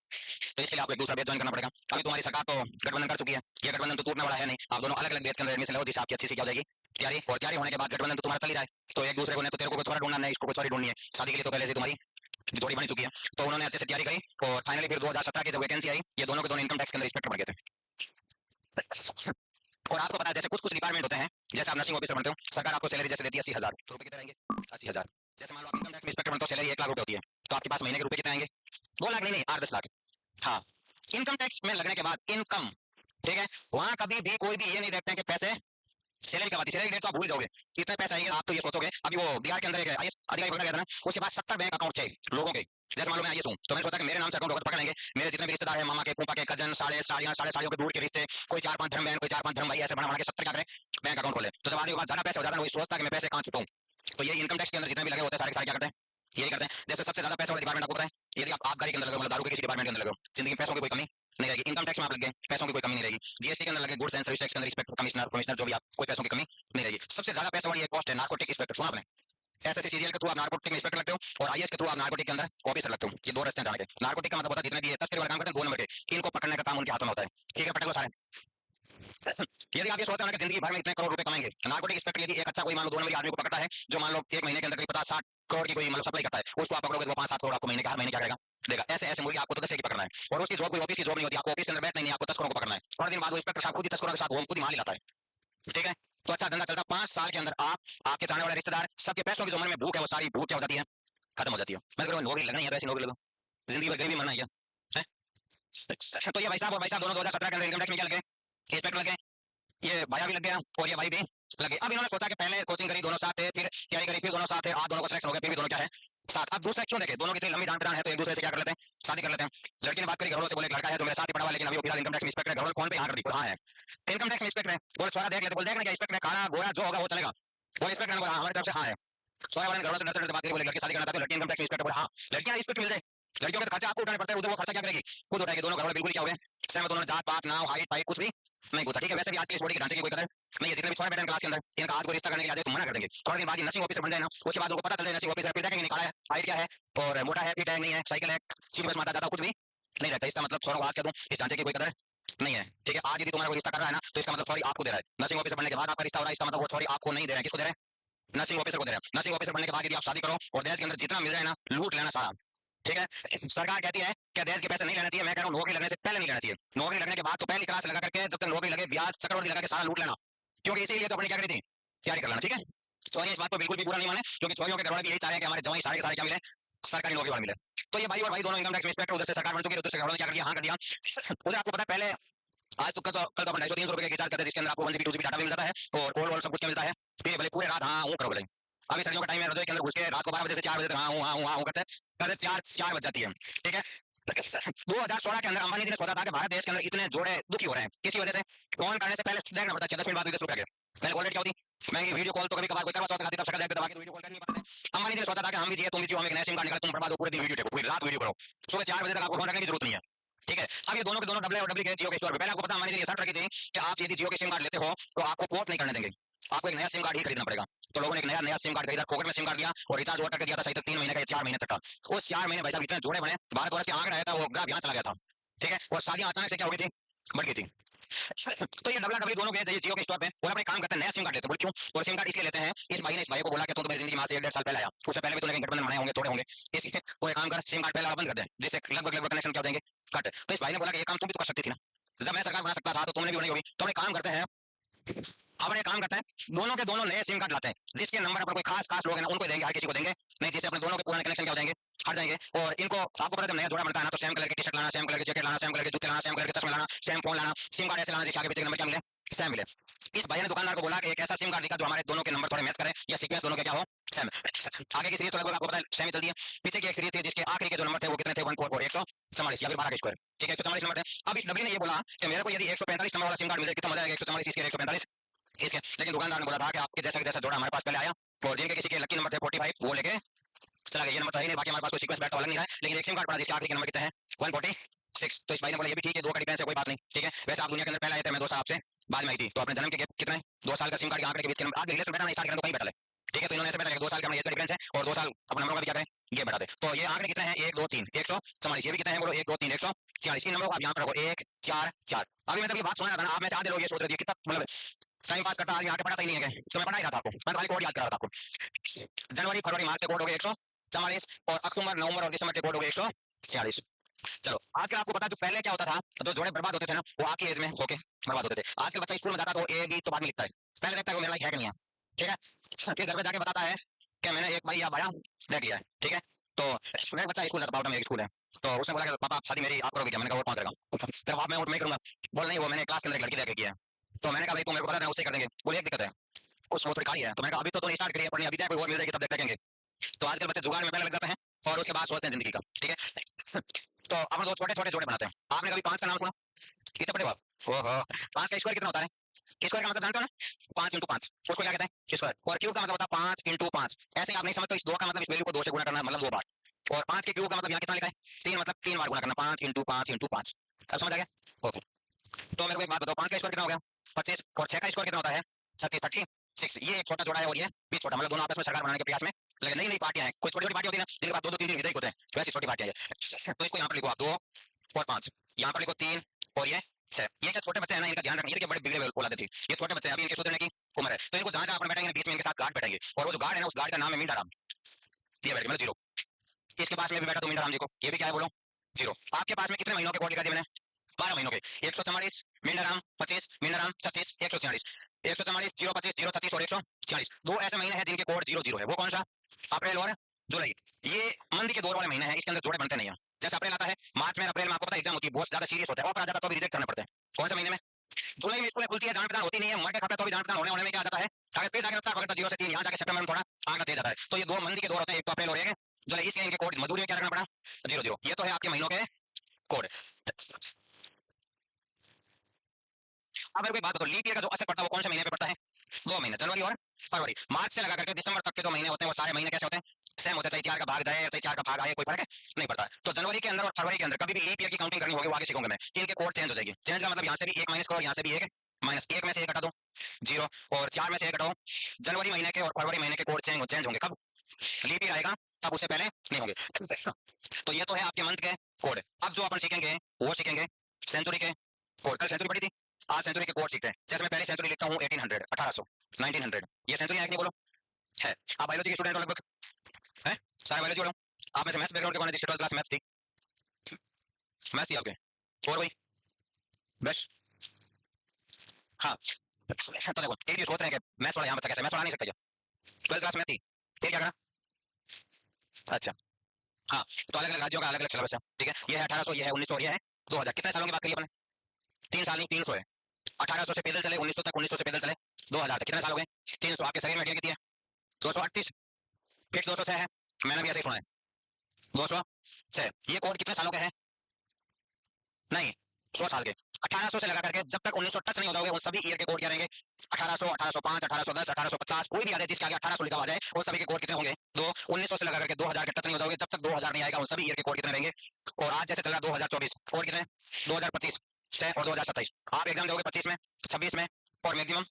तो इसके लिए आपको एक दूसरा बैच ज्वाइन करना पड़ेगा। अभी तुम्हारी सरकार तो गठबंधन कर चुकी है, ये गठबंधन तो टूटने वाला है नहीं। आप दोनों अलग अलग बैच के अंदर एडमिशन लो, जिससे आपकी अच्छी सी क्या हो जाएगी तैयारी। और तैयारी होने के बाद गठबंधन तो तुम्हारा चल ही रहा है, तो एक दूसरे को, नहीं तो तेरे को कोई छोरा ढूंढना, नहीं इसको कोई छोरी ढूंढनी है, शादी के लिए तो पहले से तुम्हारी जोड़ी बनी चुकी है। तो उन्होंने अच्छे से तैयारी करी, और फाइनली फिर 2017 की जब वैकेंसी आई, ये दोनों के दोनों इनकम टैक्स के अंदर इंस्पेक्टर बन गए थे। और आपको पता है जैसे कुछ कुछ डिपार्टमेंट होते हैं, जैसे आप नर्सिंग ऑफिसर बनते हो, सरकार आपको सैलरी जैसे देती है 80,000 रुपए कितने आएंगे, 80,000। जैसे मान लो आप इनकम टैक्स इंस्पेक्टर बनते हो, सैलरी 1 लाख रुपए होती है, तो आपके पास महीने के रुपए कितने आएंगे, 2 लाख नहीं, 8-10 लाख। हाँ, इनकम टैक्स में लगने के बाद इनकम, ठीक है। वहां कभी भी कोई भी ये नहीं देखते हैं कि पैसे सैलरी कब आती है, सैलरी डेट तो आप भूल जाओगे, इतने पैसे आएंगे आप तो ये सोचोगे। अभी वो बिहार के अंदर एक आईएएस अधिकारी पकड़ा गया था ना, उसके पास 70 बैंक अकाउंट थे लोगों के। जैसे मान लो मैं आईएएस हूं, तो मैंने सोचा कि मेरे नाम से अकाउंट होगा तो पकड़ लेंगे। मेरे जितने भी रिश्तेदार है, मामा के, फूफा के, कजन, साले साड़ियां, साढ़े साड़ियों के दूर के रिश्ते, कोई 4-5 धर्म बहन, कोई 4-5 धर्म भाई, ऐसे बना बना के 70 क्या करें बैंक अकाउंट खोले। तो जब आदमी के पास ज्यादा पैसे हो जाता है, वही सोचता है कि मैं पैसे कहां छुपाऊं। तो ये इनकम टैक्स के अंदर जितने भी लगे होते हैं सारे सारे क्या करते हैं, यही करते हैं। जैसे सबसे ज्यादा पैसे वाला डिपार्टमेंट आपको पता है, यदि आप आबकारी के अंदर लगे, मतलब दारू के किसी डिपार्टमेंट के अंदर लगे, जिंदगी में पैसों की कोई कमी नहीं रहेगी। इनकम टैक्स में आप लग गए, पैसों की कोई कमी नहीं रहेगी। जीएसटी के अंदर लगे, गुड्स एंड सर्विस टैक्स के अंदर इंस्पेक्टर, कमिश्नर, कमिश्नर जो भी आप, कोई पैसों की कमी नहीं रहेगी। सबसे ज्यादा पैसे वाली एक पोस्ट है नारकोटिक इंस्पेक्टर, सुना आपने? एसएससी के थ्रू आप नारकोटिक में इंस्पेक्टर लगते हो, और आईएएस के थ्रू आप नारकोटिक के अंदर ऑफिसर लगते हो। ये दो रास्ते हैं जाने के। नारकोटिक का मतलब होता है जितने भी तस्करी वाला काम करते हैं 2 नंबर के, इनको पकड़ने का काम उनके हाथों में होता है। ठीक है, पकड़ लो सारे। यदि आप ये सोचते हैं कि जिंदगी भर में इतने करोड़ रुपए कमाएंगे, नारकोटिक इंस्पेक्टर यदि एक अच्छा कोई मान लो 2 नंबर आदमी को पकड़ता है, जो मान लो एक महीने के अंदर करीब 50-60 करोड़ की कोई मतलब सप्लाई करता है, उसको आप पकड़ोगे तो वो 5-7 करोड़ आपको महीने का, हर महीने क्या करेगा, देगा। ऐसे ऐसे मुर्गी आपको तो 10 की पकड़ना है, और उसकी जॉब कोई ऑफिस की जॉब नहीं होती, आपको ऑफिस के अंदर बैठना नहीं, आपको तस्करों को पकड़ना है। थोड़े दिन बाद वो इंस्पेक्टर साहब खुद ही तस्करों के साथ खुद ही माल लाता है। ठीक है, तो अच्छा धंधा चलता। 5 साल के अंदर आप, आपके चाहने वाले रिश्तेदार, सबके पैसों की जो मन में भूख है, वो सारी भूख क्या हो जाती है, खत्म हो जाती है। मैं कह नौकरी लगनी है तो ऐसी नौकरी लगो, जिंदगी भर गरीबी मरना ही है। तो ये भाई साहब और भाई साहब दोनों 2017 के अंदर इनकम टैक्स में क्या लगे, इंस्पेक्टर लगे। ये भैया भी लग गया और ये भाई भी लगे। अब इन्होंने सोचा कि पहले कोचिंग करी, दोनों साथ थे, फिर तैयारी करी, फिर दोनों साथ थे, आज दोनों को सिलेक्शन हो गया, फिर भी दोनों क्या है साथ। अब दूसरा क्यों देखे, दोनों की इतनी लंबी जान पहचान है, तो एक दूसरे से क्या कर लेते हैं, शादी कर लेते हैं। लड़की ने बात करी, घरों से बोले लड़का है तो मेरे साथ ही पढ़ा हुआ, लेकिन अभी वो फिलहाल इनकम टैक्स इंस्पेक्टर है। घरों कौन पे यहाँ कर दी, हाँ है इनकम टैक्स इंस्पेक्टर है। बोले छोरा देख लेते, बोले देखना क्या इंस्पेक्टर है, काला गोरा जो होगा वो चलेगा। बोले इंस्पेक्टर ने बोला हमारी तरफ से हाँ है। छोरा वाले घरों से डरते डरते बात करी, बोले लड़की शादी करना चाहते हो, लड़की इनकम टैक्स इंस्पेक्टर, बोले हाँ लड़कियां इंस्पेक्टर मिल जाए, लड़कियों का खर्चा आपको उठाना पड़ता है, उधर वो खर्चा क्या करेगी, खुद उठाएगी। दोनों घरों बिल्कुल क्या हो गए सहमत, उन्होंने जात पात नाम हाइट पाइट कुछ भी नहीं पूछा। ठीक है, वैसे भी आज के इस बॉडी के ढांचे की कोई कदर नहीं है। जितने भी छोटे बैठे क्लास के अंदर, इनका आज कोई रिश्ता करने के लिए तो मना कर देंगे। थोड़े दिन बाद ये नर्सिंग ऑफिसर बन जाए ना, उसके बाद उनको पता चल जाए नर्सिंग ऑफिसर, फिर देखेंगे निकाला है, हाइट क्या है और मोटा है, फिट है नहीं है, साइकिल है, सीट बस माता जाता कुछ भी नहीं रहता। इसका मतलब छोड़ो, आज कह दूं इस ढांचे की कोई कदर नहीं है। ठीक है, आज यदि तुम्हारा कोई रिश्ता कर रहा है ना, तो इसका मतलब सॉरी आपको दे रहा है। नर्सिंग ऑफिसर बनने के बाद आपका रिश्ता हो रहा है, इसका मतलब वो सॉरी आपको नहीं दे रहा है, किसको दे रहा है, नर्सिंग ऑफिसर को दे रहा है। नर्सिंग ऑफिसर बनने के बाद यदि आप शादी करो और देश के अंदर जितना मिल जाए ना लूट लेना सारा। ठीक है, सरकार कहती है कि दहेज के पैसे नहीं लेना चाहिए, मैं कह रहा हूँ नौकरी लगने से पहले नहीं लेना चाहिए। नौकरी लगने के बाद तो पहली क्लास लगा करके जब तक नौकरी लगे ब्याज चक्रवृद्धि लगा के सारा लूट लेना, क्योंकि इसीलिए तो अपनी क्या करी थी, तैयारी कर लेना। ठीक है, चौधरी इस बात को बिल्कुल भी बुरा नहीं माने, क्योंकि चौधरी के घर वाले भी यही चाह रहे हैं कि हमारे जवाई सारे के सारे क्या मिले, सरकारी नौकरी वाले मिले। तो ये भाई और भाई दोनों इनकम टैक्स इंस्पेक्टर, उधर से सरकार बन चुकी है, उधर से घर वालों ने क्या कर दिया, हाँ कर दिया। उधर आपको पता है पहले आज तो कल तो अपन 250-300 रुपए का रिचार्ज करते हैं, जिसके अंदर आपको 1 GB 2 GB डाटा भी मिल जाता है और कॉल वॉल सब कुछ मिलता है। फिर भले पूरे रात हाँ हूँ करो भले। अभी सर्दियों का टाइम है, रसोई के अंदर घुस के रात को 12 बजे से 4 बजे तक हाँ हूँ हाँ हूँ हाँ हूँ करते करते 4 बज जाती है। ठीक है, 2016 के अंदर अंबानी जी ने सोचा था कि भारत देश के अंदर इतने जोड़े दुखी हो रहे हैं, किसी वजह से फोन करने से पहले देखना पड़ता है 10 मिनट बाद 10 रुपए के पहले कॉल रेट क्या होती महंगी। वीडियो कॉल तो कभी कभार कोई करवा चौथ खाती तब शक्ल दबा के वीडियो कॉल कर नहीं पाते। अंबानी जी ने सोचा था कि हम भी जिए तुम भी जियो, हम एक नया सिम कार्ड निकाले, तुम बर्बाद हो पूरे दिन वीडियो देखो, पूरी रात वीडियो करो, सुबह 4 बजे तक आपको फोन रखने की जरूरत नहीं है। ठीक है, अब ये दोनों के दोनों डब्ल्यू और डब्ल्यू के जियो के स्टोर पे, पहले आपको पता अंबानी जी ने शर्त रखी थी कि आप यदि जियो के सिम कार्ड लेते हो तो आपको पोर्ट नहीं करने देंगे, आपको एक नया सिम कार्ड ही खरीदना पड़ेगा। तो लोगों ने एक नया सिम कार्ड खरीदा, फोकट में सिम कार्ड लिया और रिचार्ज और करके दिया था सही 3 महीने का या 4 महीने तक का। उस 4 महीने भाई साहब इतने जोड़े बने, भारत वर्ष के आंकड़ा आया था, वो ग्राफ यहाँ चला गया था। ठीक है, और शादियां अचानक से क्या हो गई थी, बढ़ गई थी। तो ये डबला डबली दोनों गए जियो के स्टोर पे और अपने काम करते हैं, नया सिम कार्ड लेते हैं। बोले क्यों, और सिम कार्ड इसलिए लेते हैं, इस भाई ने इस भाई को बोला कि तू तो मेरी जिंदगी में से 1-1.5 साल पहले आया, उससे पहले भी तूने गठबंधन बनाए होंगे, तोड़े होंगे, इसलिए वो एक काम कर सिम कार्ड पहले बंद कर दे, जिससे लगभग लगभग कनेक्शन क्या हो जाएंगे कट। तो इस भाई ने बोला कि ये काम तुम भी तो कर सकती थी ना, जब मैं सरकार बना सकता था तो तुमने भी बनाई होगी। तो हम काम करते हैं, अब ये काम करते हैं, दोनों के दोनों नए सिम कार्ड लाते हैं, जिसके नंबर पर कोई खास खास लोग हैं ना उनको देंगे, हर किसी को देंगे नहीं, जिससे अपने दोनों के पुराने कनेक्शन क्या हो जाएंगे, हट जाएंगे। और इनको आपको पता जब नया जोड़ा बनता है ना, तो सेम कलर की टी शर्ट लाना, सेम कलर की जैकेट लाना, सेम कलर के जूते लाना, सेम कलर के चश्मे लाना, सेम फोन लाना, सिम कार्ड ऐसे लाना जिसके आगे पीछे नंबर क्या मिले, सेम मिले। इस भाई ने दुकानदार को बोला कि एक ऐसा सिम कार्ड दिखा जो हमारे दोनों के नंबर थोड़े मैच करे, या सीक्वेंस दोनों के क्या हो सेम। आगे की सीरीज तो लगभग आपको पता है सेम ही चलती है, पीछे की एक सीरीज थी जिसके आखिरी के जो नंबर थे वो कितने थे, 144 144 या फिर 12 के स्क्वायर। ठीक है, 144 नंबर थे। अब इस डब्ल्यू ने ये बोला कि मेरे को यदि 145 नंबर वाला सिम कार्ड मिल जाए कितना मजा आएगा, 144 इसके 145 इसके। लेकिन दुकानदार ने बोला था कि आपके जैसा जोड़ा हमारे पास पहले आया और जिनके किसी के लकी नंबर थे 45 वो लेके चला गया, ये नंबर तो है नहीं, बाकी हमारे पास कोई सीक्वेंस बैठता अलग नहीं रहा है, लेकिन एक सिम कार्ड पड़ा जिसके आखिरी के नंबर कितने हैं 146। तो इस भाई ने बोला ये भी ठीक है, 2 का डिफरेंस है, कोई बात नहीं। ठीक है, वैसे आप दुनिया के अंदर पहले आए थे, मैं 2 साल आपसे बाद में आई थी, तो अपने जन्म के गैप कितने 2 साल का सिम कार्ड के आंकड़े के बीच के नंबर, आगे रिलेशन बैठा नहीं स्टार्ट करना तो कहीं बैठा है। ठीक है, तो इन्होंने ऐसे बैठा 2 साल का हमारा इसका डिफरेंस है और 2 साल अपने नंबरों का भी क्या करें ये बढ़ा दे। तो ये आंकड़े कितने हैं 1 2 3 144, ये भी कितने हैं बोलो 1 2 3 146। इन नंबरों को आप यहाँ पर रखो 1 4 4। अभी मैं जब ये बात सुना था ना, आप में से आधे लोग ये सोच रहे थे कितना मतलब टाइम पास करता, यहाँ के पढ़ाता ही नहीं है, तो मैं पढ़ा ही रहा था आपको, मैं खाली कोड याद करा रहा था आपको। जनवरी फरवरी मार्च के कोड हो गए 144 और अक्टूबर नवंबर और दिसंबर के कोड हो गए 146। चलो आजकल आपको पता जो पहले क्या होता था, जो जोड़े बर्बाद होते थे ना वो आपकी एज में होके बर्बाद होते थे। आजकल बच्चा स्कूल में जाता तो ए बी तो बाद में लिखता है, पहले देखता है वो मेरा लाइक है कि नहीं है। ठीक है, फिर घर पे जाके बताता है कि मैंने एक भाई या भाया देख लिया है। ठीक है, तो मेरा बच्चा स्कूल जाता पाउडा में एक स्कूल है, तो उसने बोला कि पापा आप शादी मेरी आप करोगे क्या, मैंने कहा और कौन करेगा, तो आप मैं नहीं करूंगा। बोल नहीं वो मैंने क्लास के अंदर एक लड़की देख के किया है। तो मैंने कहा भाई तुम मेरे को बता देना, उससे कर देंगे। बोले एक दिक्कत है, उस वो तो खाली है। तो मैंने कहा अभी तो तूने स्टार्ट करी है पढ़नी, अभी जाए कोई और मिल जाएगी तब देखेंगे। तो आजकल बच्चे जुगाड़ में पहले लग जाते हैं और उसके बाद सोचते हैं जिंदगी का, ठीक है। तो अपन दो छोटे छोटे जोड़े बनाते हैं। आपने कभी 5 का नाम सुना? कितने बड़े बाप, ओहो। 5 का स्क्वायर कितना होता है? स्क्वायर का मतलब जानते हो ना, 5 इंटू 5, उसको क्या कहते हैं? स्क्वायर। और क्यूब का मतलब होता है 5 इंटू 5। ऐसे ही आप नहीं समझते, इस 2 का मतलब इस वैल्यू को 2 से गुणा करना, मतलब 2 बार। और 5 के क्यूब का मतलब यहाँ कितना लिखा है? 3, मतलब 3 बार गुणा करना, 5 इंटू 5 इंटू 5। अब समझ आ गया? ओके। तो मेरे को एक बात बताओ, 5 का स्क्वायर कितना हो गया? 25। और 6 का स्क्वायर कितना होता है? 36, 36। ये एक छोटा जोड़ा है और ये भी छोटा, मतलब दोनों आपस में सरकार बनाने के प्रयास में लगे। नई नई पार्टियां हैं, कोई छोटी छोटी पार्टी होती है ना जिनके पास 2 2 3 3 विधायक होते हैं, वैसी छोटी पार्टियां है। तो इसको यहाँ पर लिखो आप 2 और 5, यहाँ पर लिखो 3 और ये 6। ये क्या छोटे बच्चे हैं ना, इनका ध्यान रखना, ये बड़े बिगड़े औलाद थी। ये छोटे बच्चे हैं, अभी इनके सुधरने की उम्र है। तो इनको जहां जहां अपन बैठेंगे बीच में इनके साथ गार्ड बैठेंगे, और वो जो गार्ड है ना, उस गार्ड का नाम है मींडा राम। ये बैठ गया मतलब 0। इसके पास में भी बैठा तो मींडा राम जी को, ये भी क्या है बोलो? 0। आपके पास में कितने महीनों के कोड लिखा दिया मैंने? 12 महीनों के। 144 मींडा राम, 25 मींडा राम, 36 146। 144 0 25 0 36 और 146। 2 ऐसे महीने हैं जिनके कोड 0 0 है। वो कौन सा? अप्रैल और जुलाई। ये मंदी के दौर वाले महीने हैं, इसके अंदर जोड़े बनते नहीं है। जैसे अप्रैल आता है, मार्च में अप्रैल में आपको पता है एग्जाम होती है, बहुत ज्यादा सीरियस होता है, ऑफर आ जाता है तो भी रिजेक्ट करना पड़ता है। कौन से महीने में? जुलाई में स्कूलें खुलती है, जान पहचान होती नहीं है, मर के खाता तो भी जान पहचान होने होने में क्या आ जाता है, कागज पे जाके रखता है, पकड़ता 0 से 3, यहाँ जाके सितंबर में थोड़ा आंकड़ा तेज जाता है। तो ये 2 मंदी के दौर होते हैं, एक तो अप्रैल और एक जुलाई। इसलिए इनके कोड मजदूरी में क्या रखना पड़ा? 0 0। ये तो है आपके महीनों के कोड। अब मेरे को एक बात बताओ, लीप ईयर का जो असर पड़ता है वो कौन से महीने पे पड़ता है? 2 महीने, जनवरी और फरवरी। मार्च से लगा करके दिसंबर तक के जो महीने होते हैं वो सारे महीने कैसे होते हैं? सेम होते हैं, चाहे 4 का भाग जाए या चाहे 4 का भाग आए, कोई फर्क है नहीं पड़ता। तो जनवरी के अंदर और फरवरी के अंदर कभी भी लीप ईयर की काउंटिंग करनी होगी, वो आगे सीखूंगा मैं। इनके कोड चेंज हो जाएगी। चेंज का मतलब यहाँ से भी 1 माइनस करो, यहाँ से भी 1 माइनस, 1 में से 1 घटा दो 0, और 4 में से 1 घटाओ। जनवरी महीने के और फरवरी महीने के कोड चेंज होंगे कब? लीप ईयर आएगा तब, उससे पहले नहीं होंगे। तो ये तो है आपके मंथ के कोड। अब जो अपन सीखेंगे वो सीखेंगे सेंचुरी के कोड। कल सेंचुरी पढ़ी थी, आज सेंचुरी के कोड सीखते हैं। जैसे मैं पहले सेंचुरी लिखता हूँ 1800, 1800, 1900। ये सेंचुरी है कि नहीं बोलो? है। आप बायोलॉजी के स्टूडेंट हो लगभग, है सारे बायोलॉजी वाले हो। आप में से मैथ्स बैकग्राउंड के कौन है जिसकी 12th क्लास मैथ्स थी? मैथ्स थी आपके? और भाई बेस्ट। हाँ। तो देखो एक सोच रहे हैं कि मैथ्स वाला यहाँ बच्चा कैसे मैथ्स पढ़ा नहीं सकता क्या? 12th क्लास में थी, फिर क्या करा? अच्छा। हाँ, तो अलग अलग राज्यों का अलग अलग सिलेबस है, ठीक है। ये है 1800, ये है 1900 और ये है 2000। कितने सालों की बात करी अपने? 3 साल नहीं, 300 है। 1800 से पैदल चले 1900 तक, 1900 से पैदल चले 2000 तक, कितने साल हो गए? 300। आपके शरीर में हड्डियां कितनी है? 238। फिक्स 206 है, मैंने भी ऐसे ही सुना है 206। ये कोड कितने सालों के हैं? नहीं, 100 साल के। 1800 से लगा करके जब तक 1900 टच नहीं हो जाओगे, उन सभी ईयर के कोड क्या रहेंगे? 1800, 1805, 1810, 1850, कोई भी आ जाए जिसके आगे 1800 लिखा हुआ जाए, उन सभी के कोड कितने होंगे? 2। 1900 से लगा करके 2000 के टच नहीं हो जाओगे, जब तक 2000 नहीं आएगा, उन सभी ईयर के कोड कितने रहेंगे? और आज जैसे चल रहा है 2024, और कितने? 2025 6 और 2027। आप एग्जाम दोगे 25 में, 26 में और मैक्सिमम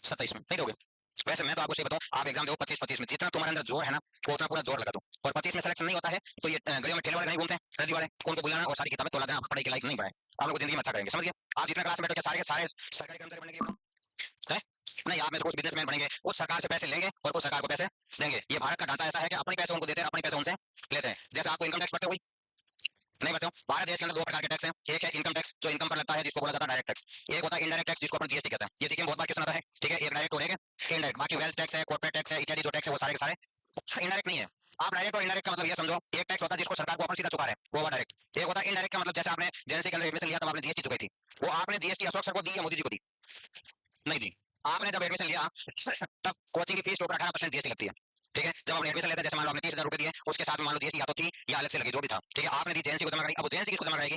27 में, नहीं दोगे? वैसे मैं तो आपको सही बताऊं, आप एग्जाम दो 25 में, जितना तुम्हारे अंदर जोर है ना, वो उतना पूरा जोर लगा दो। और 25 में सिलेक्शन नहीं होता है तो ये गलियों में ठेले वाले नहीं घूमते हैं, रद्दी वाले, उनको बुलाना और सारी किताबें तोला देना, आप पढ़ाई के लायक नहीं पढ़ाए, आप लोग जिंदगी में अच्छा करेंगे, समझ गए? आप जितना क्लास में बैठो सारे के सारे सरकारी कर्मचारी बनेंगे है? नहीं, आप में से कुछ बिजनेसमैन बनेंगे, कुछ सरकार से पैसे लेंगे और कुछ सरकार को पैसे देंगे। ये भारत का ढांचा ऐसा है कि अपने पैसे उनको देते हैं, अपने पैसे उनसे लेते हैं। जैसे आपको इनकम टैक्स पड़ते हुई नहीं बताऊं, भारत देश के अंदर 2 प्रकार के टैक्स हैं। एक है इनकम टैक्स, जो इनकम पर लगता है, जिसको बोला जाता है डायरेक्ट टैक्स। एक होता है इनडायरेक्ट टैक्स, जिसको अपन जीएसटी कहते हैं। ये सीखे बहुत बार क्वेश्चन आता है, ठीक है। एक डायरेक्ट और एक इनडायरेक्ट। बाकी वेल्थ टैक्स है, कॉर्पोरेट टैक्स है, इत्यादि जो टैक्स है वो सारे के सारे इनडायरेक्ट नहीं है। आप डायरेक्ट और इनडायरेक्ट का मतलब ये समझो, एक टैक्स होता है जिसको सरकार को अपन सीधा चुका रहे, वो डायरेक्ट। एक होता है इनडायरेक्ट का मतलब, जैसे आपने जेएनसी के अंदर एडमिशन लिया तब आपने जीएसटी चुकाई थी, वो आपने जीएसटी अशोक सर को दी या मोदी जी को दी? नहीं दी। आपने जब एडमिशन लिया तब कोचिंग की फीस के ऊपर 18% जीएसटी लगती है, ठीक है। जब आपने एडमिशन लेते, जैसे मान लो आपने 30,000 रुपए दिए, उसके साथ मान लो जीएसटी या तो थी या अलग से लगी, जो भी था, ठीक है। आपने दी, जेएनसी को जमा कराई। अब जेएनसी किसको जमा कराएगी?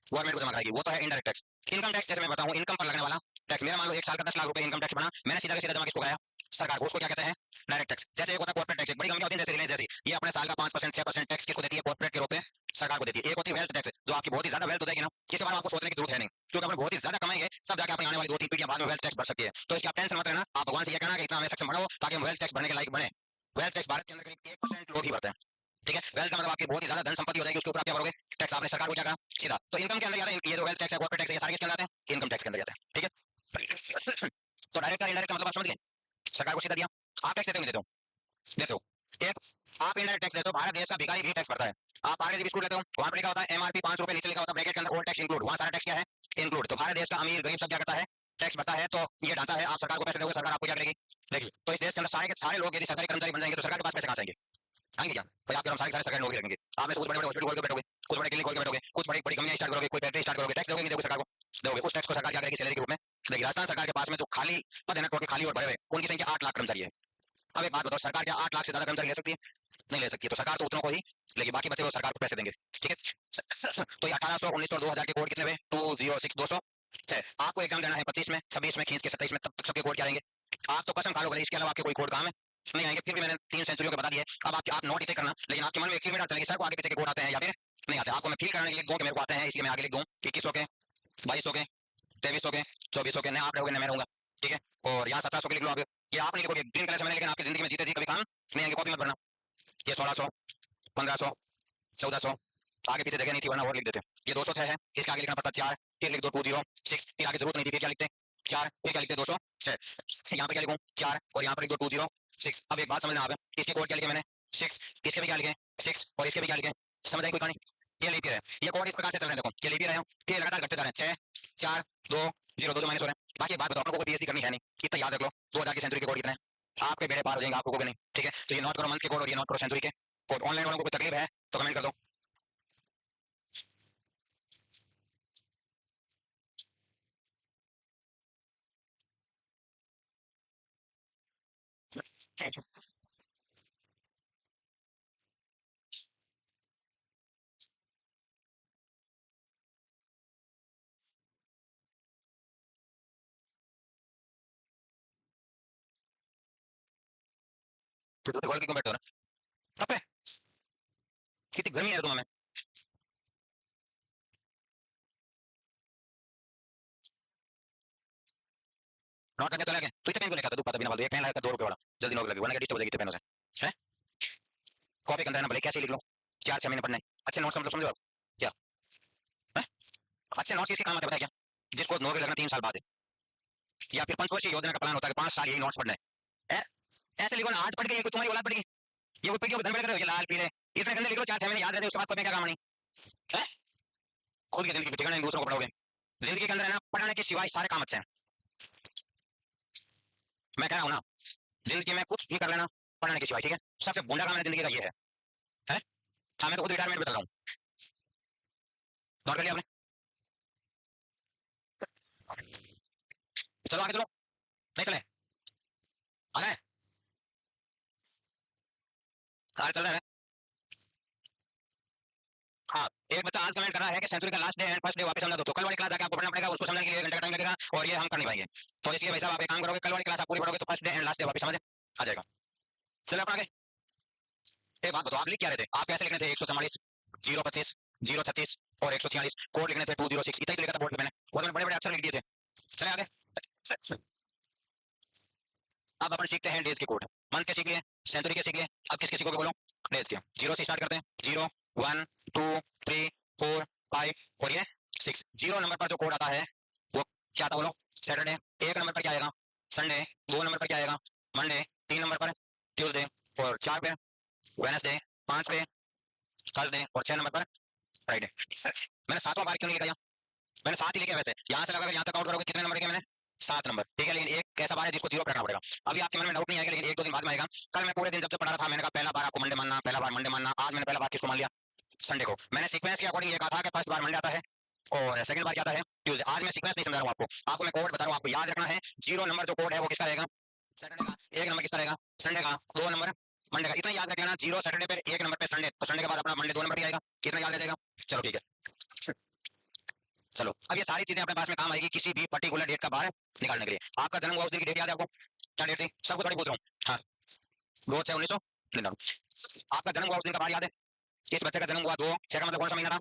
गवर्नमेंट को जमा कराएगी, वो तो है इनडायरेक्ट टैक्स। इनकम टैक्स जैसे मैं बताऊं, इनकम पर लगने वाला टैक्स, मेरा मान लो 1 साल का 10 लाख रुपए इनकम टैक्स बना, मैंने सीधा का सीधा जमा किसको कराया? सरकार को। उसको क्या कहते हैं? Direct tax. जैसे एक होता है कॉर्पोरेट टैक्स, बड़ी कंपनी होती है जैसे रिलायंस जैसी, ये अपने साल का 5% 6% टैक्स किसको देती है? कॉर्पोरेट के रूप में सरकार को देती है। एक होती है वेल्थ टैक्स, जो आपकी बहुत ही ज्यादा वेल्थ हो जाएगी ना, इसके बारे में आपको सोचने की जरूरत है नहीं, क्योंकि अपन बहुत ही ज्यादा कमाएंगे तब जाके अपनी आने वाली 2 3 पीढ़ियां बाद में वेल्थ टैक्स भर सकती है। तो इसकी आप टेंशन मत लेना, आप भगवान से ये कहना कि इतना हमें सक्षम बनाओ ताकि हम वेल्थ टैक्स भरने के लायक बने। वेल्थ टैक्स भारत के अंदर करीब 1% लोग ही भरते हैं, ठीक है। वेल्थ का मतलब आपकी बहुत ही ज्यादा धन संपत्ति हो जाएगी, उसके ऊपर आप क्या भरोगे? टैक्स। आपने सरकार को क्या कहा? सीधा। तो इनकम के अंदर आता है, ये जो वेल्थ टैक्स है, कॉर्पोरेट टैक्स है, ये सारे किसके अंदर आते हैं? इनकम टैक्स के अंदर आते हैं, ठीक है। तो डायरेक्ट और इनडायरेक्ट का मतलब आप समझ गए? सरकार को सीधा दिया। आप टैक्स देते हो नहीं देते हो? देते हो। एक आप इनडायरेक्ट टैक्स देते हो, भारत देश का भिखारी भी टैक्स भरता है। आप आगे से बिस्कुट लेते हो, वहां पर लिखा होता है एमआरपी 5 रुपए, नीचे लिखा होता है ब्रैकेट के अंदर ऑल टैक्स इंक्लूड, वहां सारा टैक्स क्या है? इंक्लूड। तो भारत देश का अमीर गरीब सब क्या करता है? टैक्स भरता है। तो ये ढांचा है, आप सरकार को पैसे दोगे, सरकार आपको क्या करेगी? देखिए, तो इस देश के अंदर सारे के सारे लोग यदि सरकारी कर्मचारी बन जाएंगे तो सरकार के पास पैसे कहां से आएंगे? आएंगे क्या भाई? आपके हम सारे सारे सरकारी नौकरी रखेंगे, आप में से कुछ बड़े बड़े हॉस्पिटल खोल के बैठोगे, कुछ बड़े क्लिनिक खोल के बैठोगे, कुछ बड़ी बड़ी कंपनियां स्टार्ट करोगे, कोई फैक्ट्री स्टार्ट करोगे, टैक्स दोगे नहीं दोगे सरकार को? दोगे। उस टैक्स को सरकार क्या करेगी? सैलरी के रूप में देखिए राजस्थान सरकार के पास में जो खाली पद है ना, टोटल खाली और भरे हुए, उनकी संख्या 8 लाख कर्मचारी है। अब एक बात बताओ, सरकार क्या 8 लाख से ज्यादा कर्मचारी ले सकती है? नहीं ले सकती है। तो सरकार तो उतनों को ही लेगी, बाकी बचे वो सरकार को पैसे देंगे। ठीक है, तो ये 1800, 1900 और 2000 के कोड कितने हुए? 206, 200। आपको एग्जाम देना है 25 में, 26 में, खींच के 27 में, तब तक सबके कोड क्या रहेंगे? आप तो कसम खा लो भले इसके अलावा आपके कोई कोड काम है नहीं आएंगे। फिर भी मैंने 3 सेंचुरियों के बता दिए। अब आप नोट इतने करना, लेकिन आपके मन में एक चीज में डाल चलेगी, सर को आगे पीछे के कोड आते हैं या फिर नहीं आते। आपको मैं फील कराने के लिए लिख दूं कि मेरे को आते हैं, इसलिए मैं आगे लिख दूं 2100 के, 2200 के, 2300 के, 2400 के। नहीं आप रहोगे ना मैं रहूंगा। ठीक है, और यहाँ 1700 के लिख लो आप। ये आप नहीं लिखोगे ग्रीन कलर से मैंने, लेकिन आपकी जिंदगी में जीते जी कभी काम नहीं आएंगे, कॉपी मत भरना। ये 1600, 1500, 1400, आगे पीछे जगह नहीं थी वरना और लिख देते। ये 206 है, इसके आगे लिखना पड़ता 4, फिर लिख दो 206, फिर आगे जरूरत नहीं थी, फिर क्या लिखते 4, फिर क्या लिखते 206। यहाँ पे क्या लिखूं 4 और यहाँ पर लिख दो 206। अब एक बात समझना आप, इसके कोड क्या लिखे मैंने 6, इसके भी क्या लिखे 6 और इसके भी क्या लिखे, समझ आई कोई कहानी? ये लीप ईयर है, ये कोड इस प्रकार से चल रहे हैं। देखो ये लीप ईयर है, फिर लगातार घटते जा रहे हैं 6, 4, 2, 0, 2 माइनस हो रहे हैं। बाकी एक बात बताओ, आपको कोई पीएचडी करनी है नहीं, इतना याद रख लो 2000 की सेंचुरी के कोड कितने हैं, आपके बेड़े पार हो जाएंगे, आपको नहीं। ठीक है, तो ये नोट करो मंथ के कोड और ये नोट करो सेंचुरी के कोड। ऑनलाइन वालों को कोई तकलीफ है तो कमेंट कर दो। तो कॉल क्यों बैठे हो ना? कब पे कितनी गर्मी है तुम्हें? नोट करके चला गया तो इतने पेन को लेकर आता, तू पता बिना फालतू एक पेन लाया 2 रुपए वाला, जल्दी नोट लगे वरना डिस्टर्ब हो जाएगी इतने पेनों से। है कॉपी करना है ना, भले कैसे लिख लो, 4-6 महीने पढ़ना है। अच्छे नोट्स का मतलब समझो आप क्या है? अच्छे नोट्स किसके काम आते हैं बताया क्या? जिसको नौकरी लगना 3 साल बाद है, या फिर पंचवर्षीय योजना का प्लान होता है 5 साल यही नोट्स पढ़ना है। ऐसे लिखो ना, आज पढ़ के कोई तुम्हारी औलाद पढ़ गई, ये कोई पीढ़ियों को धन कर लाल पीले इतने गंदे लिख लो, 4-6 महीने याद रहते, उसके बाद कोई क्या काम नहीं है। खुद की जिंदगी में ठिकाना दूसरों को पढ़ोगे। जिंदगी के अंदर है ना, पढ़ाने के सिवाय सारे काम अच्छे हैं। मैं कह रहा हूँ ना, जिंदगी में कुछ भी कर लेना पढ़ाने के सिवाय। ठीक है, सबसे बुंडा काम मेरी जिंदगी का ये है? हाँ मैं तो खुद रिटायरमेंट में चल रहा हूँ। नोट कर लिया आपने? चलो आगे चलो, नहीं चले आ रहा है, आगे चल रहा है। हाँ, एक बच्चा आज कमेंट कर रहा है कि सेंचुरी का last day and first day वापस समझा दो, तो कल वाली क्लास आके आपको पढ़ना पड़ेगा, उसको समझने के लिए 1 घंटा टाइम लगेगा और ये हम कर नहीं पाएंगे। तो इसलिए भाई साहब आप एक काम करोगे, कल वाली क्लास आप पूरी पढ़ोगे तो first day and last day वापस समझ आ जाएगा। चलो अपन आगे। एक बात बताओ, आप लिख क्या रहे थे? आप कैसे लिखने थे 144, 025, 036 और 146 कोड लिखने थे 206, इतना ही लिखा था बोर्ड पे मैंने, और मैंने बड़े बड़े अक्षर लिख दिए थे। चले आगे। अब अपन सीखते हैं डेज के कोड। मंथ के सीख लिए, सेंचुरी के सीख लिए, अब किसके सीखोगे बोलो? डेज के। 0 से स्टार्ट करते हैं, 0, 1, 2, 3, 4, 5 और ये 6। 0 नंबर पर जो कोड आता है वो क्या आता बोलो? सैटरडे। 1 नंबर पर क्या आएगा? संडे। 2 नंबर पर क्या आएगा? मंडे। 3 नंबर पर ट्यूसडे और 4 पे वेडनेसडे, 5 पे थर्सडे और 6 नंबर पर फ्राइडे। मैंने 7वां बार क्यों नहीं लिखा यहाँ? मैंने 7 ही लिखे वैसे, यहाँ से लगा यहाँ तक काउंट करोगे कितने नंबर लिखे मैंने? 7 नंबर। ठीक है, लेकिन एक ऐसा बार है जिसको 0 पे रखना पड़ेगा। अभी आपके मन में डाउट नहीं आएगा, लेकिन 1-2 दिन बाद में आएगा। कल मैं पूरे दिन जब पढ़ा रहा था, मैंने कहा पहला बार आपको मंडे मानना, पहला बार मंडे मानना। आज मैंने पहला बार किसको मान लिया? संडे को। मैंने सीक्वेंस के अकॉर्डिंग ये कहा था कि फर्स्ट बार मंडे आता है और सेकंड बार क्या आता है? ट्यूसडे। आज मैं सीक्वेंस नहीं समझा रहा हूँ आपको मैं कोड बता रहा हूँ, आपको याद रखना है। 0 नंबर जो कोड है वो किसका रहेगा? सैटरडे का। 1 नंबर किसका रहेगा? संडे का। 2 नंबर मंडे का। इतना याद रख लेना, 0 सैटरडे पे, 1 नंबर पे संडे, तो संडे के बाद अपना मंडे 2 नंबर ही आएगा। कितना याद रह जाएगा? चलो ठीक है। चलो अब ये सारी चीजें अपने पास में काम आएगी किसी भी पर्टिकुलर डेट का बाहर निकालने के लिए। आपका जन्म हुआ उस दिन की डेट याद है आपको? क्या डेट थी? सबको थोड़ी पूछ रहा हूँ। हाँ, 2/6/1999। आपका जन्म हुआ उस दिन का बाहर याद है? इस बच्चे का जन्म हुआ 2/6 का मतलब कौन सा महीना था?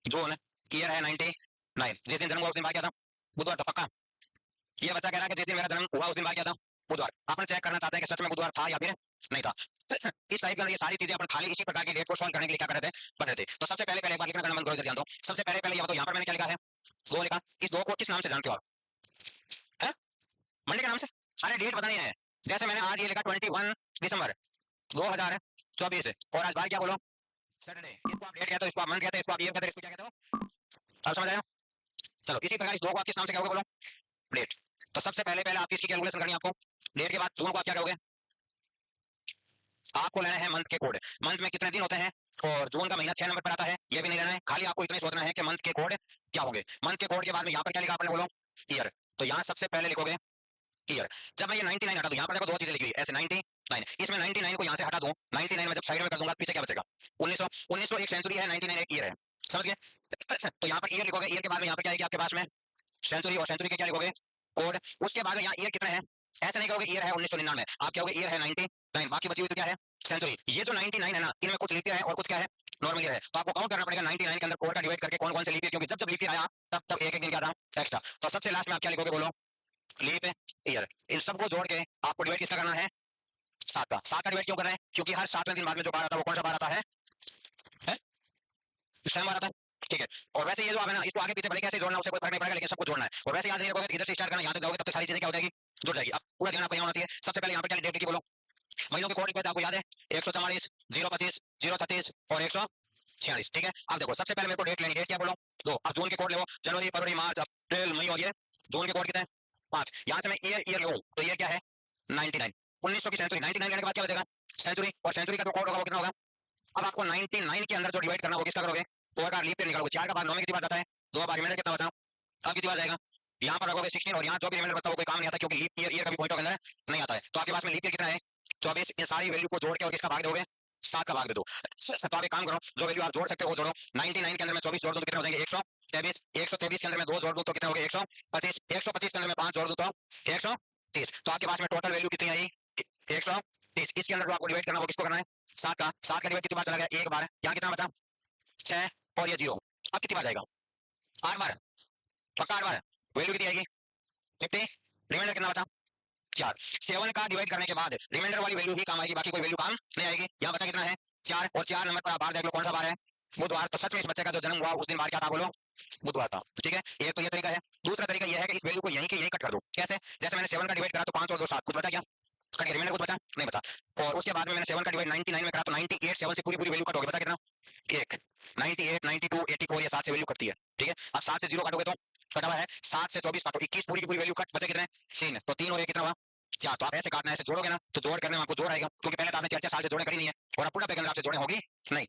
जून। ईयर है 99। जिस दिन जन्म हुआ उस दिन बाहर क्या था? बुधवार था पक्का? ये बच्चा कह रहा है कि जिस दिन मेरा जन्म हुआ उस दिन बाहर क्या था? बुधवार। अपन चेक करना चाहते हैं कि सच में बुधवार था या फिर नहीं था। इस टाइप के ये सारी चीजें अपन खाली इसी प्रकार की डेट को सॉल्व करने के लिए क्या कर रहे थे? पढ़ रहे थे। तो सबसे पहले पहले एक बार लिखना करना बंद करो, इधर ध्यान दो। सबसे पहले पहले ये बताओ, यहाँ पर मैंने क्या लिखा है? 2 लिखा। इस 2 को किस नाम से जानते हो आप? है? मंडे के नाम से? अरे डेट पता नहीं है। जैसे मैंने आज ये लिखा 21 दिसंबर 2024 और आज बार क्या बोलो? सैटरडे। इसको आप डेट कहते हो, इसको आप मंथ कहते हो, इसको आप ईयर कहते हो, इसको क्या कहते हो? अब समझ आया? चलो इसी प्रकार इस 2 को आप किस नाम से कहोगे बोलो? डेट। तो सबसे पहले पहले आप इसकी कैलकुलेशन करनी है आपको। डेट के बाद जून को आप क्या कहोगे? आपको लेना है मंथ के कोड। मंथ में कितने दिन होते हैं और जून का महीना 6 नंबर पर आता है, ये भी नहीं लेना है। खाली आपको इतना ही सोचना है कि मंथ के कोड क्या होंगे। मंथ के कोड के बाद में यहाँ पर क्या लिखा आपने बोलो? ईयर, तो यहाँ सबसे पहले लिखोगे ईयर। जब मैं ये 99 हटा दूं, यहाँ पर देखो दो चीजें लिखी हुई है ऐसे 99, इसमें 99 को यहाँ से हटा दूं, 99 में जब साइड में कर दूंगा पीछे क्या बचेगा 1900, 1900 एक सेंचुरी है, 99 एक ईयर है, समझ गए। तो यहाँ पर ईयर लिखोगे, ईयर के बाद में यहाँ पर क्या आएगी आपके पास में सेंचुरी, और सेंचुरी के क्या लिखोगे कोड। उसके बाद यहाँ ईयर कितने हैं, ऐसे नहीं कहोगे ईयर है 1999, आप क्या होगे ईयर है 99, बाकी बची हुई तो क्या है सेंचुरी। ये जो 99 है ना, इनमें कुछ लीप ईयर है और कुछ क्या है नॉर्मल ईयर है, तो आपको काउंट करना पड़ेगा 99 के अंदर कोड का डिवाइड करके कौन कौन से लीप ईयर, क्योंकि जब जब लीप ईयर आया तब तब एक एक दिन क्या था एक्स्ट्रा। तो सबसे लास्ट में आप क्या लिखोगे बोलो लीप ईयर। इन सबको जोड़ के आपको डिवाइड किसका करना है, सात का। सात का डिवाइड क्यों कर रहे हैं, क्योंकि हर 7वें दिन बाद में जो बार आता है वो कौन सा बार आता है? स्वयं बार आता है, ठीक है। और वैसे ये जो है ना, इसको आगे पीछे भले कैसे जोड़ना उसे कोई फर्क नहीं पड़ेगा, लेकिन सबको जोड़ना है। और वैसे याद नहीं रखोगे इधर से स्टार्ट करना, यहाँ तक जाओगे तब तक सारी चीजें क्या हो जाएगी जुड़ जाएगी। अब पूरा ध्यान आपको यहाँ होना चाहिए। सबसे पहले यहाँ पर क्या डेट लिखी बोलो, महीनों के कोड लिखे थे आपको याद है 144, 025, 036 और 146, ठीक है। अब देखो सबसे पहले मेरे को डेट लेनी, डेट क्या बोलो दो। अब जून के कोड ले, जनवरी फरवरी मार्च अप्रैल मई, और ये जून के कोड कितने 5। यहाँ से मैं ईयर ईयर लूँ तो ईयर क्या है 99, 1900 की सेंचुरी, 99 लेने के बाद क्या बचेगा सेंचुरी, और सेंचुरी का जो कोड होगा वो कितना होगा। अब आपको 99 के अंदर जो डिवाइड करना वो किसका करोगे, 4 का लीप ईयर निकालोगे, 4 का भाग 9 में कितनी बार जाता है 2 बार, रिमाइंडर कितना बचा अब कितनी बार जाएगा, यहाँ पर रखोगे 16, और यहाँ जो भी रिमाइंडर बचता है वो कोई काम नहीं आता, क्योंकि लीप ईयर ईयर का भी पॉइंट अंदर नहीं आता है। तो आपके पास में लीप ईयर कितना है 24, ये सारी वैल्यू को जोड़ के और किसका भाग दोगे 7 का भाग दे दो। तो आप एक काम करो, जो वैल्यू आप जोड़ सकते हो वो जोड़ो। 99 के अंदर मैं 24 जोड़ दूं तो कितने हो जाएंगे 123, 123 के अंदर मैं 2 जोड़ दूं तो कितने हो गए 125, 125 के अंदर मैं 5 जोड़ दूं तो 130। तो आपके पास में टोटल वैल्यू कितनी आई 130। इसके अंदर जो आपको डिवाइड करना वो किसको करना है 7 का। 7 का डिवाइड कितनी बार चला गया एक बार, यहाँ कितना बचा 6 और ये 0, अब कितनी बार जाएगा 8 बार, पक्का 8 बार। वैल्यू कितनी आएगी 50, रिमाइंडर कितना बचा 4। 7 का डिवाइड करने के बाद रिमाइंडर वाली वैल्यू ही काम आएगी, बाकी कोई वैल्यू काम नहीं आएगी। यहाँ बचा कितना है 4, और 4 नंबर पर आप बार देख लो कौन सा बार है बुधवार। तो सच में इस बच्चे का जो जन्म हुआ उस दिन बार क्या था बोलो बुधवार था, ठीक है। एक तो ये तरीका है। दूसरा तरीका ये है कि इस वैल्यू को यहीं के यहीं कट कर दो। कैसे, जैसे मैंने 7 का डिवाइड करा तो 5 और 2 7, कुछ बचा क्या कट गया, रिमाइंडर कुछ बचा नहीं बचा। और उसके बाद में मैंने 7 का डिवाइड 99 में करा तो 98 7 से पूरी पूरी वैल्यू कट हो गई, बचा कितना 1। 98 92 84 ये 7 से वैल्यू कटती है, ठीक है। अब 7 से 0 काटोगे तो कटा हुआ है 7 से 24 काटो 21 पूरी की पूरी वैल्यू कट बचे कितने 3, तो 3 हो गया कितना हुआ 4। तो आप ऐसे काटना है, ऐसे जोड़ोगे ना तो जोड़ करने में आपको जोड़ आएगा, क्योंकि पहले तो आपने 4 साल से जोड़े करी नहीं है, और अब पूरा पैकेज आपसे जोड़े होगी नहीं।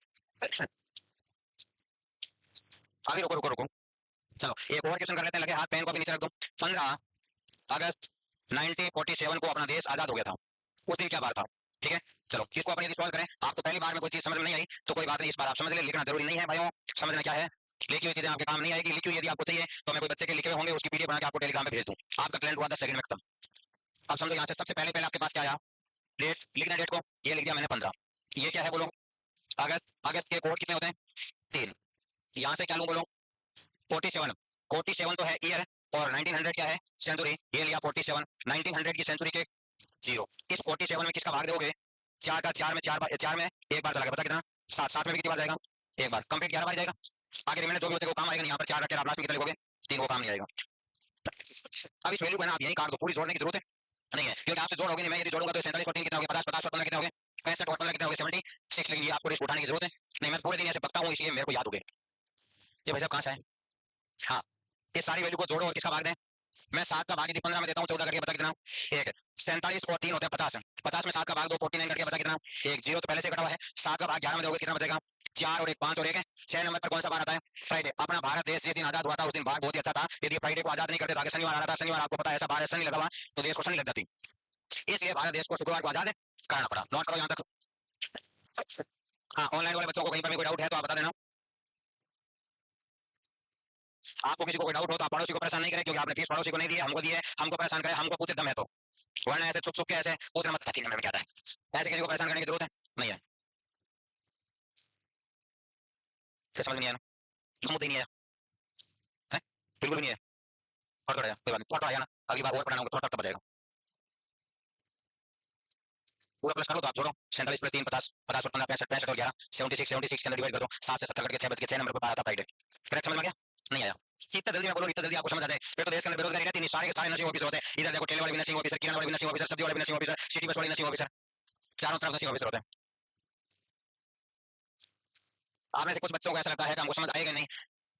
अभी रुको रुको रुको, चलो एक और क्वेश्चन कर लेते हैं, लगे हाथ पेन को भी नीचे रख दो। 15 अगस्त 1947 को अपना देश आजाद हो गया था, उस दिन क्या बार था, ठीक है। चलो इसको अपन यदि सॉल्व करें, आपको पहली बार में कोई चीज समझ में नहीं आई तो कोई बात नहीं, इस बार आप समझ ले, लिखना जरूरी नहीं है भाइयों, समझना क्या है लिखी हुई चीजें आपके काम नहीं आएगी। लिखी हुई यदि आपको चाहिए तो मैं कोई बच्चे के लिखे हुए होंगे उसकी पीडीएफ बना के आपको टेलीग्राम पे भेज दूं, आपका टैलेंट हुआ 10 सेकंड में खत्म। अब समझो यहाँ से सबसे पहले पहले आपके पास क्या आया डेट, लिखना डेट को, ये लिख दिया मैंने 15, ये क्या है बोलो अगस्त, अगस्त के कोड कितने होते हैं 3। यहाँ से क्या लूं बोलो 47, 47 तो है ईयर, और 1900 क्या है सेंचुरी, ये लिया 47, 1900 की सेंचुरी के 0। इस 47 में किसका भाग दोगे 4 का, 4 में 4 बार, 4 में एक बार चला गया, बचा कितना 7, 7 में भी कितनी बार जाएगा एक बार, कंप्लीट 11 बार जाएगा। आगे रिमेंडर जो भी बचेगा वो काम आएगा नहीं, यहाँ पर 4 रखे आप लास्ट में कितना लिखोगे 3, वो काम नहीं आएगा। अब इस वैल्यू को ना आप यही काट दो, पूरी जोड़ने की जरूरत है नहीं है, क्योंकि आपसे जोड़ोगे नहीं, मैं यदि जोड़ूंगा तो 47 और 3 कितना हो गया 50, 50 और 15 कितना हो गया 65 और 15 कितना हो गया 76, लेकिन ये आपको रिस्क उठाने की जरूरत है नहीं, मैं पूरे दिन ऐसे पकता हूँ इसलिए मेरे को याद हो गया। ये भाई साहब कहाँ से है, हाँ इस सारी वैल्यू को जोड़ो और किसका भाग दें, मैं 7 का भाग यदि 15 में देता हूँ 14 करके बचा कितना 1। 47 और 3 होते हैं 50, 50 में 7 का भाग दो 49 करके बचा कितना 1, 0 तो पहले से कटा हुआ है। 7 का भाग 11 में दोगे कितना बचेगा 4 और 1 5 और 1 है 6 नंबर पर कौन सा बार आता है फ्राइडे। अपना भारत देश जिस दिन आजाद हुआ था उस दिन बार बहुत ही अच्छा था, यदि फ्राइडे को आजाद नहीं करते तो शनिवार आ रहा था, शनिवार आपको पता है ऐसा बार शनि लगा हुआ तो देश को शनि लग जाती, इसलिए भारत देश को शुक्रवार को आजाद करना पड़ा। नोट करो यहाँ तक। हाँ ऑनलाइन वाले बच्चों को कहीं पर कोई डाउट है तो आप बता देना। आपको किसी को कोई डाउट हो तो आप पड़ोसी को परेशान नहीं करें, क्योंकि आपने फीस पड़ोसी को नहीं दी है हमको दी है, हमको परेशान करें हमको पूछे दम है तो, वरना ऐसे छुप छुप के ऐसे पूछना मत 3 नंबर में क्या आता है, ऐसे किसी को परेशान करने की जरूरत है नहीं है। फिर समझ नहीं आया ना, मुद्दा ही नहीं आया है, बिल्कुल भी नहीं है। थोड़ा थोड़ा कोई बात नहीं, थोड़ा थोड़ा आया ना, अगली बार और पढ़ना होगा थोड़ा तब बचेगा। पूरा प्लस कर लो तो आप जोड़ो 47 प्लस 3 50, 50 और 15 65, 65 और 11 76, 76 के अंदर डिवाइड कर दो, 7 से 70 कट के 6 बच के 6 नंबर पर आया था फ्राइडे। करेक्ट समझ में आ गया नहीं आया, जितना जल्दी मैं बोलो इतना जल्दी आपको समझ आ जाए। फिर तो देश के अंदर बेरोजगारी रहती नहीं, सारे के सारे नर्सिंग ऑफिसर होते हैं, इधर देखो ठेले वाले भी नर्सिंग ऑफिसर, किराना वाले भी नर्सिंग ऑफिसर, सब्जी वाले भी नर्सिंग ऑफिसर, सिटी बस वाले नर्सिंग ऑफिसर, चारों तरफ नर्सिंग ऑफिसर होते हैं। आप में से कुछ बच्चों को ऐसा लगता है कि हमको समझ आएगा नहीं,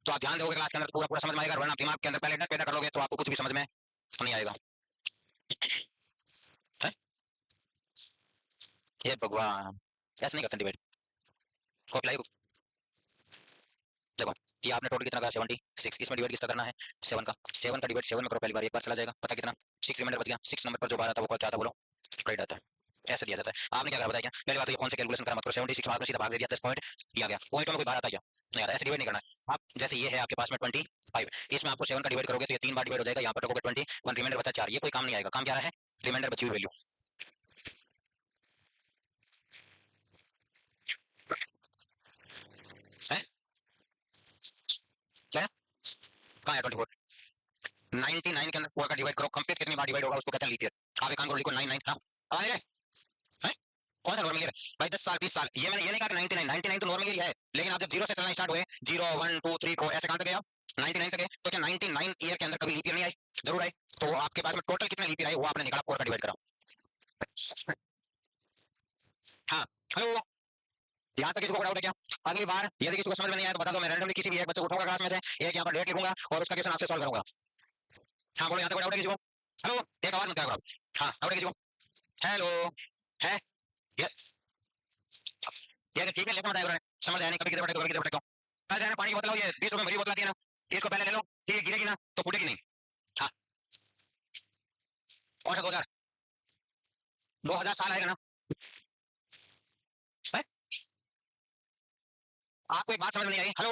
तो आप ध्यान दोगे क्लास के अंदर पूरा पूरा समझ में आएगा, वरना दिमाग के अंदर पहले डर पैदा कर लोगे तो आपको कुछ भी समझ में नहीं आएगा है? ये भगवान ऐसे नहीं करते डिबेट, कॉपी लाई देखो ये आपने टोटल कितना कहा 76, इसमें डिवाइड किसका करना है 7 का, 7 का डिवाइड 7 में करो पहली बार, एक बार चला जाएगा, पता कितना 6 रिमाइंडर बच गया, 6 नंबर पर जो बार आता है वो क्या था बोलो, राइट आता है। ऐसे दिया जाता है। आपने क्या करा बताया क्या, पहली बात तो ये कौन से कैलकुलेशन करा मत करो, 76 मार्क में सीधा भाग दे दिया 10 पॉइंट ये आ गया, पॉइंट में कोई बाहर आता क्या नहीं आता, ऐसे डिवाइड नहीं करना है। आप जैसे ये है आपके पास में 25, इसमें आपको 7 का डिवाइड करोगे तो ये 3 बार डिवाइड हो जाएगा, यहाँ पर रखोगे 21, रिमाइंडर बचा 4, ये कोई काम नहीं आएगा, काम क्या रहा है रिमाइंडर बची हुई वैल्यू है, क्या कहाँ है 24, 99 के अंदर 4 का डिवाइड करो, कंप्लीट कितनी बार डिवाइड होगा उसको कहते हैं लीप ईयर। आप एक काम करो लिखो 99 ना आ रहे हैं, कौन सा नॉर्मल ईयर है भाई 10 साल 20 साल, ये मैंने ये नहीं कहा कि 99, 99 तो नॉर्मल ईयर है, लेकिन आप जब जीरो से चलना स्टार्ट हुए 0 1 2 3 4 ऐसे कहां तक गए आप 99 तक गए, तो क्या 99 ईयर के अंदर कभी लीप ईयर नहीं आई, जरूर आई, तो आपके पास में टोटल कितने लीप ईयर आए वो आपने निकाला 4 का डिवाइड करा। हाँ हेलो, यहाँ तक किसी को डाउट है क्या, अगली बार यदि किसी को समझ में नहीं आया तो बता दो, मैं रैंडमली किसी भी एक बच्चे को उठाऊंगा क्लास में से, एक यहाँ पर डेट लिखूंगा और उसका क्वेश्चन आपसे सॉल्व करूंगा। हाँ बोलो, यहाँ तक डाउट है किसी को, हेलो एक आवाज मत करो। हाँ डाउट है किसी को, हेलो है ये ठीक है, लेकिन बताया समझ आया नहीं, कभी किधर कभी किधर भटको, कल जाना पानी की बोतल लो, ये 20 रुपए भरी बोतल आती है ना, इसको पहले ले लो, ये गिरेगी ना तो फूटेगी नहीं। हाँ कौन सा 2000, 2000 साल आएगा ना है? आपको एक बात समझ में नहीं आई, हेलो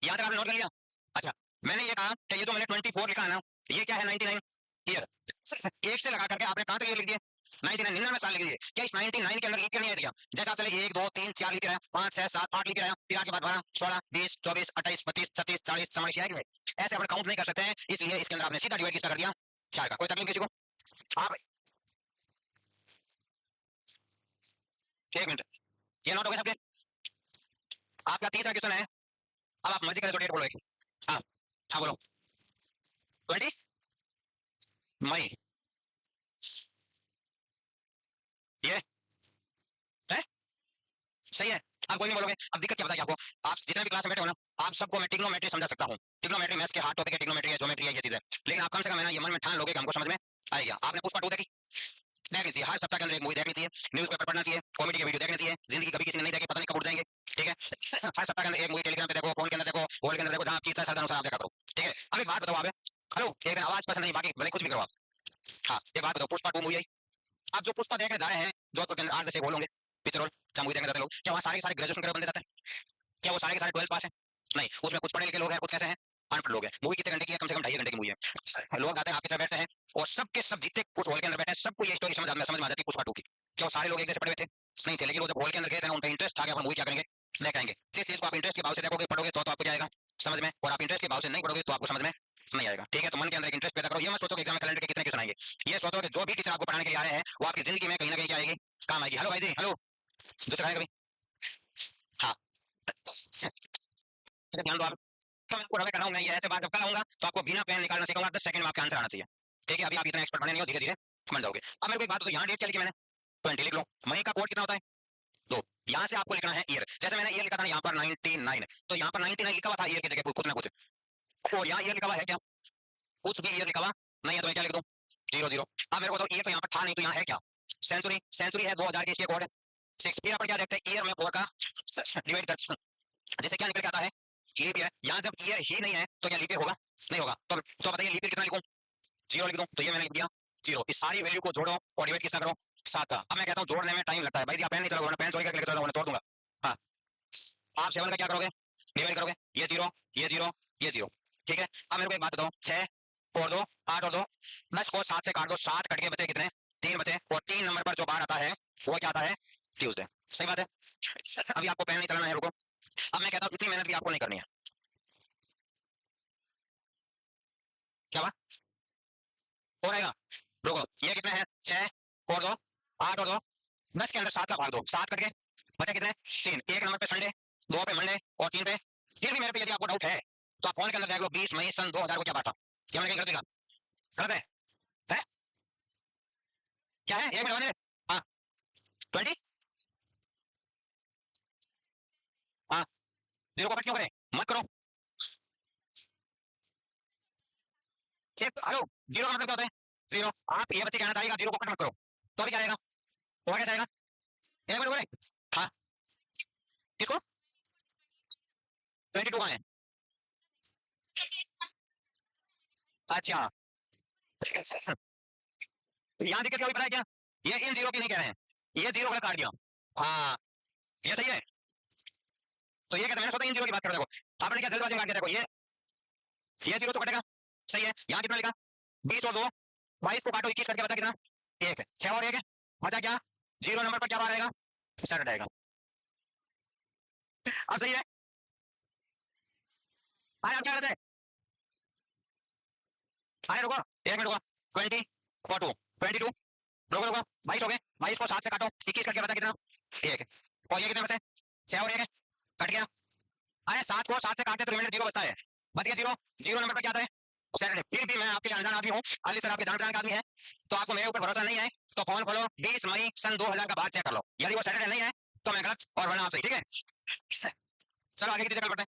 यहाँ तक आपने नोट कर लिया, अच्छा मैंने ये कहा कि ये जो मैंने 24 लिखा है ना ये क्या है 99 ईयर, एक से लगा करके आपने कहां तक ईयर लिख दिया 99, 99 साल लिख दिए, क्या इस 99 के अंदर लीप ईयर नहीं आएगा, जैसा आप चले 1 2 3 4 लीप ईयर आया, 5 6 7 8 लीप ईयर आया, फिर आगे बाद 12 16 20 24 28 32 36 40 44 आएंगे, ऐसे अपन काउंट नहीं कर सकते हैं, इसलिए इसके अंदर आपने सीधा डिवाइड किसका कर दिया 4 का, कोई तकलीफ किसी को। आप एक मिनट, ये नोट हो गए सबके, आपका तीसरा क्वेश्चन है, अब आप मर्जी करें तो डेट बोलो एक। हाँ हाँ बोलो 20 मई, ये है सही है, आप कोई नहीं बोलोगे, अब दिक्कत क्या बताइए आपको, आप जितने भी क्लास में बैठे हो ना आप सबको मैं ट्रिग्नोमेट्री समझा सकता हूँ, ट्रिग्नोमेट्री मैथ्स के हार्ड टॉपिक है, ट्रिग्नोमेट्री है, ज्योमेट्री है, ये चीज है, लेकिन आप कम से कम है ना ये मन में ठान लोगे कि हमको समझ में आएगा। आपने पुष्पा 2 देखी, देख लीजिए हर सप्ताह के अंदर एक मूवी देखनी चाहिए, न्यूज़पेपर पढ़ना चाहिए, कॉमेडी के वीडियो देखने चाहिए, जिंदगी कभी किसी ने नहीं देखी पता नहीं कब उठ जाएंगे, ठीक है हर सप्ताह के अंदर एक मूवी टेलीग्राम पे देखो, फोन के अंदर देखो, वर्ल्ड के अंदर देखो, जहां आपकी इच्छा श्रद्धा अनुसार आप देखा करो, ठीक है। अब एक बात बताओ आप, हेलो एक आवाज पसंद नहीं बाकी भले कुछ भी करो आप, हाँ एक बात बताओ पुष्पा 2 मूवी आई, आप जो पुष्पा देखने जा रहे हैं जोधपुर के अंदर 8 से बोलोगे पिक्चर हॉल जहाँ मूवी देखने जाते लोग, क्या वहाँ सारे के सारे ग्रेजुएशन करे बंदे जाते हैं, क्या वो सारे के सारे 12 पास है, नहीं उसमें कुछ पढ़े लिखे लोग हैं, कुछ कैसे हैं अनपढ़ लोग हैं। मूवी कितने घंटे की है, कम से कम 2.5 घंटे की मूवी है, लोग आते हैं आपकी तरह बैठते हैं और सबके सब जितने कुछ हॉल के अंदर बैठे हैं सबको ये स्टोरी समझ में आ जाती है पुष्पा 2 की, क्या वो सारे लोग एक जैसे पढ़े हुए थे नहीं थे, लेकिन वो जब हॉल के अंदर गए थे ना उनका इंटरेस्ट था कि अपन मूवी क्या करेंगे लेकर आएंगे, जिस चीज को आप इंटरेस्ट के भाव से देखोगे पढ़ोगे तो आपको जाएगा समझ में, और आप इंटरेस्ट के भाव से नहीं पढ़ोगे तो आपको समझ में नहीं आएगा, ठीक है। तो मन के अंदर एक इंटरेस्ट पैदा करो, ये मत सोचो कि एग्जाम में कैलेंडर के कितने क्वेश्चन आएंगे, ये सोचो कि जो भी टीचर आपको पढ़ाने के लिए आ रहे हैं वो आपकी जिंदगी में कहीं ना कहीं क्या आएगी काम आएगी। हेलो भाई जी हेलो, जो सिखाए कभी, हाँ ध्यान दो आप, तो मैं आपको रवे कर रहा हूँ, मैं ये ऐसे बात जब कर आऊंगा तो आपको बिना पेन निकालना सीखूंगा, 10 सेकंड में आपका आंसर आना चाहिए, ठीक है। अभी आप इतना एक्सपर्ट बने नहीं हो, धीरे धीरे बन जाओगे। अब मेरे को एक बात तो यहाँ डेट चली कि मैंने 20 लिख लो, मई का कोड कितना होता है 2, यहाँ से आपको लिखना है ईयर, जैसे मैंने ईयर लिखा था यहाँ पर 99, तो यहाँ पर 99 लिखा हुआ था ईयर की जगह कुछ ना कुछ, और यहाँ ईयर लिखा हुआ है क्या, कुछ भी ईयर लिखा हुआ नहीं है, तो मैं क्या लिख दूँ 00। अब मेरे को तो ईयर तो यहाँ पर था नहीं, तो यहाँ है क्या सेंचुरी, सेंचुरी है 2000 की, इसके कोड है 6, फिर अपन क्या देखते हैं ईयर में 4 का डिवाइड कर, जैसे क्या निकल के आता है लीप ईयर, यहाँ जब ईयर ही नहीं है तो क्या लीप ईयर होगा नहीं होगा, तो बताइए लीप ईयर कितना लिखूं 0 लिख दूं, तो ये मैंने लिख दिया 0, इस सारी वैल्यू को जोड़ो और डिवाइड किसका करो 7 का। अब मैं कहता हूँ जोड़ने में टाइम लगता है भाई जी, आप पेन नहीं चलाओगे, पेन चोरी करके लेकर चला तोड़ दूंगा। हाँ आप 7 का क्या करोगे डिवाइड करोगे, ये 0 ये 0 ये 0, ठीक है। अब मेरे को एक बात बताओ 6 और 2 8 और 2 10 को 7 से काट दो, 7 कट के बचे कितने 3 बचे, और 3 नंबर पर जो बार आता है वो क्या आता है ट्यूसडे, सही बात है। अभी आपको पेन नहीं चलाना है, रुको। अब मैं कहता हूँ इतनी मेहनत भी आपको नहीं करनी है, क्या बात हो रहेगा, रुको ये कितने हैं 6 और 2 8 और 2 10 के अंदर 7 का भाग दो, 7 करके बचे कितने 3, एक नंबर पे संडे, 2 पे मंडे और 3 पे, फिर भी मेरे पे यदि आपको डाउट है तो आप फोन के अंदर देख लो 20 मई सन 2000 को क्या बात था, क्या मैंने कहीं गलत लिखा, गलत है? क्या है एक मिनट, हाँ 20, हाँ 0 को कट क्यों करें, मत करो, हेलो 0 का मतलब क्या होता है 0, आप ये बच्चे कहना चाहिएगा 0 को कट मत करो, तो अभी क्या आएगा, और क्या आएगा एक मिनट बोले, हाँ किसको 22 कहाँ है अच्छा यहाँ दिक्कत क्या हुई पता है क्या, ये इन जीरो की नहीं कह रहे हैं, ये जीरो गलत काट दिया। हाँ ये सही है, तो ये कहते हैं मैंने सोचा इन जीरो की बात कर रहे हो, आपने क्या जल्दबाजी में काट दिया, देखो ये जीरो तो कटेगा, सही है। यहाँ कितना लिखा 20 और 2 22 को काटो 21 करके बचा कितना, एक है, 6 और 1 है, बचा क्या, जीरो नंबर पर क्या बार आएगा, सेट आएगा। अब सही है, अरे अब क्या करते हैं, अरे रुको 1 मिनट रुको, 20 और 2 22, रुको रुको 22 हो गए, 22 को 7 से काटो 21 करके बचा कितना, एक है, और ये कितने बचे 6 और 1 है, कट गया। अरे 7 को 7 से काटे तो रिमाइंडर जीरो बचता है, बच गया जीरो, जीरो नंबर पर क्या आता है सैटरडे। फिर भी मैं आपके लिए अनजान आदमी हूँ, अली सर आपके जान पहचान का आदमी है, तो आपको मेरे ऊपर भरोसा नहीं है तो फोन खोलो 20 मई सन 2000 का बाद चेक कर लो, यदि वो सैटरडे नहीं है तो मैं गलत और वरना आप सही, ठीक है। चलो आगे की चीजें कर बढ़ते हैं।